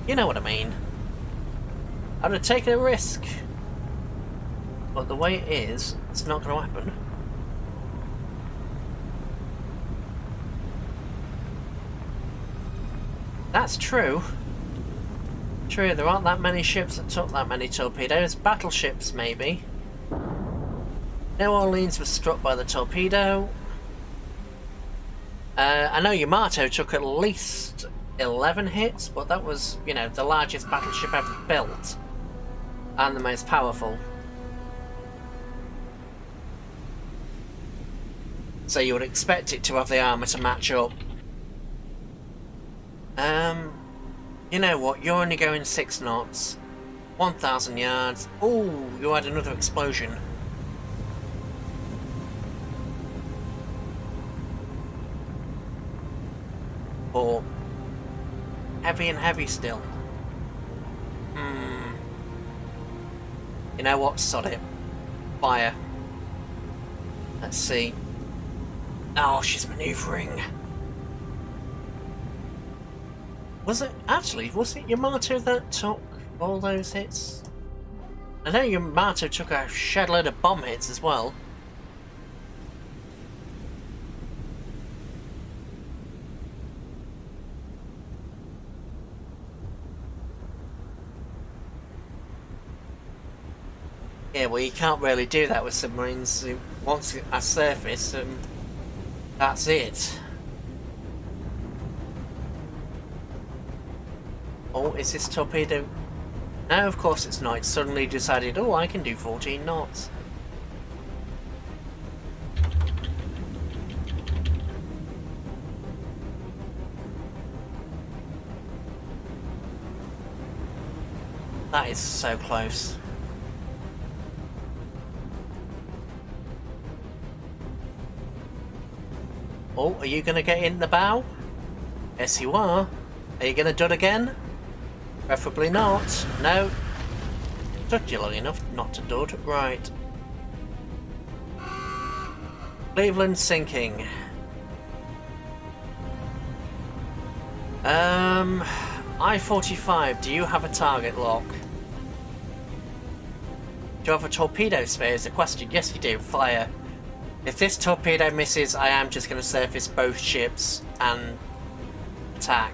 You know what I mean. I'd have taken a risk. But the way it is, it's not going to happen. That's true. True, there aren't that many ships that took that many torpedoes. Battleships, maybe. New Orleans was struck by the torpedo. I know Yamato took at least 11 hits, but that was, you know, the largest battleship ever built. And the most powerful. So you would expect it to have the armour to match up. You know what, you're only going 6 knots. 1,000 yards. Oh, you had another explosion. Or heavy and heavy still. You know what? Sod it. Fire. Let's see. Oh, she's manoeuvring. Was it Yamato that took all those hits? I know Yamato took a shed load of bomb hits as well. Yeah, well, you can't really do that with submarines. Once at surface, that's it. Oh, is this torpedo? No, of course it's not. It suddenly decided, oh, I can do 14 knots. That is so close. Oh, are you going to get in the bow? Yes, you are. Are you going to dud again? Preferably not. No. Took you long enough not to dud. Right. Cleveland sinking. I-45, do you have a target lock? Do you have a torpedo spare is the question. Yes you do. Fire. If this torpedo misses, I am just going to surface both ships and attack.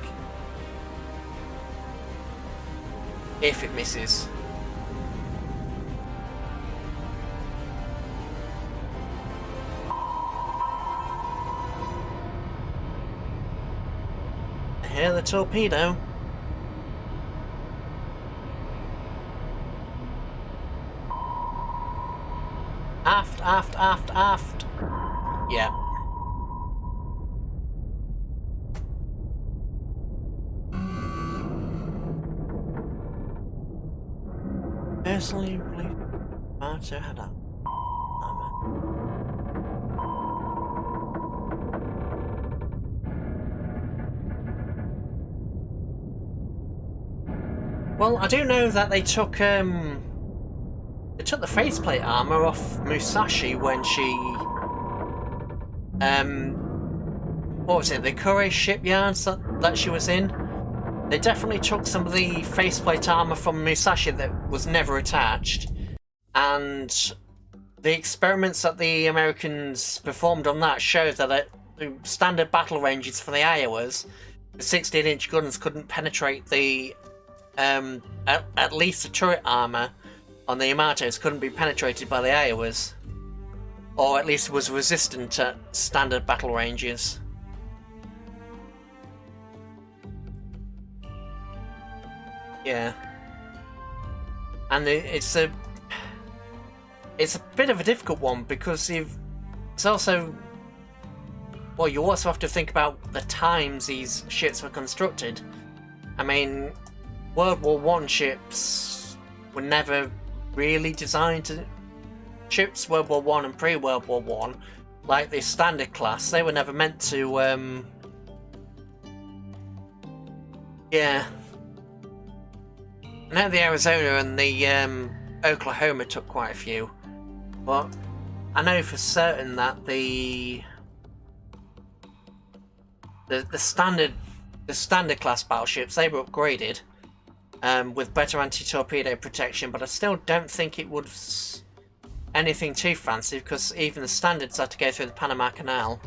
If it misses. I hear the torpedo. Aft, aft, aft, aft. Yeah. Personally believe Marta had armor. Well, I do know that they took the faceplate armor off Musashi when she what was it, the Kure shipyards that she was in. They definitely took some of the faceplate armor from Musashi that was never attached, and the experiments that the Americans performed on that showed that the standard battle ranges for the Iowas, the 16-inch guns couldn't penetrate the at least the turret armor on the Yamatos couldn't be penetrated by the Iowas, or at least was resistant at standard battle ranges. Yeah, and it's a bit of a difficult one because it's also, well, you also have to think about the times these ships were constructed. I mean, World War I ships were never really designed to ships. World War I and pre-World War I, like the standard class, they were never meant to. Yeah. I know the Arizona and the Oklahoma took quite a few, but I know for certain that the standard class battleships, they were upgraded. with better anti-torpedo protection, but I still don't think it would anything too fancy, because even the standards had to go through the Panama Canal.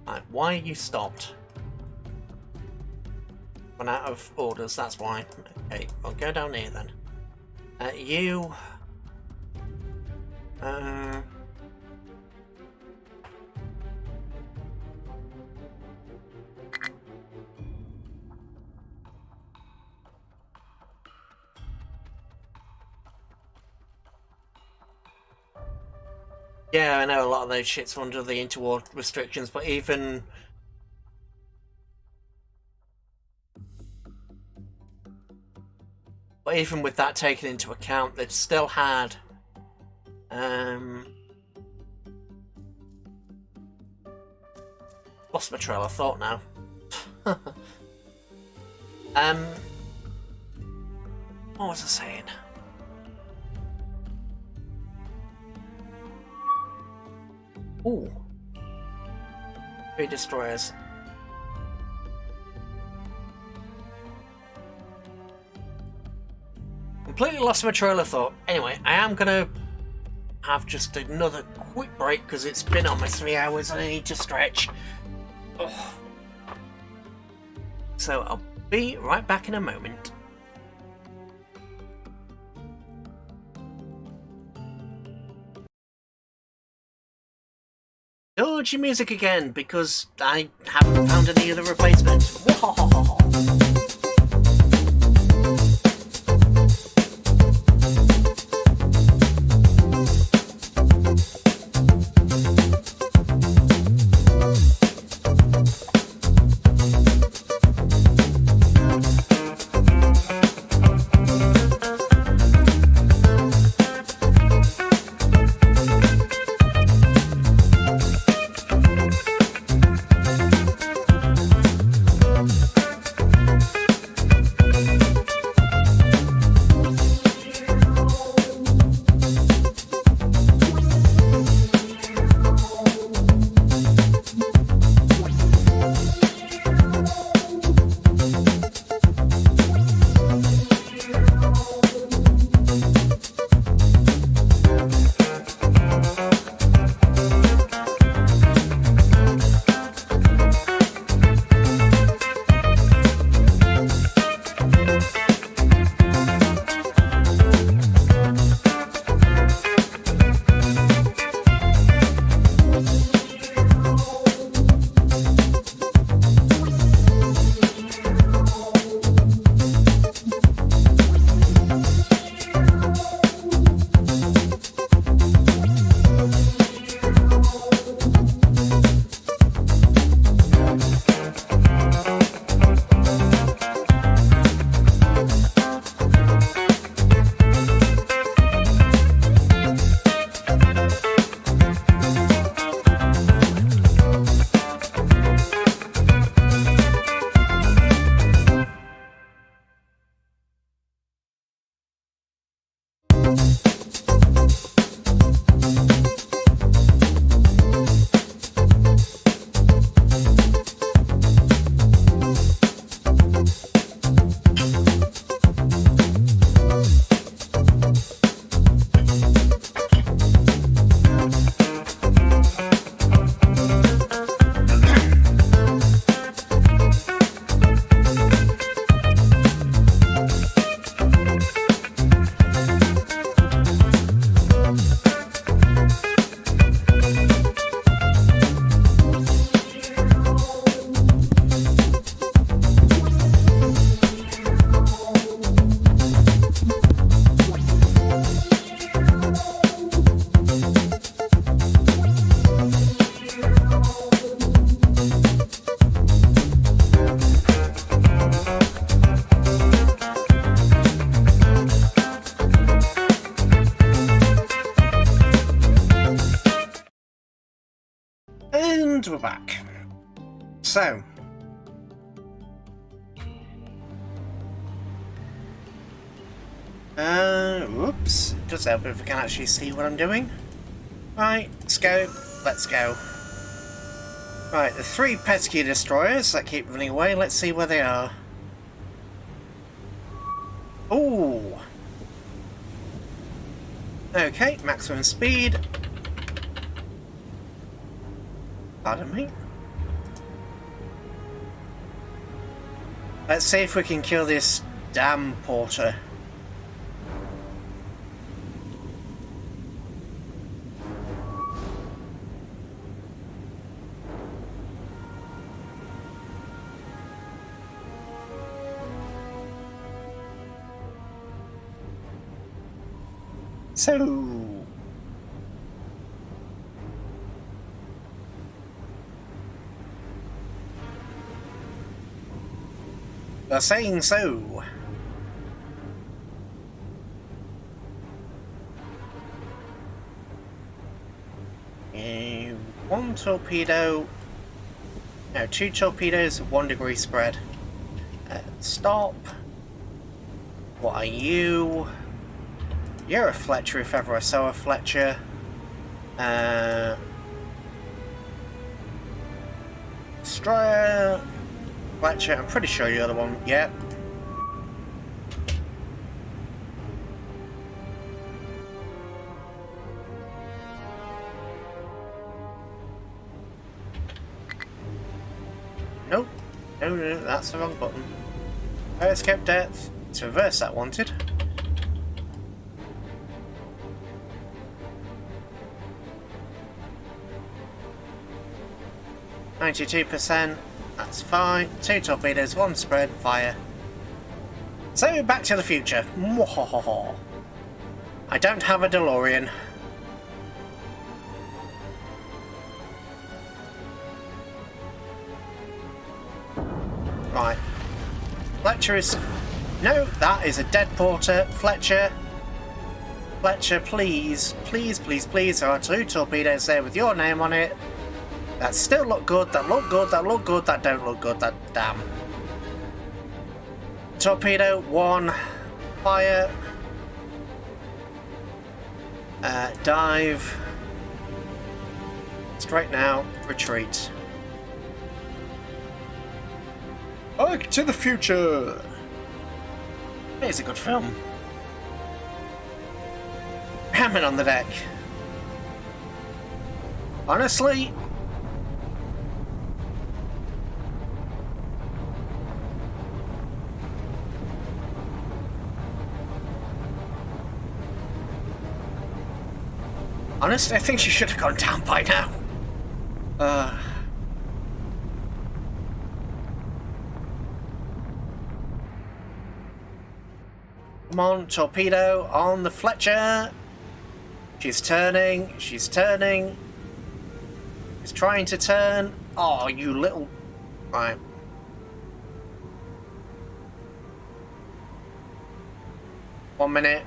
Right, why are you stopped? Run out of orders, that's why. Okay, I'll go down here then. You... Yeah, I know a lot of those shits are under the interwar restrictions, but even... with that taken into account, they'd still had... lost my trail of thought now. What was I saying? Ooh. 3 destroyers. Completely lost my trail of thought. Anyway, I am gonna have just another quick break because it's been almost 3 hours and I need to stretch. Ugh. So I'll be right back in a moment. Dodgy music again because I haven't found any other replacements. And we're back. So, whoops, it does help if I can actually see what I'm doing. Right, let's go. Right, the 3 pesky destroyers that keep running away, let's see where they are. Ooh! Okay, maximum speed. Pardon me. Let's see if we can kill this damn porter. So, they're saying so. One torpedo. No, 2 torpedoes, 1 degree spread. Stop. What are you? You're a Fletcher if ever I saw a Fletcher. Destroyer. Fletcher, I'm pretty sure you're the one. Yep. Nope. No, that's the wrong button. Fire escape depth. It's reverse that wanted. %, that's fine. 2 torpedoes, 1 spread, fire. So, Back to the Future. Mwahaha. I don't have a DeLorean. Right. Fletcher is... No, that is a dead porter. Fletcher. Fletcher, please. Please, please, please. There are 2 torpedoes there with your name on it. That still look good, that look good, that look good, that don't look good, that damn. Torpedo, 1. Fire. Dive. Straight now, retreat. Back to the Future! It's a good film. Hammond on the deck. Honestly, I think she should have gone down by now. Come on, torpedo on the Fletcher. She's turning, she's turning. She's trying to turn. Oh, you little... Right. One minute.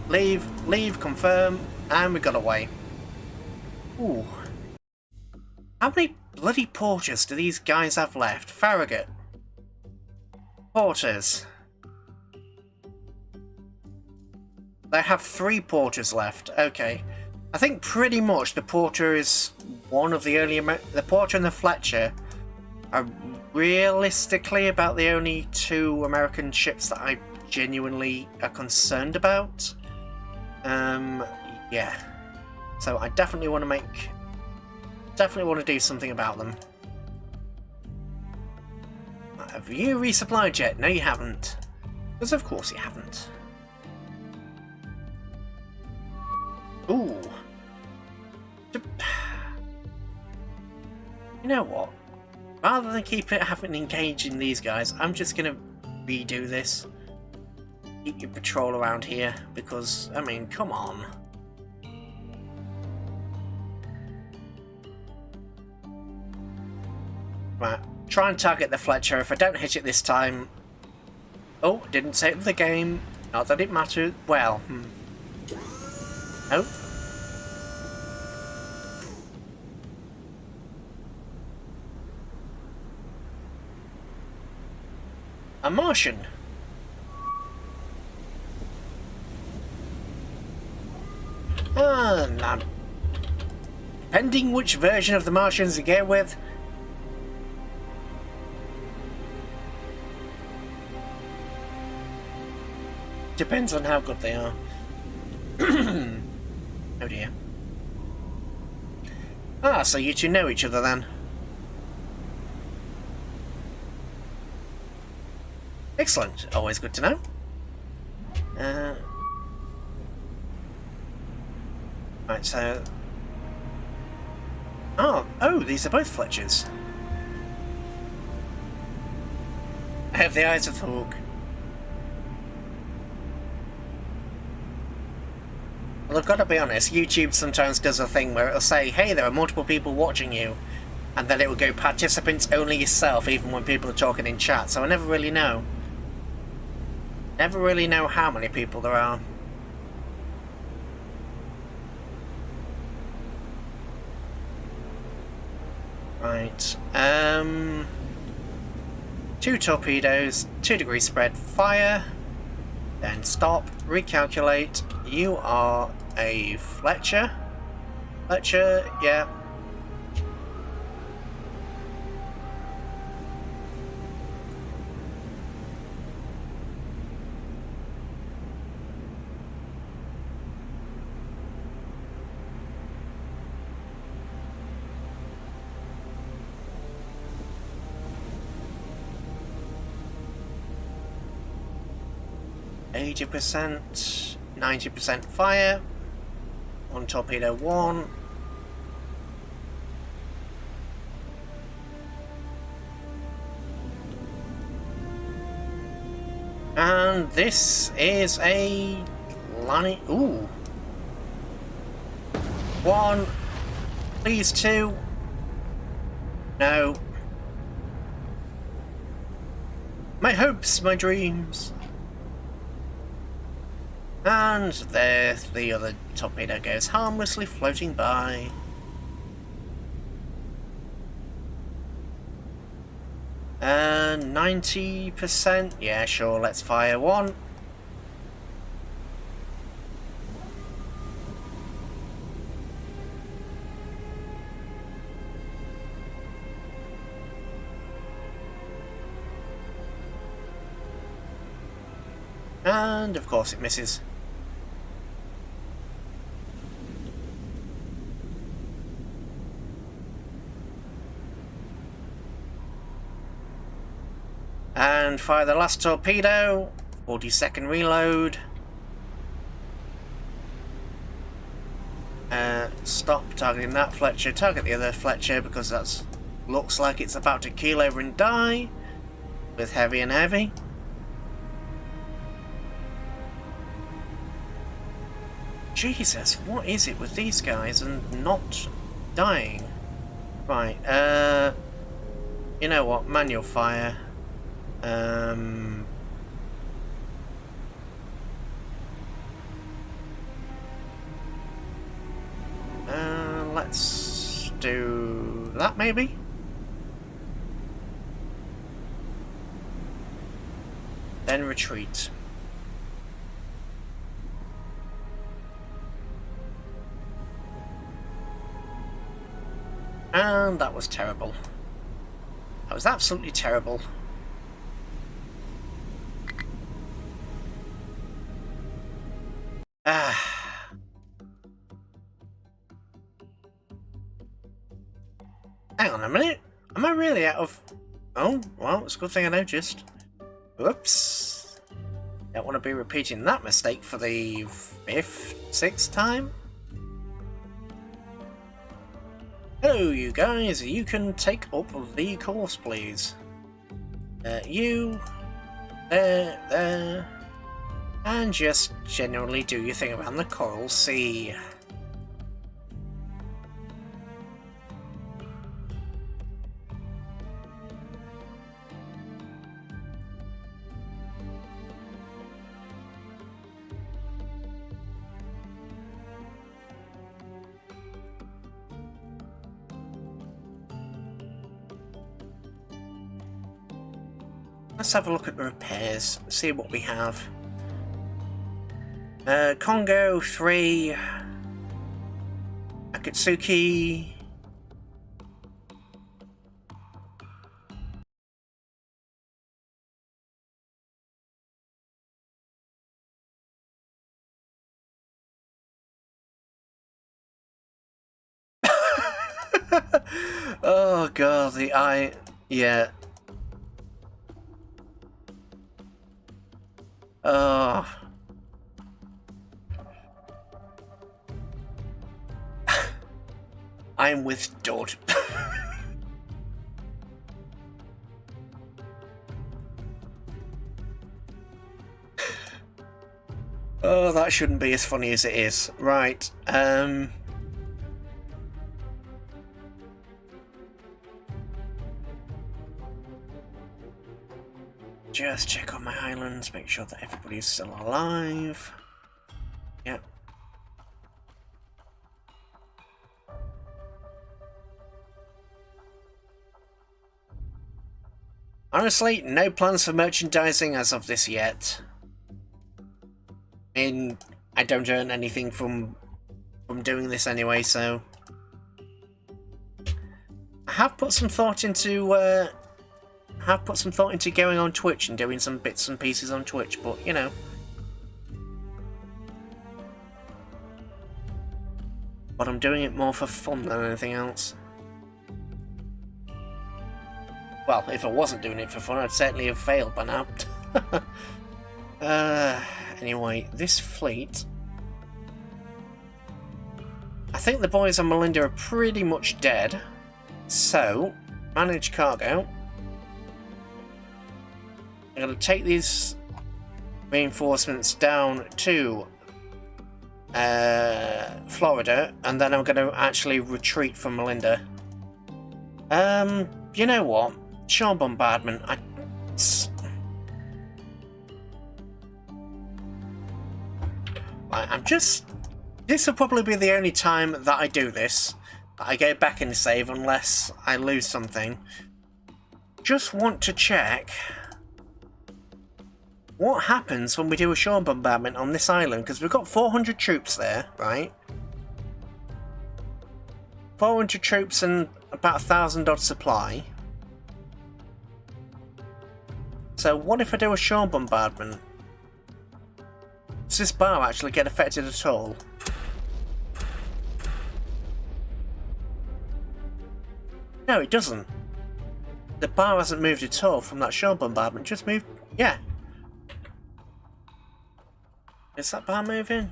Leave, confirm, and we got away. Ooh. How many bloody porters do these guys have left? Farragut. Porters. They have 3 porters left. Okay. I think pretty much the porter is one of the early... The porter and the Fletcher are realistically about the only 2 American ships that I genuinely are concerned about. Yeah. So I definitely want to make... Definitely want to do something about them. Have you resupplied yet? No, you haven't. Because of course you haven't. Ooh. You know what? Rather than keep it having engaging these guys, I'm just gonna redo this. Keep your patrol around here, because, I mean, come on. Right, try and target the Fletcher. If I don't hit it this time... Oh, didn't save the game. Not that it mattered. Well, Nope. A Martian. Ah, no. Depending which version of the Martians you go with. Depends on how good they are. Oh dear. Ah, so you two know each other then. Excellent. Always good to know. Right, so... Oh, these are both Fletchers. I have the eyes of the hawk. Well, I've got to be honest, YouTube sometimes does a thing where it'll say, hey, there are multiple people watching you, and then it will go, participants only yourself, even when people are talking in chat, so I never really know. Never really know how many people there are. Right, 2 torpedoes, 2 degree spread, fire, then stop, recalculate. You are a Fletcher. Fletcher, yeah. %, 90% fire. 1 torpedo 1. And this is a line. Ooh. 1. Please 2. No. My hopes, my dreams. And there the other torpedo goes harmlessly floating by. And 90%, yeah sure, let's fire 1. And of course it misses. And fire the last torpedo. 40-second reload. Stop targeting that Fletcher. Target the other Fletcher because that looks like it's about to keel over and die with heavy and heavy. Jesus, what is it with these guys and not dying? Right, you know what, manual fire. Let's do that maybe? Then retreat. And that was terrible. That was absolutely terrible. Hang on a minute. Am I really out of... Oh, well, it's a good thing I noticed. Whoops. Don't want to be repeating that mistake for the 5th, 6th time. Hello, you guys. You can take up the course, please. You. There. And just generally do your thing around the Coral Sea. Let's have a look at the repairs, see what we have. Congo 3, Akatsuki. Oh god, the eye. Yeah. Oh. I'm withstood. Oh, that shouldn't be as funny as it is. Right. Just check on my islands, make sure that everybody's still alive. Yep. Honestly, no plans for merchandising as of this yet. I mean, I don't earn anything from doing this anyway, so I have put some thought into going on Twitch and doing some bits and pieces on Twitch, but you know. But I'm doing it more for fun than anything else. Well, if I wasn't doing it for fun, I'd certainly have failed by now. Anyway, this fleet... I think the boys on Melinda are pretty much dead. So, manage cargo. I'm going to take these reinforcements down to Florida, and then I'm going to actually retreat from Melinda. You know what? Shore bombardment. I'm just... This will probably be the only time that I do this. That I go back and save unless I lose something. Just want to check what happens when we do a shore bombardment on this island, because we've got 400 troops there, right? 400 troops and about 1,000 odd supply. So what if I do a shore bombardment? Does this bar actually get affected at all? No, it doesn't. The bar hasn't moved at all from that shore bombardment. Just moved... Yeah. Is that bar moving?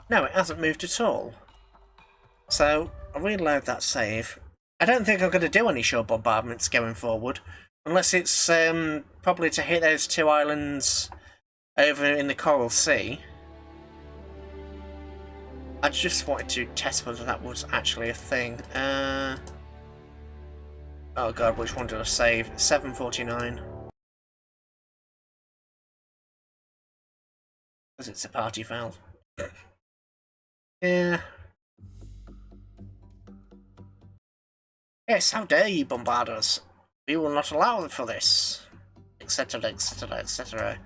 No, it hasn't moved at all. So, I'll reload that save. I don't think I'm going to do any shore bombardments going forward. Unless it's probably to hit those two islands over in the Coral Sea. I just wanted to test whether that was actually a thing. Oh god, which one did I save? 749. Because it's a party foul. Yeah. Yes, how dare you bombard us? We will not allow for this. Etc, etc, etc.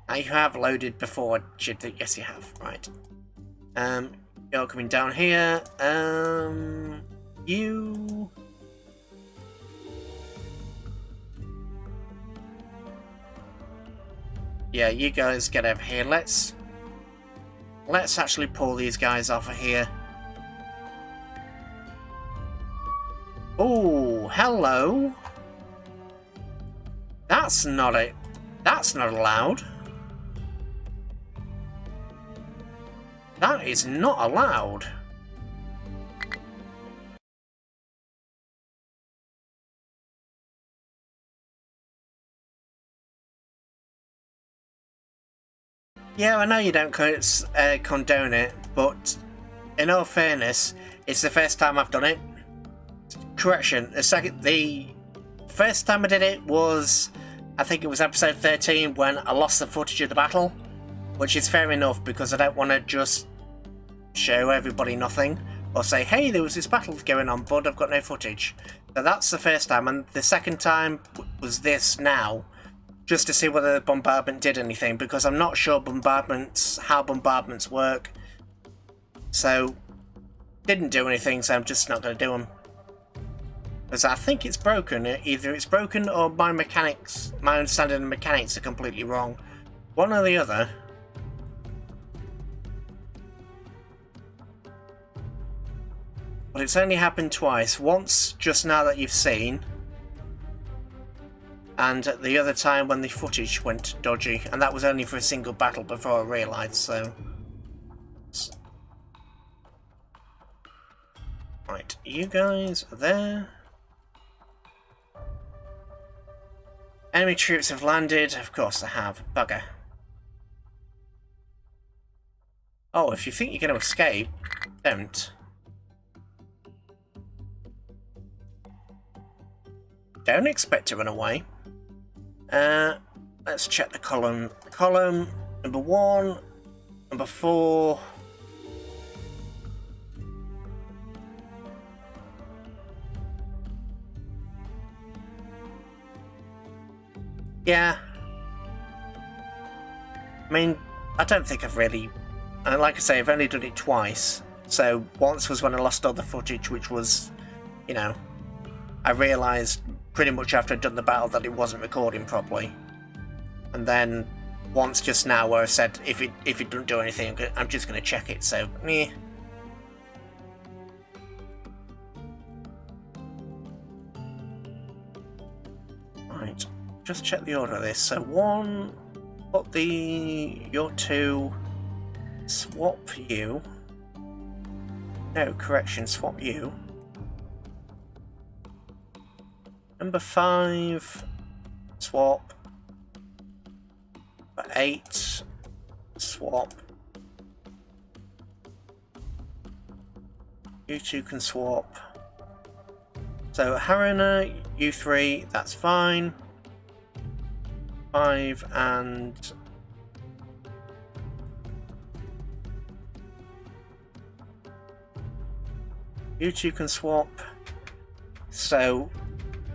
Now you have loaded before, yes you have, right. You're coming down here. You... Yeah, you guys get over here. Let's actually pull these guys off of here. Oh, hello. That's not allowed. That is not allowed. Yeah, I know you don't condone it, but in all fairness, it's the first time I've done it. Correction, the first time I did it was, I think it was episode 13 when I lost the footage of the battle, which is fair enough because I don't want to just show everybody nothing or say, hey, there was this battle going on, but I've got no footage. So that's the first time, and the second time was this now. Just to see whether the bombardment did anything, because I'm not sure how bombardments work. So, didn't do anything, so I'm just not going to do them. Because I think it's broken. Either it's broken or my understanding of mechanics are completely wrong. One or the other. But it's only happened twice. Once just now that you've seen, and at the other time when the footage went dodgy, and that was only for a single battle before I realised, so... Right, you guys are there. Enemy troops have landed. Of course they have. Bugger. Oh, if you think you're going to escape, don't. Don't expect to run away. Let's check the column. Column number 1, number 4. Yeah. I mean, I don't think I've really... And like I say, I've only done it twice. So once was when I lost all the footage, which was, you know, I realised pretty much after I'd done the battle that it wasn't recording properly. And then once just now where I said if it doesn't do anything, I'm just going to check it, so meh. Right, just check the order of this. So 1, put your 2, swap you. No, correction, swap you. Number 5, swap. Number 8, swap. You 2 can swap. So Haruna, you 3, that's fine. 5 and... You 2 can swap. So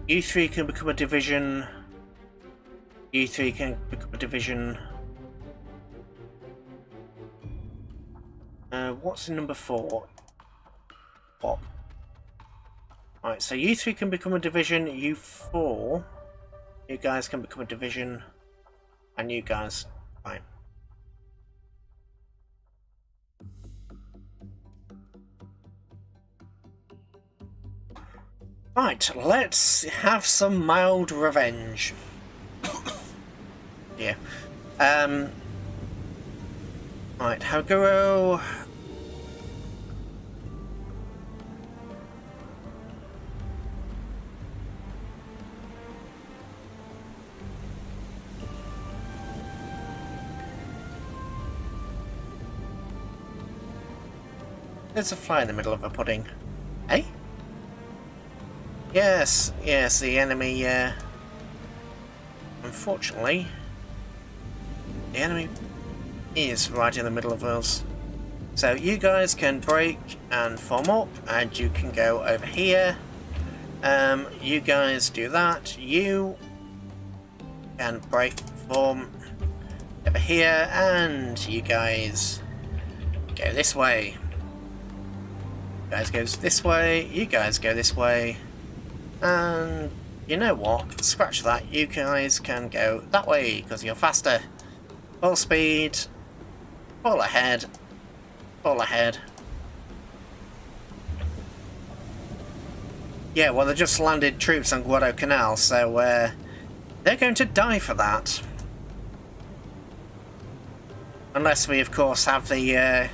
you 3 can become a division. You 3 can become a division. What's in number 4? What? Right, so you 3 can become a division. You 4, you guys can become a division, and you guys, right. Right, let's have some mild revenge. Yeah. Right, Haguro. There's a fly in the middle of a pudding. Eh? Yes, yes, the enemy, unfortunately, the enemy is right in the middle of us. So you guys can break and form up, and you can go over here. You guys do that. You can break, form over here, and you guys go this way. You guys goes this way, you guys go this way. And you know what? Scratch that. You guys can go that way because you're faster. Full speed. Full ahead. Full ahead. Yeah, well, they just landed troops on Guadalcanal, so they're going to die for that. Unless we, of course, have the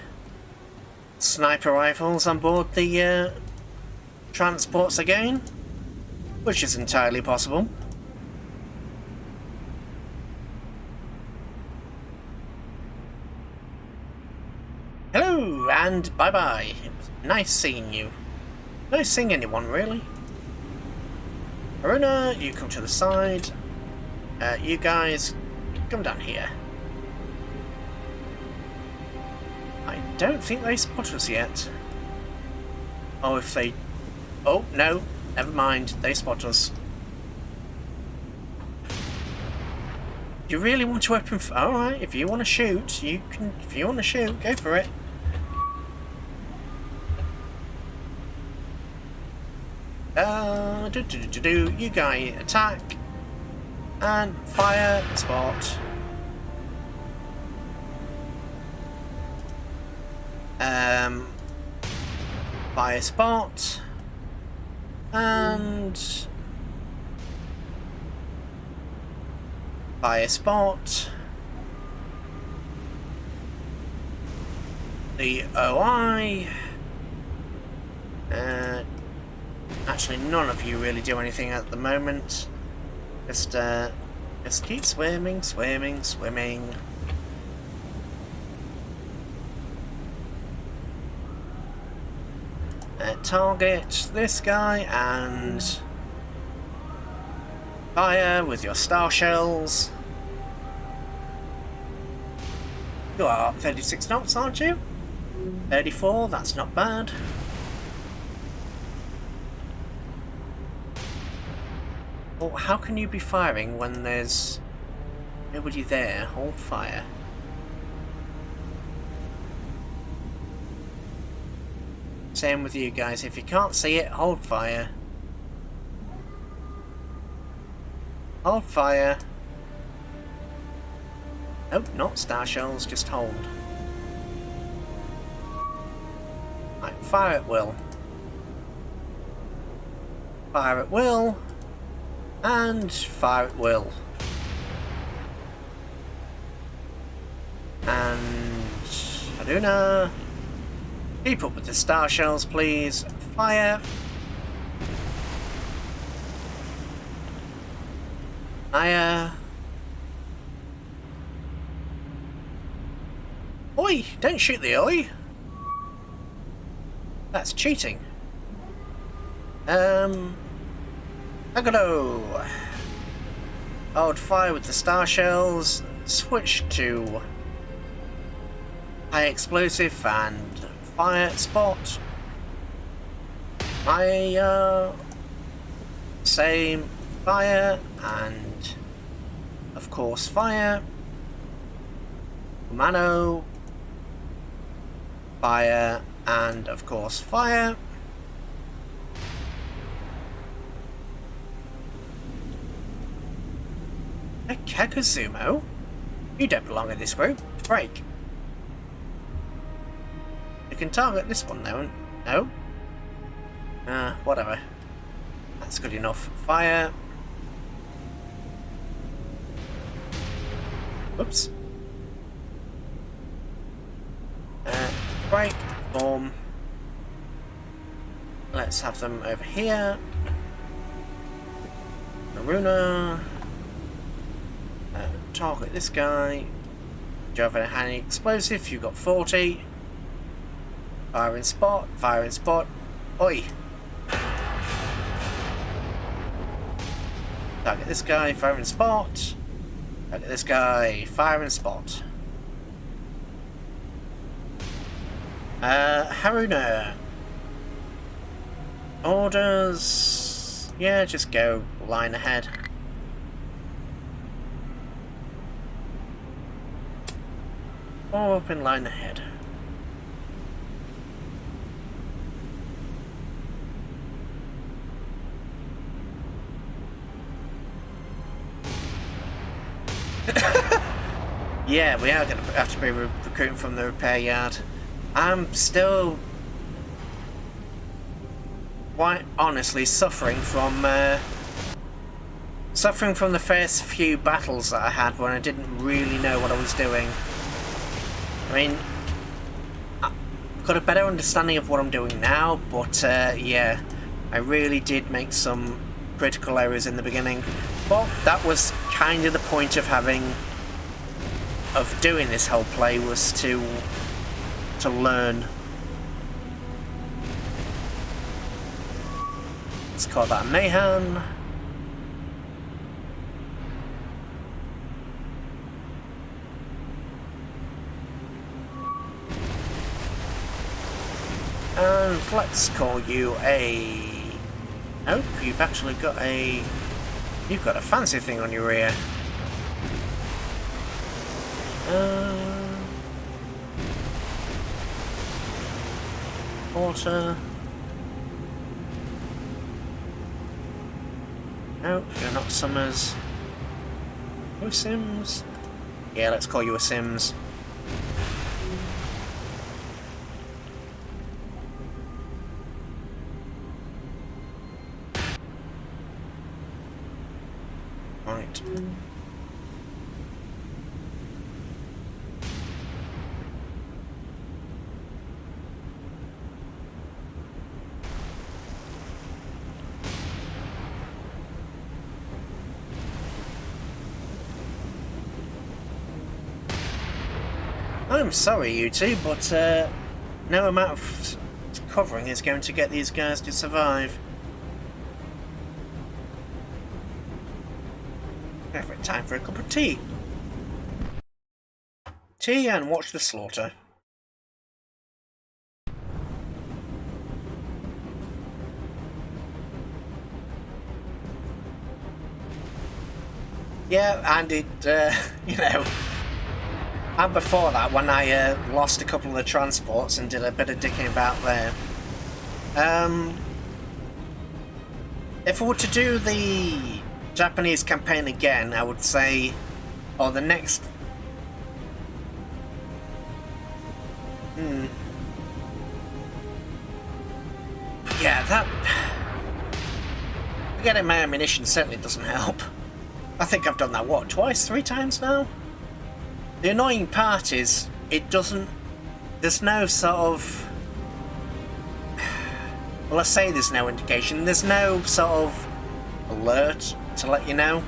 sniper rifles on board the transports again. Which is entirely possible. Hello, and bye-bye. It was nice seeing you. Nice seeing anyone, really. Haruna, you come to the side. You guys, come down here. I don't think they spot us yet. Oh, if they... Oh, no. Never mind, they spot us. You really want to open... Alright, if you want to shoot, you can... If you want to shoot, go for it. You guy attack and fire spot. Fire spot and fire spot. The OI. Actually, none of you really do anything at the moment. Just keep swimming, swimming, swimming. Target this guy and fire with your star shells. You are 36 knots, aren't you? 34, that's not bad. Well, how can you be firing when there's nobody there? Hold fire. Same with you guys, if you can't see it, hold fire. Hold fire. Nope, not star shells, just hold. Right, fire at will. Fire at will. And fire at will. And Haruna. Keep up with the star shells, please. Fire. Fire. Oi! Don't shoot the oi! That's cheating. Agado! Hold fire with the star shells. Switch to high explosive and fire spot. Fire. Same fire and of course fire. Mano. Fire and of course fire. A Kakuzumo? You don't belong in this group. Break. You can target this one though. No? Whatever. That's good enough. Fire. Whoops. Break. Form. Let's have them over here. Haruna. Target this guy. Do you have a handy explosive? You've got 40. Fire in spot. Fire in spot. Oi! Target this guy. Fire in spot. Target this guy. Fire in spot. Haruna. Orders. Yeah, just go line ahead. Or up in line ahead. Yeah, we are going to have to be recruiting from the repair yard. I'm still quite honestly suffering from the first few battles that I had when I didn't really know what I was doing. I mean, I've got a better understanding of what I'm doing now, but yeah, I really did make some critical errors in the beginning. But that was kind of the point of doing this whole play, was to learn. Let's call that a Mayhan. And let's call you a... Nope, you've actually got a... You've got a fancy thing on your ear. Water. No, you're not Summers. You a Sims? Yeah, let's call you a Sims. Right. I'm sorry, you two, but no amount of covering is going to get these guys to survive. Perfect time for a cup of tea. Tea and watch the slaughter. Yeah, and it, you know, and before that, when I lost a couple of the transports and did a bit of dicking about there, if I were to do the Japanese campaign again, I would say, or the next... Yeah, that... Getting my ammunition certainly doesn't help. I think I've done that, what, twice, 3 times now? The annoying part is, it doesn't... There's no sort of... Well, I say there's no indication. There's no sort of alert to let you know.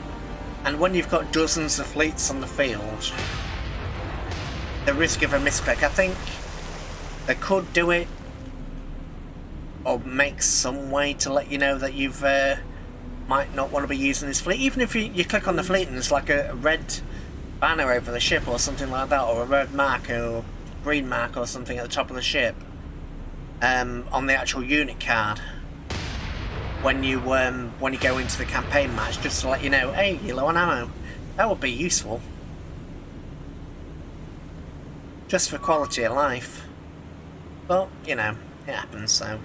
And when you've got dozens of fleets on the field, the risk of a misclick, I think they could do it or make some way to let you know that you've might not want to be using this fleet. Even if you click on the fleet and there's like a red banner over the ship or something like that, or a red mark or green mark or something at the top of the ship on the actual unit card when you go into the campaign match, just to let you know, hey, you're low on ammo. That would be useful, just for quality of life. But you know, it happens. So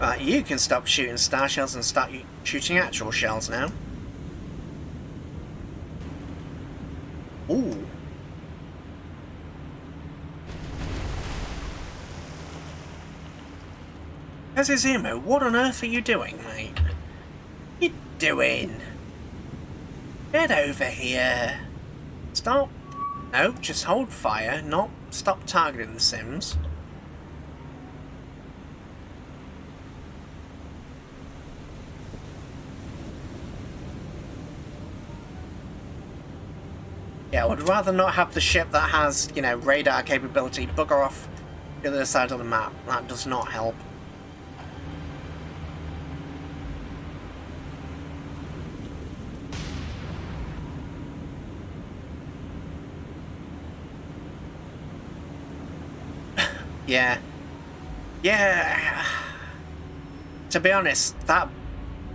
right, you can stop shooting star shells and start shooting actual shells now. Ooh. Kazuzumo, what on earth are you doing, mate? What are you doing? Get over here. Stop. No, just hold fire, not stop targeting the Sims. Yeah, I would rather not have the ship that has, you know, radar capability bugger off the other side of the map. That does not help. Yeah. Yeah. To be honest, that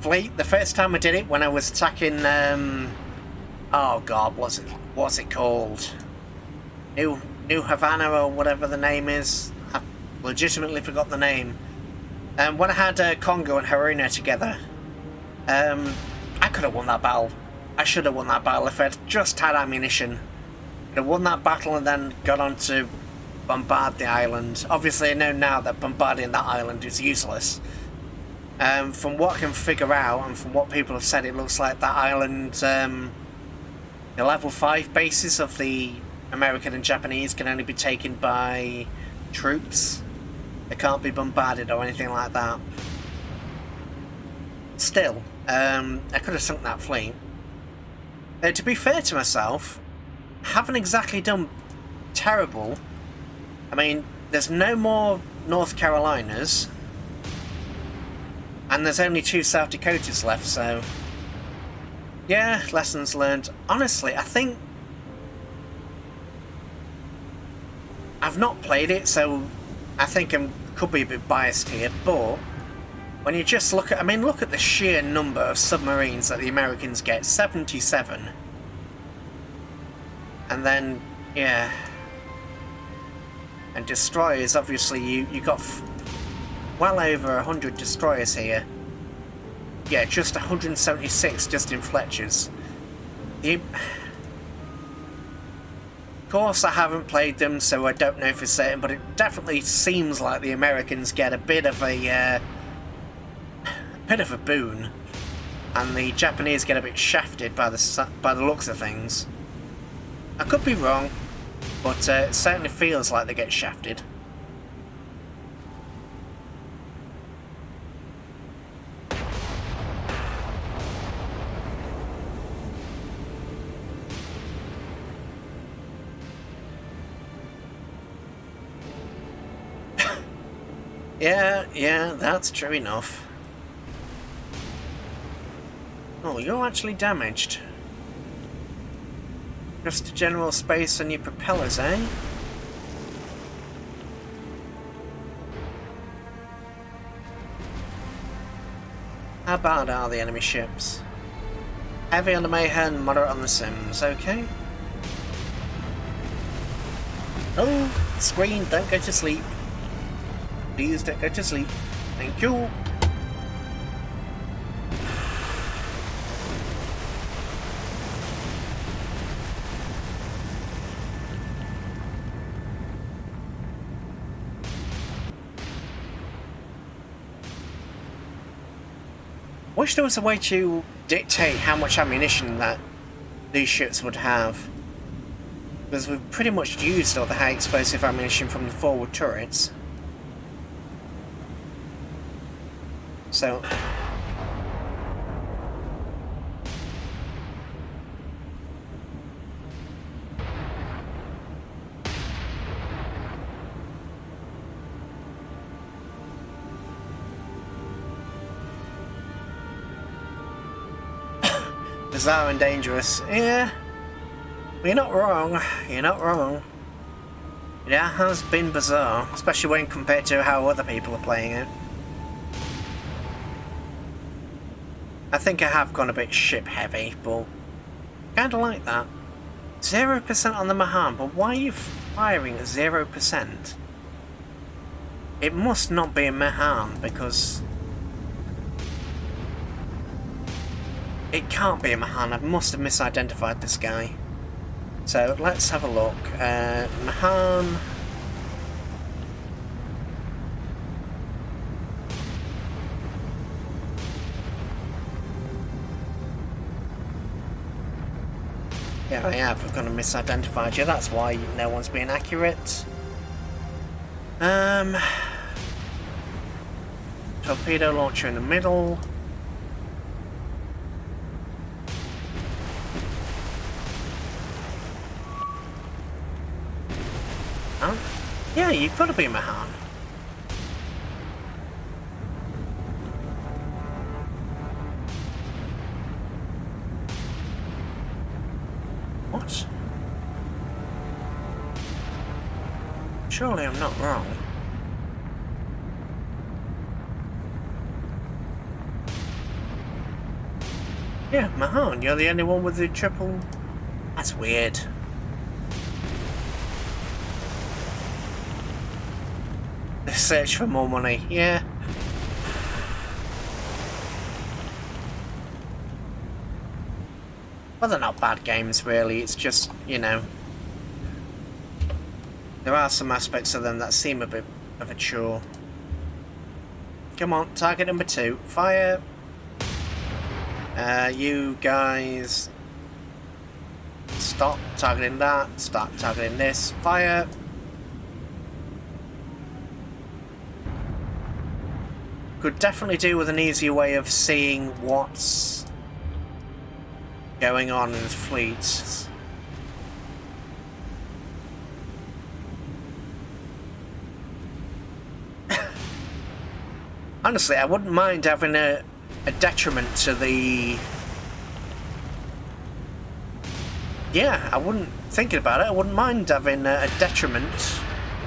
fleet, the first time I did it, when I was attacking, oh god, what's it called? New Havana or whatever the name is. I legitimately forgot the name. When I had Congo and Haruna together, I could have won that battle. I should have won that battle if I'd just had ammunition. I'd have won that battle and then got on to bombard the island. Obviously I know now that bombarding that island is useless. From what I can figure out and from what people have said, it looks like that island, the level 5 bases of the American and Japanese can only be taken by troops. They can't be bombarded or anything like that. Still, I could have sunk that fleet. To be fair to myself, I haven't exactly done terrible. I mean, there's no more North Carolinas, and there's only 2 South Dakotas left, so yeah, lessons learned. Honestly, I think I've not played it, so I think I could be a bit biased here, but when you just look at, I mean, look at the sheer number of submarines that the Americans get, 77. And then, yeah. And destroyers, obviously, you got well over 100 destroyers here. yeah, just 176 just in Fletchers. Of course, I haven't played them, so I don't know for certain, but it definitely seems like the Americans get a bit of a boon, and the Japanese get a bit shafted by the looks of things. I could be wrong, but it certainly feels like they get shafted. Yeah, that's true enough. Oh, you're actually damaged. Just general space on your propellers, eh? How bad are the enemy ships? Heavy on the Mayhem, moderate on the Sims, okay? Oh, screen, don't go to sleep. Please don't go to sleep. Thank you. Wish there was a way to dictate how much ammunition that these ships would have. Because we've pretty much used all the high explosive ammunition from the forward turrets. So bizarre and dangerous. Yeah, you're not wrong. You're not wrong. It has been bizarre, especially when compared to how other people are playing it. I think I have gone a bit ship heavy, but kinda like that. 0% on the Mahan, but why are you firing at 0%? It must not be a Mahan, because it can't be a Mahan. I must have misidentified this guy. So let's have a look. Mahan. Yeah, I have. I've kind of misidentified you. That's why no one's being accurate. Torpedo launcher in the middle. Huh? Yeah, you've got to be Mahan. What? Surely I'm not wrong. Yeah, Mahan, you're the only one with the triple... That's weird. The search for more money, yeah. Well, they're not bad games, really. It's just, you know, there are some aspects of them that seem a bit of a chore. Come on, target number 2. Fire. You guys stop targeting that. Start targeting this. Fire. Could definitely do with an easier way of seeing what's going on in the fleet. Honestly, I wouldn't mind having a detriment to the... Yeah, I wouldn't... Thinking about it, I wouldn't mind having a detriment.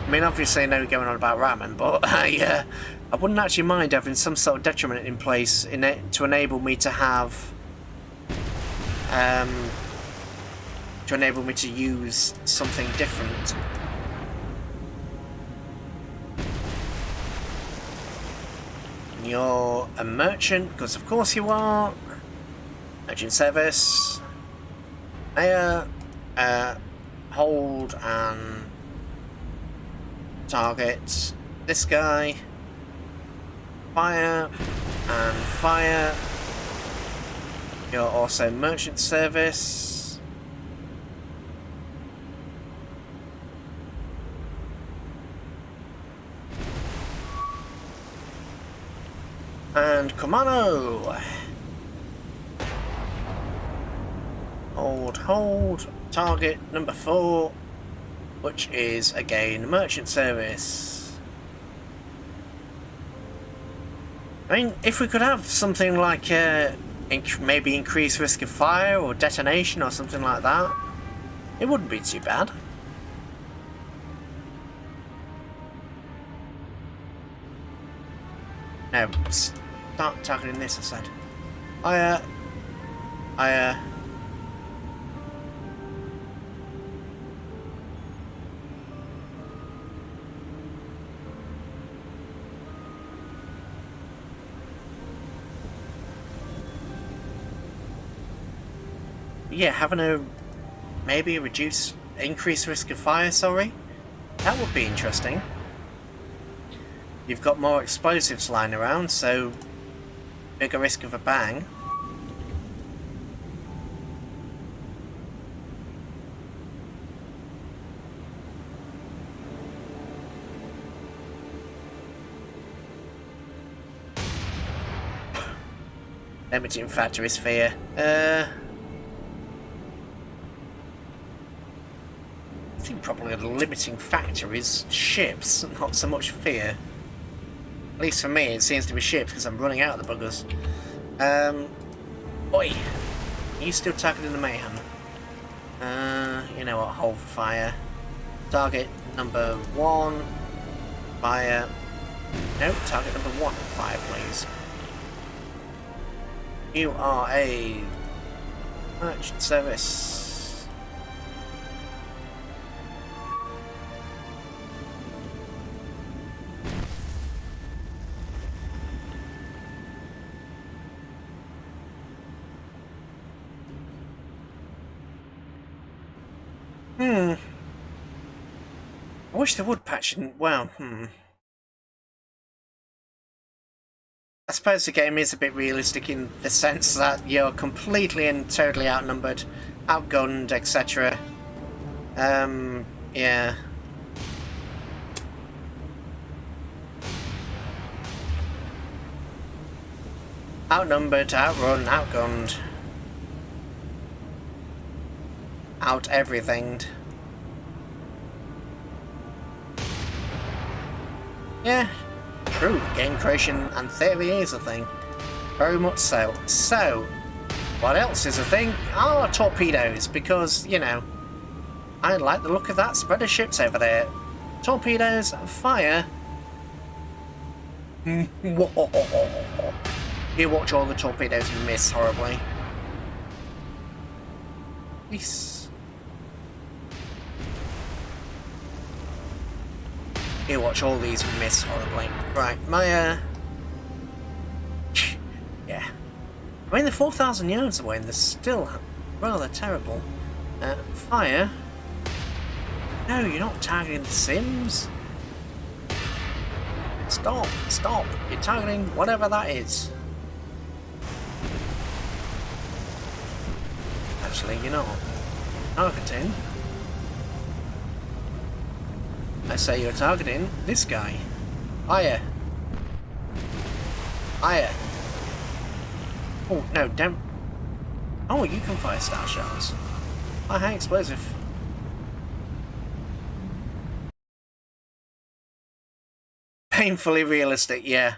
I mean, obviously I know you're going on about ramen, but I wouldn't actually mind having some sort of detriment in place to enable me to have... to enable me to use something different. You're a merchant, because of course you are. Merchant service. Mayor, hold and target this guy. Fire and fire. You're also merchant service. And Commando. Hold. Target number 4, which is again merchant service. I mean, if we could have something like maybe increased risk of fire or detonation or something like that, it wouldn't be too bad. No, start targeting this instead. Yeah, having a maybe increased risk of fire, sorry. That would be interesting. You've got more explosives lying around, so bigger risk of a bang. Limiting factor is fear. I think probably the limiting factor is ships, not so much fear. At least for me, it seems to be ships because I'm running out of the buggers. Oi! Are you still targeting the mayhem? You know what? Hold for fire. Target number 1. Fire. No, target number 1. Fire, please. You are a merchant service. I wish they would patch in. Well, I suppose the game is a bit realistic in the sense that you're completely and totally outnumbered, outgunned, etc. Yeah. Outnumbered, outrun, outgunned. Out everything. Yeah, true. Game creation and theory is a thing. Very much so. So, what else is a thing? Are torpedoes, because, you know, I like the look of that spread of ships over there. Torpedoes, fire. You watch all the torpedoes miss horribly. Peace. You watch all these miss horribly. Right, my yeah. I mean, they're 4,000 yards away and they're still rather terrible. Fire. No, you're not targeting the Sims. Stop, stop. You're targeting whatever that is. Actually, you're not. Targeting. I say you're targeting this guy. Fire. Fire. Oh, no, don't. Oh, you can fire star shells. Oh, high explosive. Painfully realistic, yeah.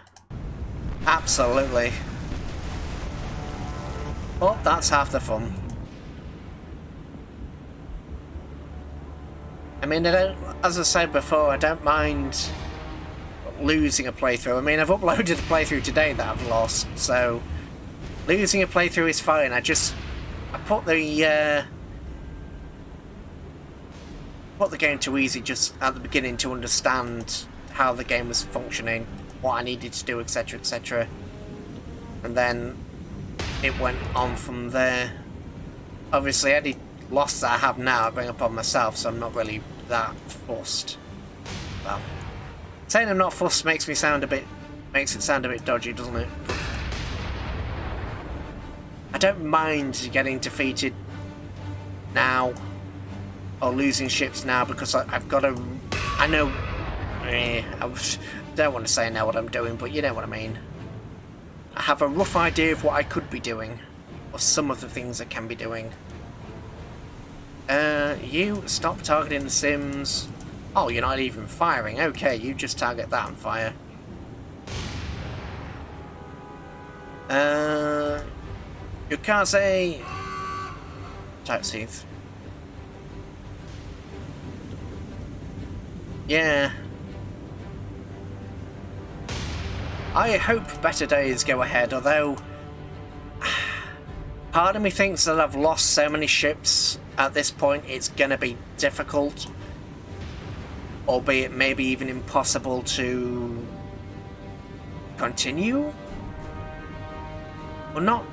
Absolutely. Well, that's half the fun. I mean, as I said before, I don't mind losing a playthrough. I mean, I've uploaded a playthrough today that I've lost, so losing a playthrough is fine. I put the game too easy just at the beginning to understand how the game was functioning. what I needed to do, etc, etc. And then it went on from there. Obviously any loss that I have now I bring upon myself, so I'm not really that fussed. Well, saying I'm not fussed makes it sound a bit dodgy, doesn't it? I don't mind getting defeated now or losing ships now because I've got a... I know... I don't want to say I know what I'm doing, but you know what I mean. I have a rough idea of what I could be doing, or some of the things I can be doing. You stop targeting the Sims. Oh, you're not even firing. Okay, you just target that and fire. Yukaze... Taxis. Yeah. I hope better days go ahead, although... part of me thinks that I've lost so many ships at this point, it's gonna be difficult. Albeit maybe even impossible to... continue? Well, not...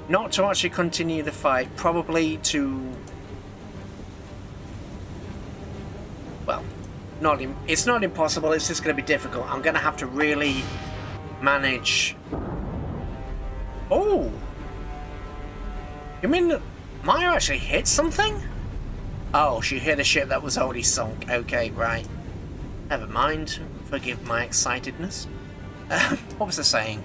not to actually continue the fight, probably to... well, it's not impossible, it's just going to be difficult. I'm going to have to really manage... oh! You mean that Maya actually hit something? Oh, she hit a ship that was already sunk. Okay, right. Never mind. Forgive my excitedness. What was I saying?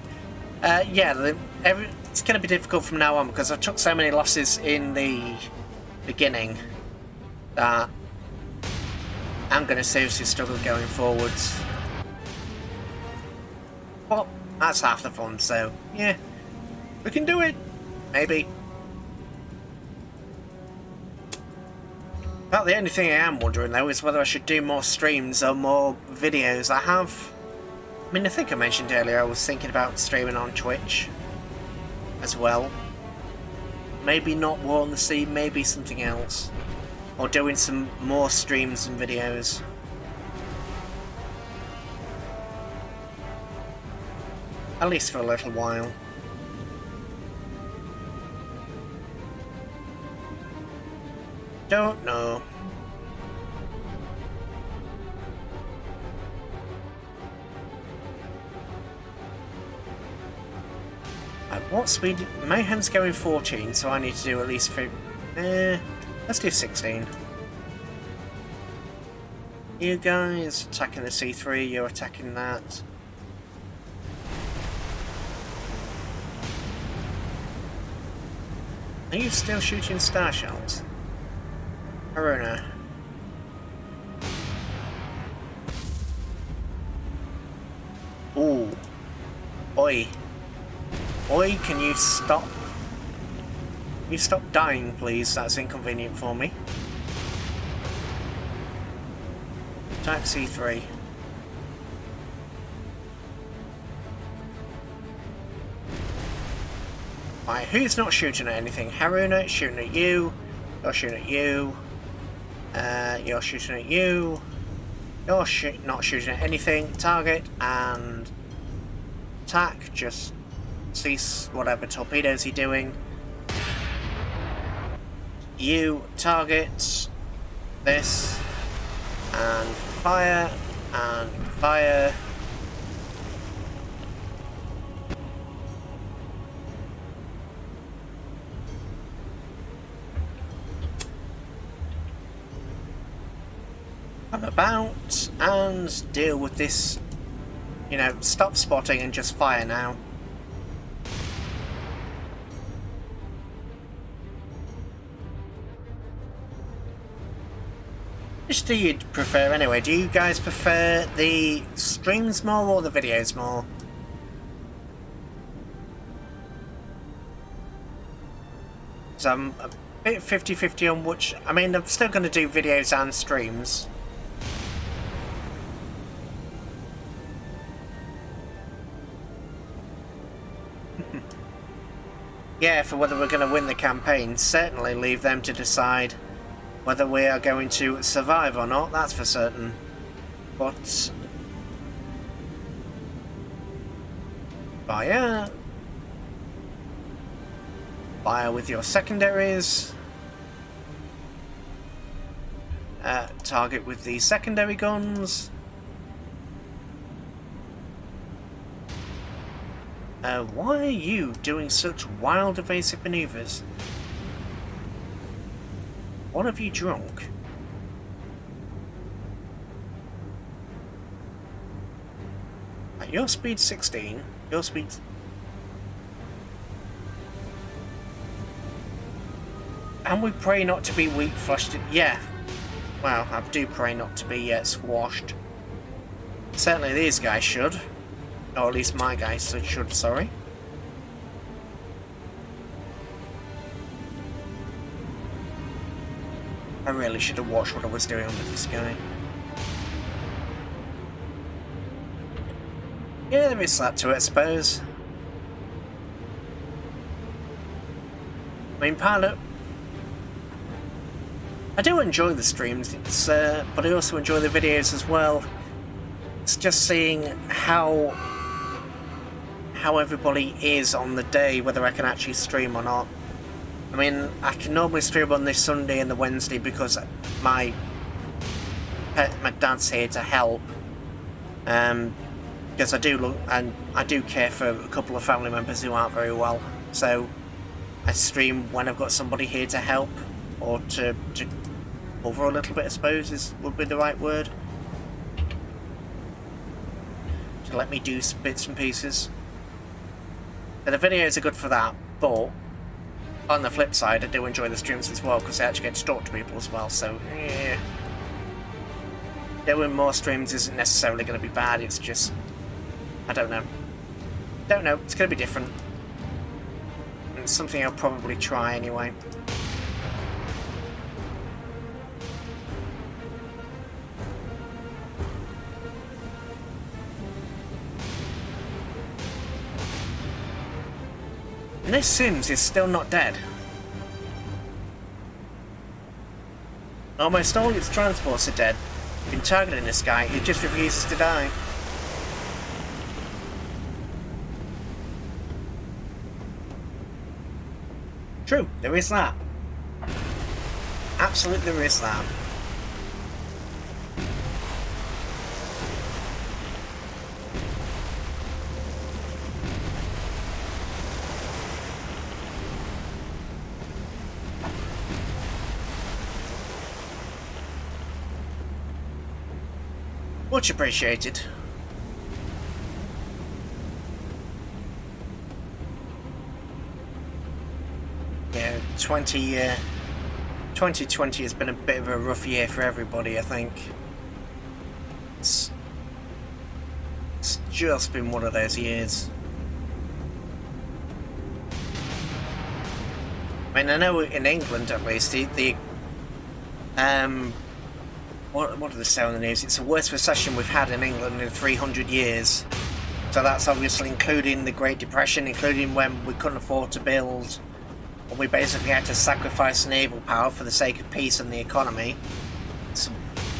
Yeah, it's going to be difficult from now on because I took so many losses in the beginning that I'm going to seriously struggle going forwards. Well, that's half the fun, so yeah, we can do it. Maybe. About the only thing I am wondering though is whether I should do more streams or more videos. I think I mentioned earlier I was thinking about streaming on Twitch as well. Maybe not War on the Sea, maybe something else. Or doing some more streams and videos. At least for a little while. Don't know. At what speed? Mayhem's going 14, so I need to do at least 3. Let's do 16. You guys attacking the C3, you're attacking that. Are you still shooting star shells? Haruna. Ooh. Oi. Oi, can you stop? Can you stop dying, please? That's inconvenient for me. Attack C3. Right, who's not shooting at anything? Haruna, shooting at you. You're shooting at you. You're shooting at you. You're not shooting at anything. Target and attack. Just cease whatever torpedoes you're doing. You target this and fire and fire. I'm about and deal with this, you know, stop spotting and just fire now. Which do you prefer anyway? Do you guys prefer the streams more or the videos more? So I'm a bit 50-50 on which... I mean, I'm still going to do videos and streams. Yeah, for whether we're going to win the campaign, certainly leave them to decide whether we are going to survive or not, that's for certain. But Fire. Fire with your secondaries. Target with the secondary guns. Why are you doing such wild evasive maneuvers? What have you drunk? At your speed 16, your speed... And we pray not to be weak flushed. Yeah. Well, I do pray not to be squashed. Certainly these guys should. Or at least my guys should, sorry. I really should have watched what I was doing with this guy. Yeah, there is that to it, I suppose. I mean, pilot... I do enjoy the streams, but I also enjoy the videos as well. It's just seeing how everybody is on the day, whether I can actually stream or not. I mean, I can normally stream on this Sunday and the Wednesday because my dad's here to help. Because I do look, and I do care for a couple of family members who aren't very well. So I stream when I've got somebody here to help, or to cover a little bit, I suppose would be the right word. To let me do bits and pieces. So the videos are good for that, but on the flip side, I do enjoy the streams as well because I actually get to talk to people as well. So yeah, doing more streams isn't necessarily going to be bad. It's just I don't know. It's going to be different. It's something I'll probably try anyway. And this Sims is still not dead. Almost all its transports are dead. I've been targeting this guy, he just refuses to die. True, there is that. Absolutely there is that. Much appreciated. Yeah, 2020 has been a bit of a rough year for everybody, I think. It's just been one of those years. I mean, I know in England at least, what do they say on the news? It's the worst recession we've had in England in 300 years. So that's obviously including the Great Depression, including when we couldn't afford to build, and we basically had to sacrifice naval power for the sake of peace and the economy. So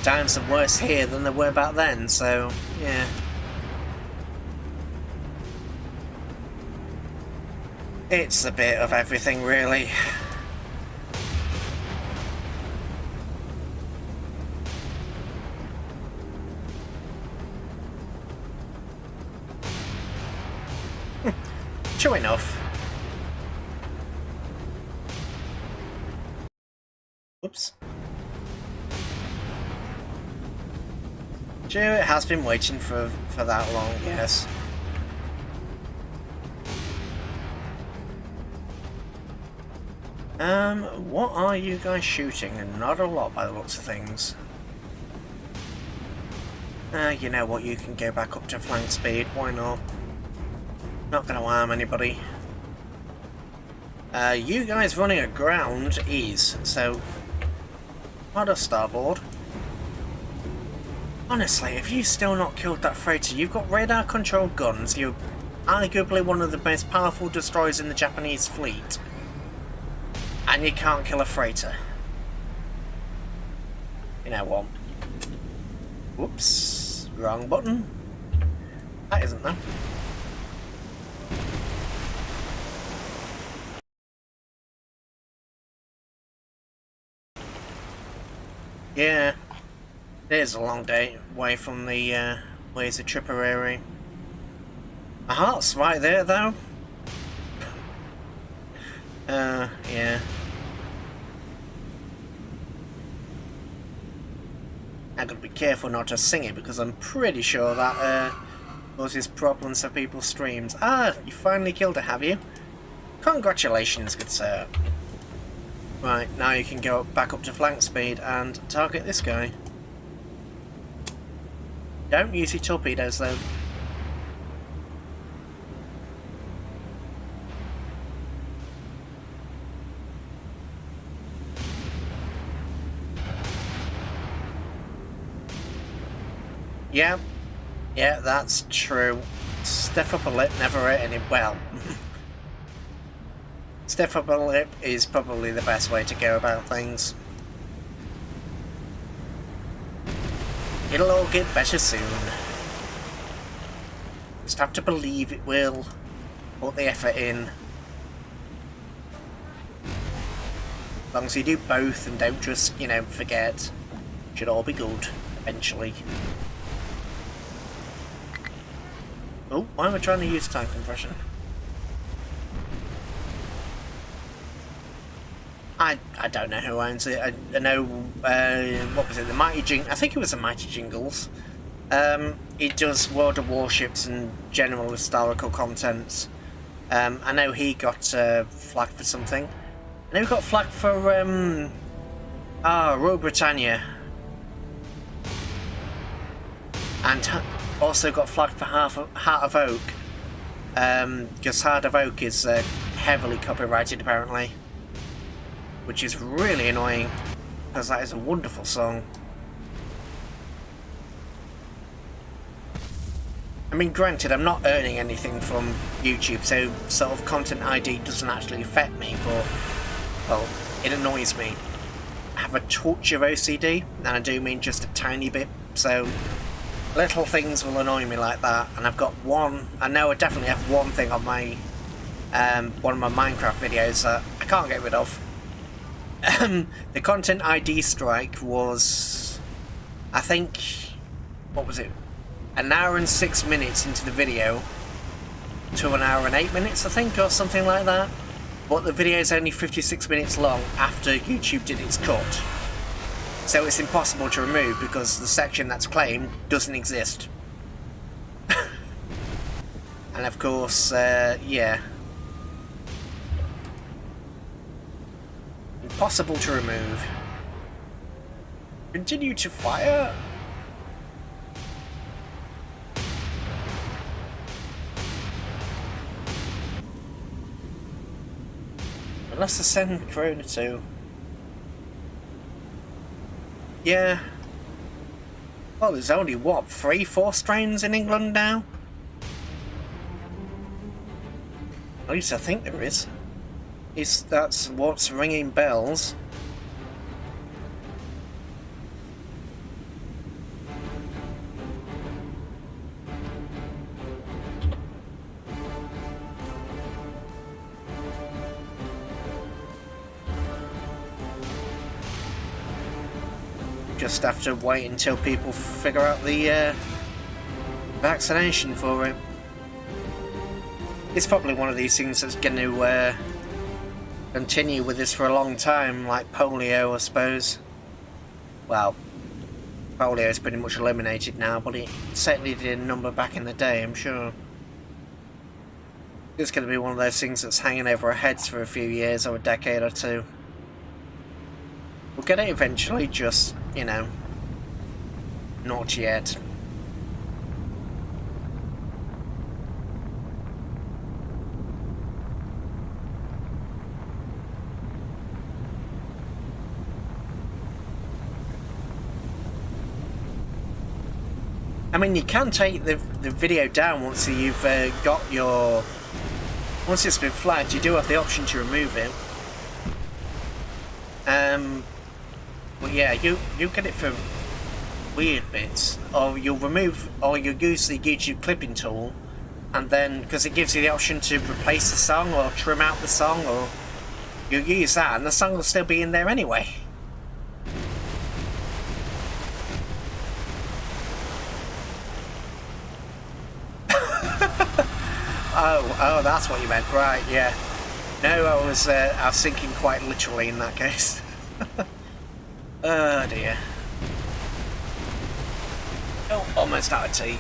times are worse here than they were back then, so yeah. It's a bit of everything, really. True enough. Oops. True, it has been waiting for that long, yes. What are you guys shooting? Not a lot by the looks of things. You know what, you can go back up to flank speed, why not? Not gonna harm anybody. You guys running aground is, so hard off starboard. Honestly, if you still not killed that freighter, you've got radar controlled guns, you're arguably one of the most powerful destroyers in the Japanese fleet, and you can't kill a freighter. You know what? Whoops, wrong button. That isn't though. Yeah, it is a long day away from the ways of Tripperary. My heart's right there, though. Yeah. I've got to be careful not to sing it because I'm pretty sure that causes problems for people's streams. Ah, you finally killed it, have you? Congratulations, good sir. Right, now you can go back up to flank speed and target this guy. Don't use your torpedoes though. Yeah, that's true. Stiff upper lip never hurt any. Well, stiff upper lip is probably the best way to go about things. It'll all get better soon. Just have to believe it will. Put the effort in. As long as you do both and don't just, you know, forget. Should all be good, eventually. Oh, why am I trying to use time compression? I don't know who owns it. I know, what was it, the Mighty I think it was the Mighty Jingles. It does World of Warships and general historical contents. I know he got flagged for something. I know he got flagged for, Royal Britannia. And also got flagged for Heart of Oak. Because Heart of Oak is heavily copyrighted apparently. Which is really annoying, because that is a wonderful song. I mean, granted, I'm not earning anything from YouTube, so sort of content ID doesn't actually affect me, but, well, it annoys me. I have a touch of OCD, and I do mean just a tiny bit, so little things will annoy me like that, and I've got one, I know I definitely have one thing on my, one of my Minecraft videos that I can't get rid of. The content ID strike was, I think, what was it, an hour and 6 minutes into the video to an hour and 8 minutes, I think, or something like that. But the video is only 56 minutes long after YouTube did its cut. So it's impossible to remove because the section that's claimed doesn't exist. And of course, yeah. Impossible to remove. Continue to fire. Unless I send Corona to. Yeah. Well, there's only what, 3-4 strains in England now? At least I think there is. That's what's ringing bells. Just have to wait until people figure out the vaccination for it. It's probably one of these things that's going to continue with this for a long time, like polio, I suppose. Well, polio is pretty much eliminated now, but it certainly did a number back in the day, I'm sure. It's going to be one of those things that's hanging over our heads for a few years or a decade or two. We'll get it eventually, just, you know, not yet. I mean, you can take the video down once you've got your... Once it's been flagged, you do have the option to remove it. Well, yeah, you get it for weird bits, or you'll remove, or you'll use the YouTube clipping tool, and then, because it gives you the option to replace the song, or trim out the song, or you'll use that, and the song will still be in there anyway. Oh, that's what you meant, right? Yeah. No, I was thinking quite literally in that case. Oh dear. Oh, almost out of tea.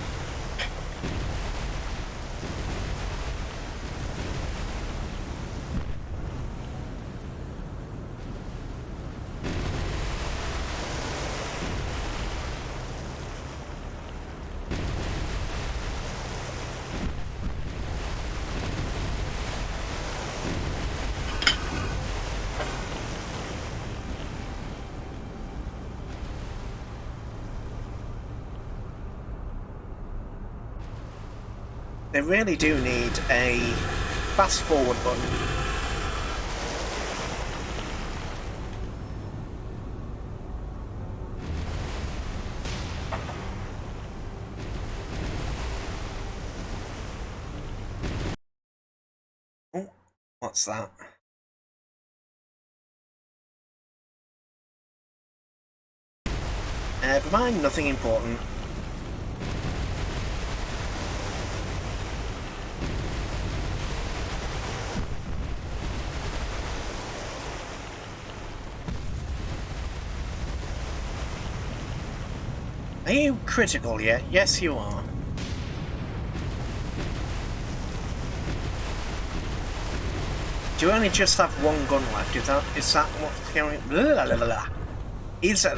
They really do need a fast forward button. Oh, what's that? Never mind, nothing important. Are you critical yet? Yes, you are. Do you only just have one gun left? Is that what's going? Blah, blah, blah, blah. Is that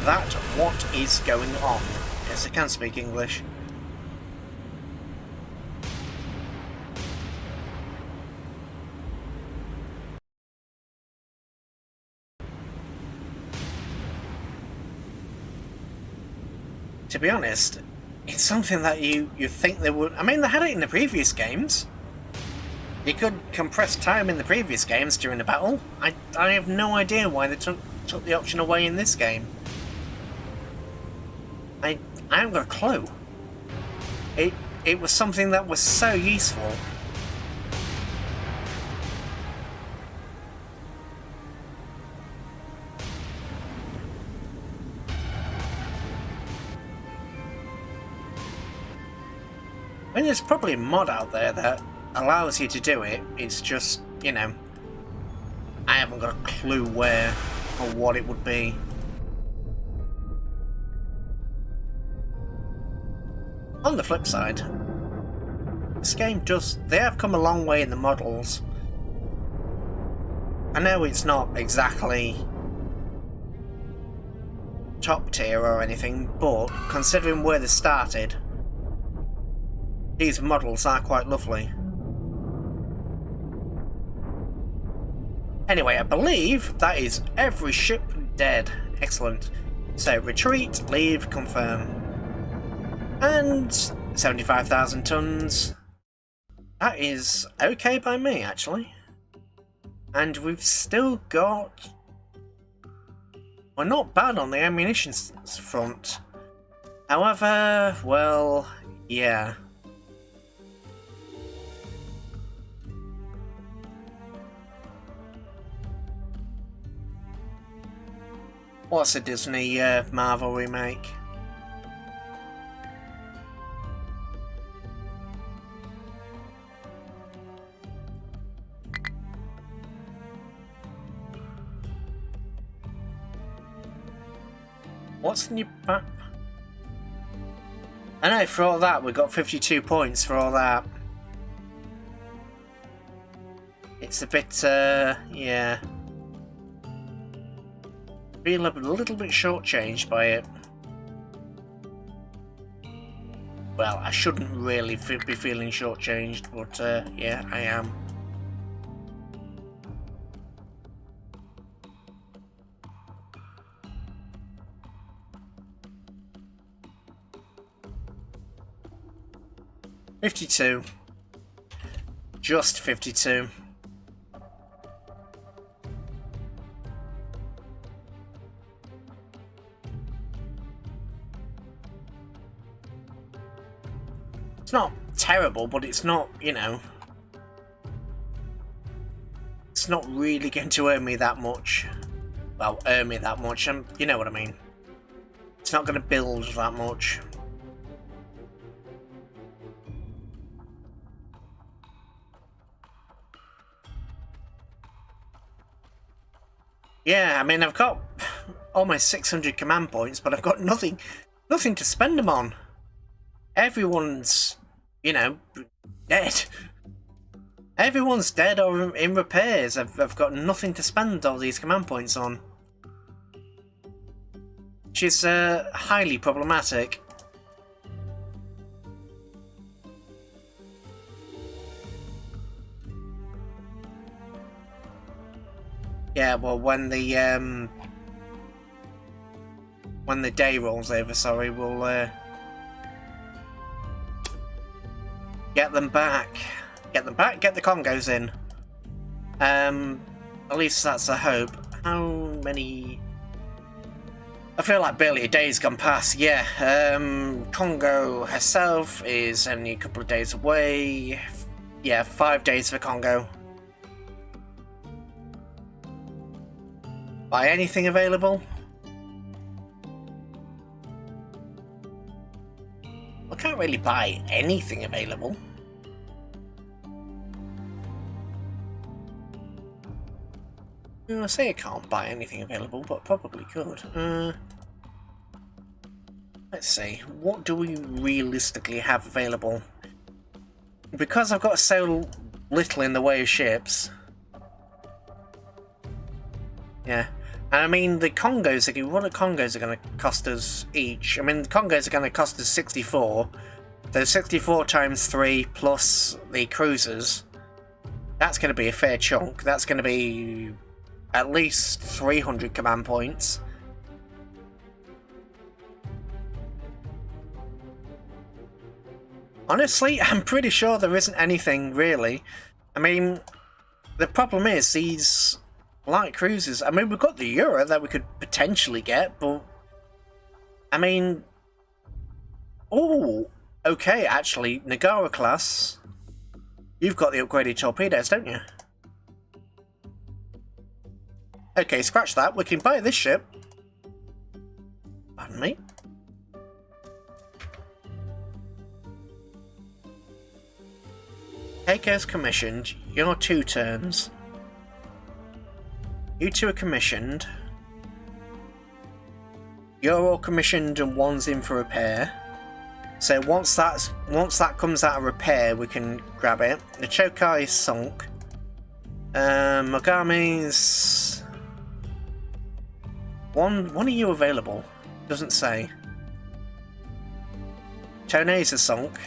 what is going on? Yes, I can speak English. To be honest, it's something that you think they would... I mean, they had it in the previous games. You could compress time in the previous games during a battle. I have no idea why they took the option away in this game. I haven't got a clue. It was something that was so useful. I mean, there's probably a mod out there that allows you to do it. It's just, you know, I haven't got a clue where or what it would be. On the flip side, this game does... They have come a long way in the models. I know it's not exactly top tier or anything, but considering where they started, these models are quite lovely. Anyway, I believe that is every ship dead. Excellent. So, retreat, leave, confirm. And 75,000 tons. That is okay by me, actually. And we've still got... We're not bad on the ammunition front. However, well, yeah. What's a Disney Marvel remake? What's the new map? I know, for all that, we got 52 points for all that. It's a bit, yeah. Feel a little bit shortchanged by it. Well, I shouldn't really be feeling shortchanged, but yeah, I am. $52. Just 52. It's not terrible, but it's not, you know, it's not really going to earn me that much. Well, earn me that much, and you know what I mean. It's not going to build that much. Yeah, I mean, I've got almost 600 command points, but I've got nothing to spend them on. Everyone's, you know, dead. Everyone's dead or in repairs. I've got nothing to spend all these command points on. Which is highly problematic. Yeah, well, when the day rolls over, sorry, we'll get them back. Get them back, get the Congos in. At least that's a hope. How many... I feel like barely a day's gone past, yeah. Congo herself is only a couple of days away. Yeah, 5 days for Congo. Buy anything available? I can't really buy anything available. I say I can't buy anything available, but probably could. Let's see, what do we realistically have available? Because I've got so little in the way of ships. Yeah, and I mean the Congos. What the Congos are going to cost us each? I mean the Congos are going to cost us 64. So 64 times 3 plus the cruisers. That's going to be a fair chunk. That's going to be at least 300 command points. Honestly, I'm pretty sure there isn't anything really. I mean, the problem is these light cruisers. I mean, we've got the Euro that we could potentially get, but I mean, oh, okay. Actually, Nagara class. You've got the upgraded torpedoes, don't you? Okay, scratch that. We can buy this ship. Pardon me. Take as commissioned. Your 2 turns. You 2 are commissioned. You're all commissioned and one's in for repair. So once that comes out of repair, we can grab it. The Chokai is sunk. Mogami's... One are you available? Doesn't say. Tone's are sunk.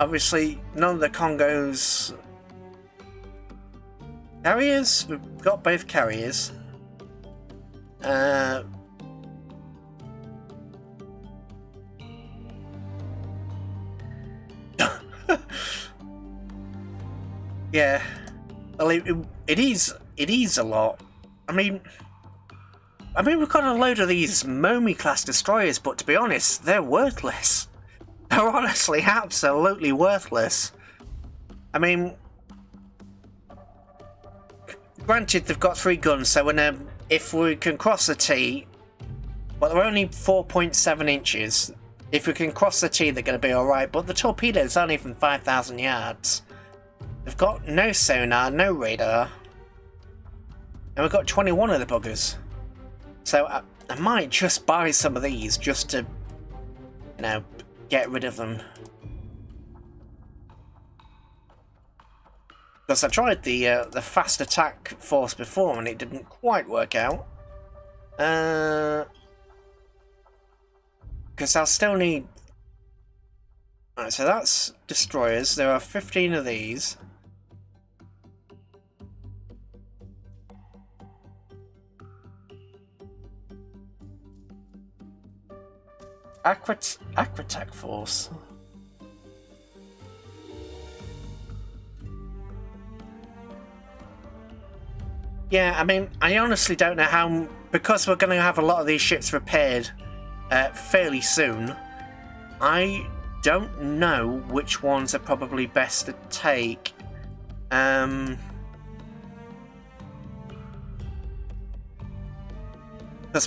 Obviously, none of the Congos... Carriers? We've got both carriers. Yeah. Well, it is a lot. I mean, we've got a load of these Momi class destroyers, but to be honest, they're worthless. They're honestly absolutely worthless. I mean, granted, they've got 3 guns, so if we can cross the T, well, they're only 4.7 inches. If we can cross the T, they're going to be alright, but the torpedoes aren't even 5,000 yards. They've got no sonar, no radar, and we've got 21 of the buggers. So I might just buy some of these just to, you know, get rid of them. Because I tried the fast attack force before and it didn't quite work out. Because I'll still need... Alright, so that's destroyers. There are 15 of these. Aquatac force. Yeah, I mean, I honestly don't know how... Because we're going to have a lot of these ships repaired fairly soon, I don't know which ones are probably best to take. Because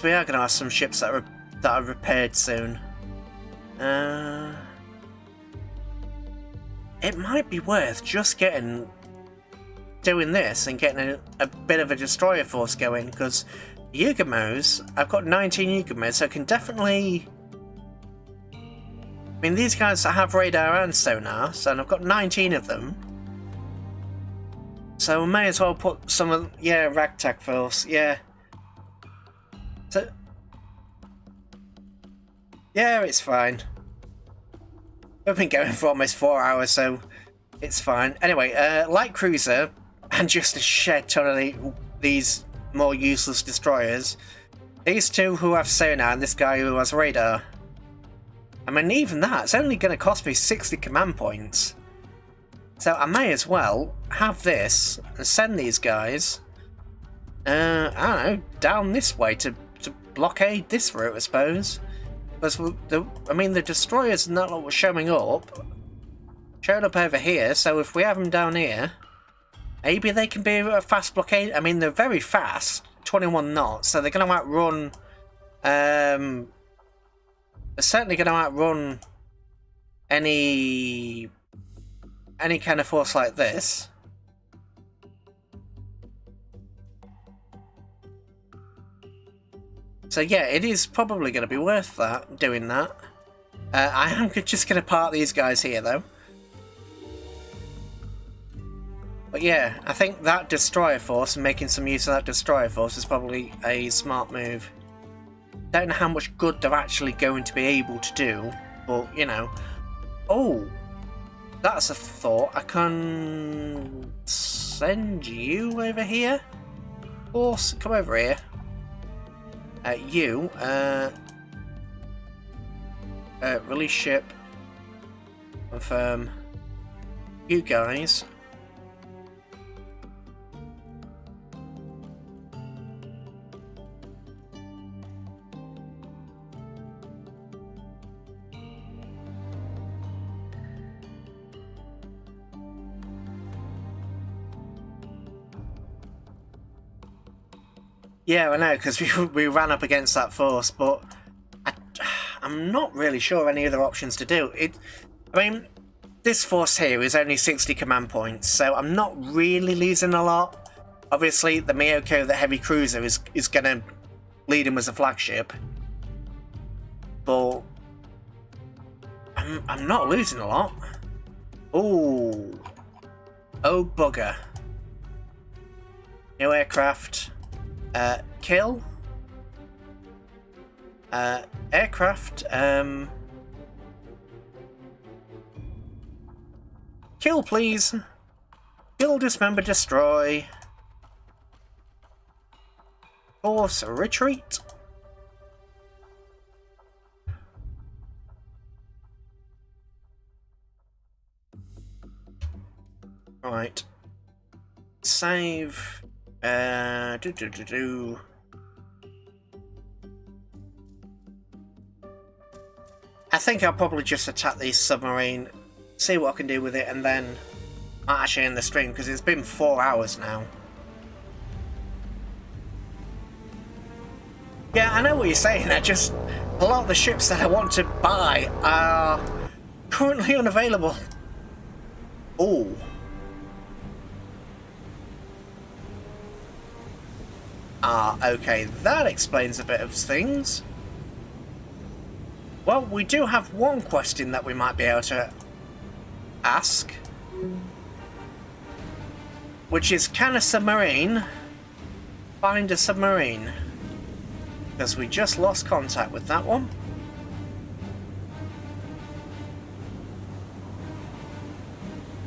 we are going to have some ships that are repaired soon. It might be worth just getting doing this and getting a bit of a destroyer force going, because Yugamos, I've got 19 Yugamos, so I can definitely... I mean, these guys have radar and sonar, so I've got 19 of them. So I may as well put some of... Yeah, ragtag force, yeah. So... Yeah, it's fine. We've been going for almost 4 hours, so it's fine. Anyway, light cruiser, and just a shed ton of these more useless destroyers. These two who have sonar, and this guy who has radar. I mean, even that's only going to cost me 60 command points. So I may as well have this and send these guys, I don't know, down this way to blockade this route, I suppose. Because the destroyers and that lot were showing up over here, so if we have them down here, maybe they can be a fast blockade. I mean, they're very fast, 21 knots, so they're going to outrun, they're certainly going to outrun any kind of force like this. So yeah, it is probably going to be worth that, doing that. I am just going to park these guys here though. But yeah, I think that destroyer force and making some use of that destroyer force is probably a smart move. Don't know how much good they're actually going to be able to do, but you know. Oh, that's a thought. I can send you over here. Force, come over here. Release ship. Confirm. You guys. Yeah, I know, because we ran up against that force, but I'm not really sure any other options to do. I mean, this force here is only 60 command points, so I'm not really losing a lot. Obviously, the Miyoko, the heavy cruiser, is going to lead him as a flagship, but I'm not losing a lot. Oh bugger! New aircraft. Kill. Aircraft. Kill, please. Kill, dismember, destroy. Force retreat. Right. Save. I think I'll probably just attack the submarine, see what I can do with it, and then I'll actually end the stream, because it's been 4 hours now. Yeah, I know what you're saying. A lot of the ships that I want to buy are currently unavailable. Oh. Okay, that explains a bit of things. Well, we do have one question that we might be able to ask, which is, can a submarine find a submarine? Because we just lost contact with that one.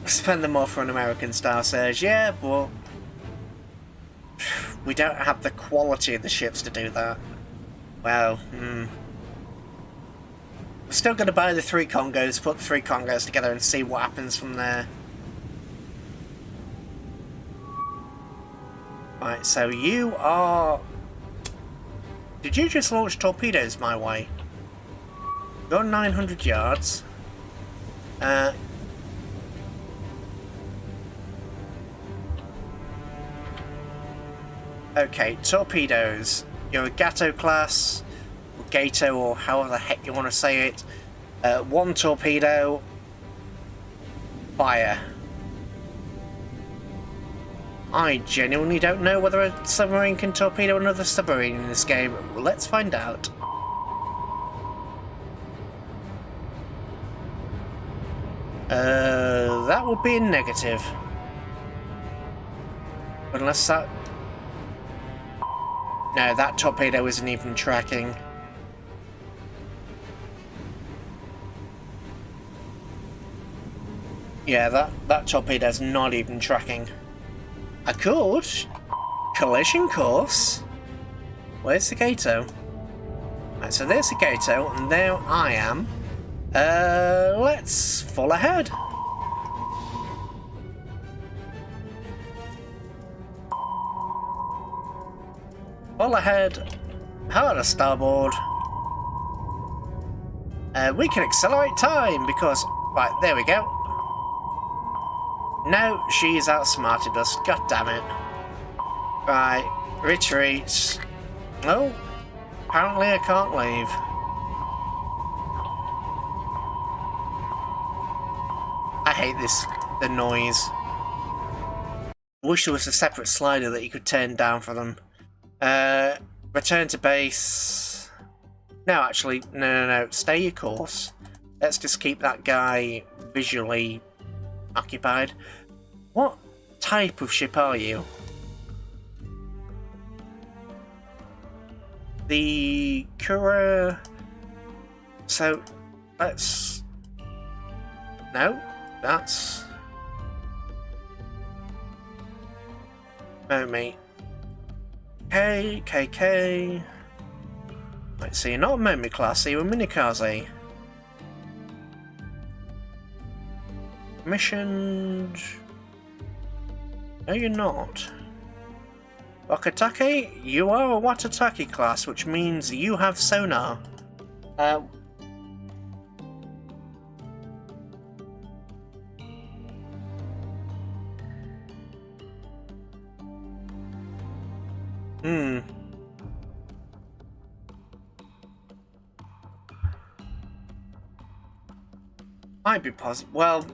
Spend them all for an American Star Surge, yeah, but we don't have the quality of the ships to do that. Well, We're still going to buy the 3 Congos, put the 3 Congos together and see what happens from there. Right, so you are... Did you just launch torpedoes my way? You're 900 yards. Okay, torpedoes. You're a Gato class, or Gato, or however the heck you want to say it. 1 torpedo. Fire. I genuinely don't know whether a submarine can torpedo another submarine in this game. Let's find out. That would be a negative. Unless that... No, that torpedo isn't even tracking. Yeah, that torpedo's not even tracking. I could. Collision course. Where's the Gato? Right, so there's the Gato, and there I am. Let's fall ahead. Fall ahead. Hard to starboard. We can accelerate time because... Right, there we go. No, she's outsmarted us. God damn it. Right, retreat. Oh, apparently I can't leave. I hate this, the noise. I wish there was a separate slider that you could turn down for them. Return to base. No, actually, no. Stay your course. Let's just keep that guy visually occupied. What type of ship are you? The Kura... So, let's... No, that's... No, mate. KK... Let's see, you're not a Momi class, you're a Minikaze. Missioned... No, you're not. Wakatake, you are a Watatake class, which means you have sonar. Might be possible. Well,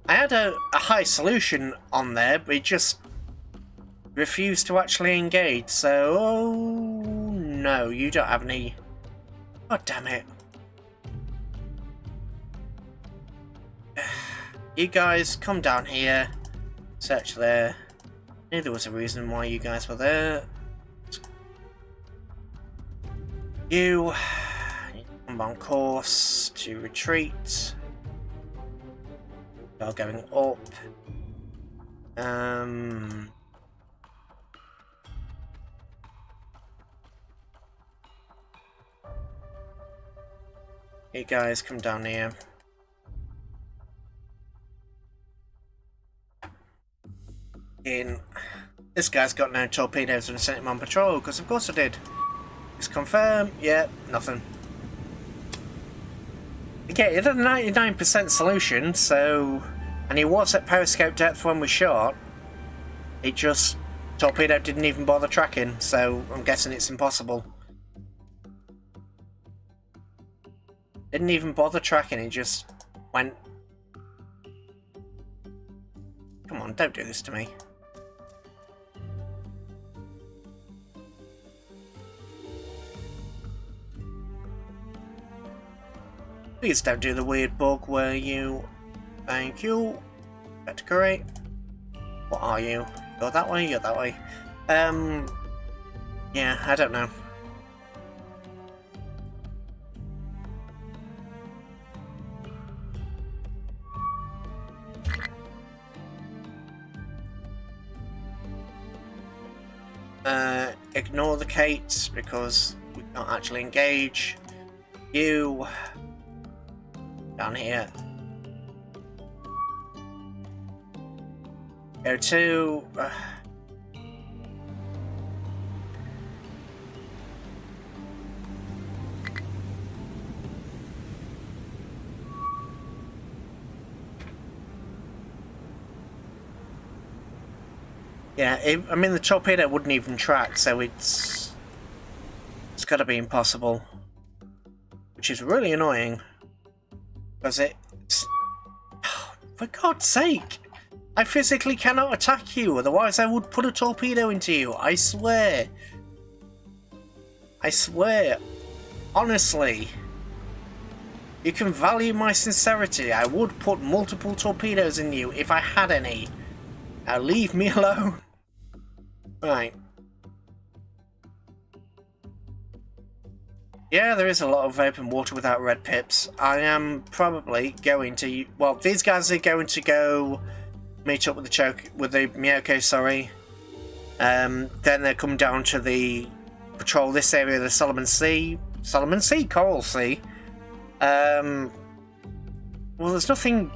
I had a high solution on there, but it just refused to actually engage, so... Oh, no, you don't have any... God damn it. You guys, come down here. Search there. I knew there was a reason why you guys were there. You... I'm on course to retreat. Are going up. You guys come down here. This guy's got no torpedoes and I sent him on patrol, because of course I did. Just confirm, yeah, nothing. Yeah, it had a 99% solution, so... And he was at periscope depth when we shot. It just... Torpedo didn't even bother tracking, so I'm guessing it's impossible. Didn't even bother tracking, it just went... Come on, don't do this to me. Please don't do the weird bug where you... Thank you. Category. What are you? You're that way, you're that way. Yeah, I don't know. Ignore the Kates because we can't actually engage. You... Down here. Go to... Yeah, I mean the torpedo wouldn't even track, so it's got to be impossible, which is really annoying, because it's... For God's sake! I physically cannot attack you, otherwise I would put a torpedo into you, I swear. I swear. Honestly. You can value my sincerity. I would put multiple torpedoes in you if I had any. Now leave me alone. Right. Yeah, there is a lot of open water without red pips. I am probably going to... Well, these guys are going to go meet up with the Miyoko, sorry. Then they'll come down to patrol this area of the Solomon Sea. Solomon Sea? Coral Sea. Well, there's nothing...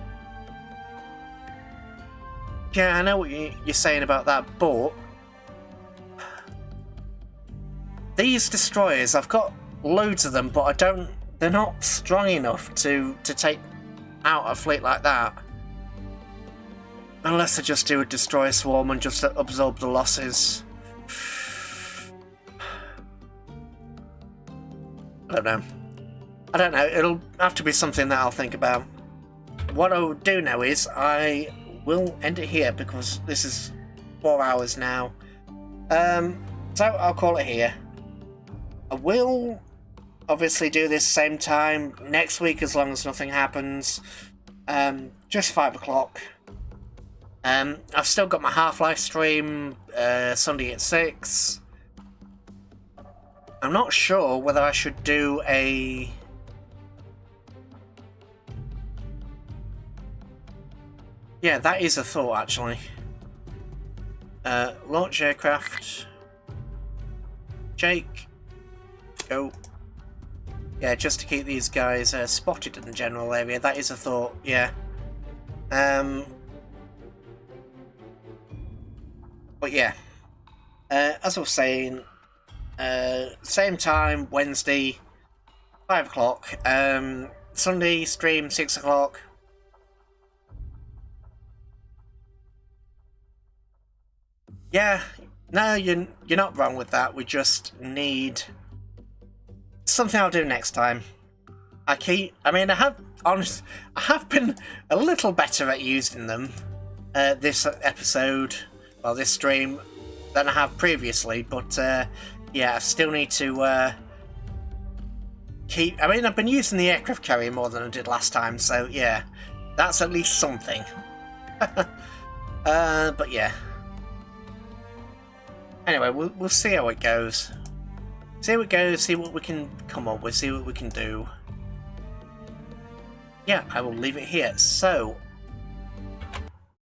Yeah, I know what you're saying about that, but... These destroyers, I've got loads of them, but they're not strong enough to take out a fleet like that. Unless I just do a destroyer swarm and just absorb the losses. I don't know. I don't know, it'll have to be something that I'll think about. What I'll do now is, I will end it here because this is 4 hours now. So I'll call it here. I will obviously do this same time next week as long as nothing happens. Just 5 o'clock. I've still got my Half-Life stream Sunday at 6. I'm not sure whether I should do a... Yeah, that is a thought, actually. Launch aircraft. Jake. Go. Yeah, just to keep these guys spotted in the general area. That is a thought, yeah. But yeah. As I was saying, same time, Wednesday, 5 o'clock. Sunday, stream, 6 o'clock. Yeah, no, you're not wrong with that. We just need something I'll do next time. I have been a little better at using them this episode, well, this stream, than I have previously. But yeah, I still need to keep. I've been using the aircraft carrier more than I did last time, so yeah, that's at least something. But yeah. Anyway, we'll see how it goes. See how it goes, see what we can come up with, see what we can do. Yeah, I will leave it here. So,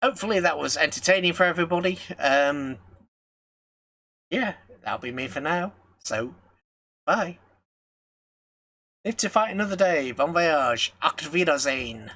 hopefully that was entertaining for everybody. Yeah, that'll be me for now. So, bye. Live to fight another day. Bon voyage. Auf Wiedersehen.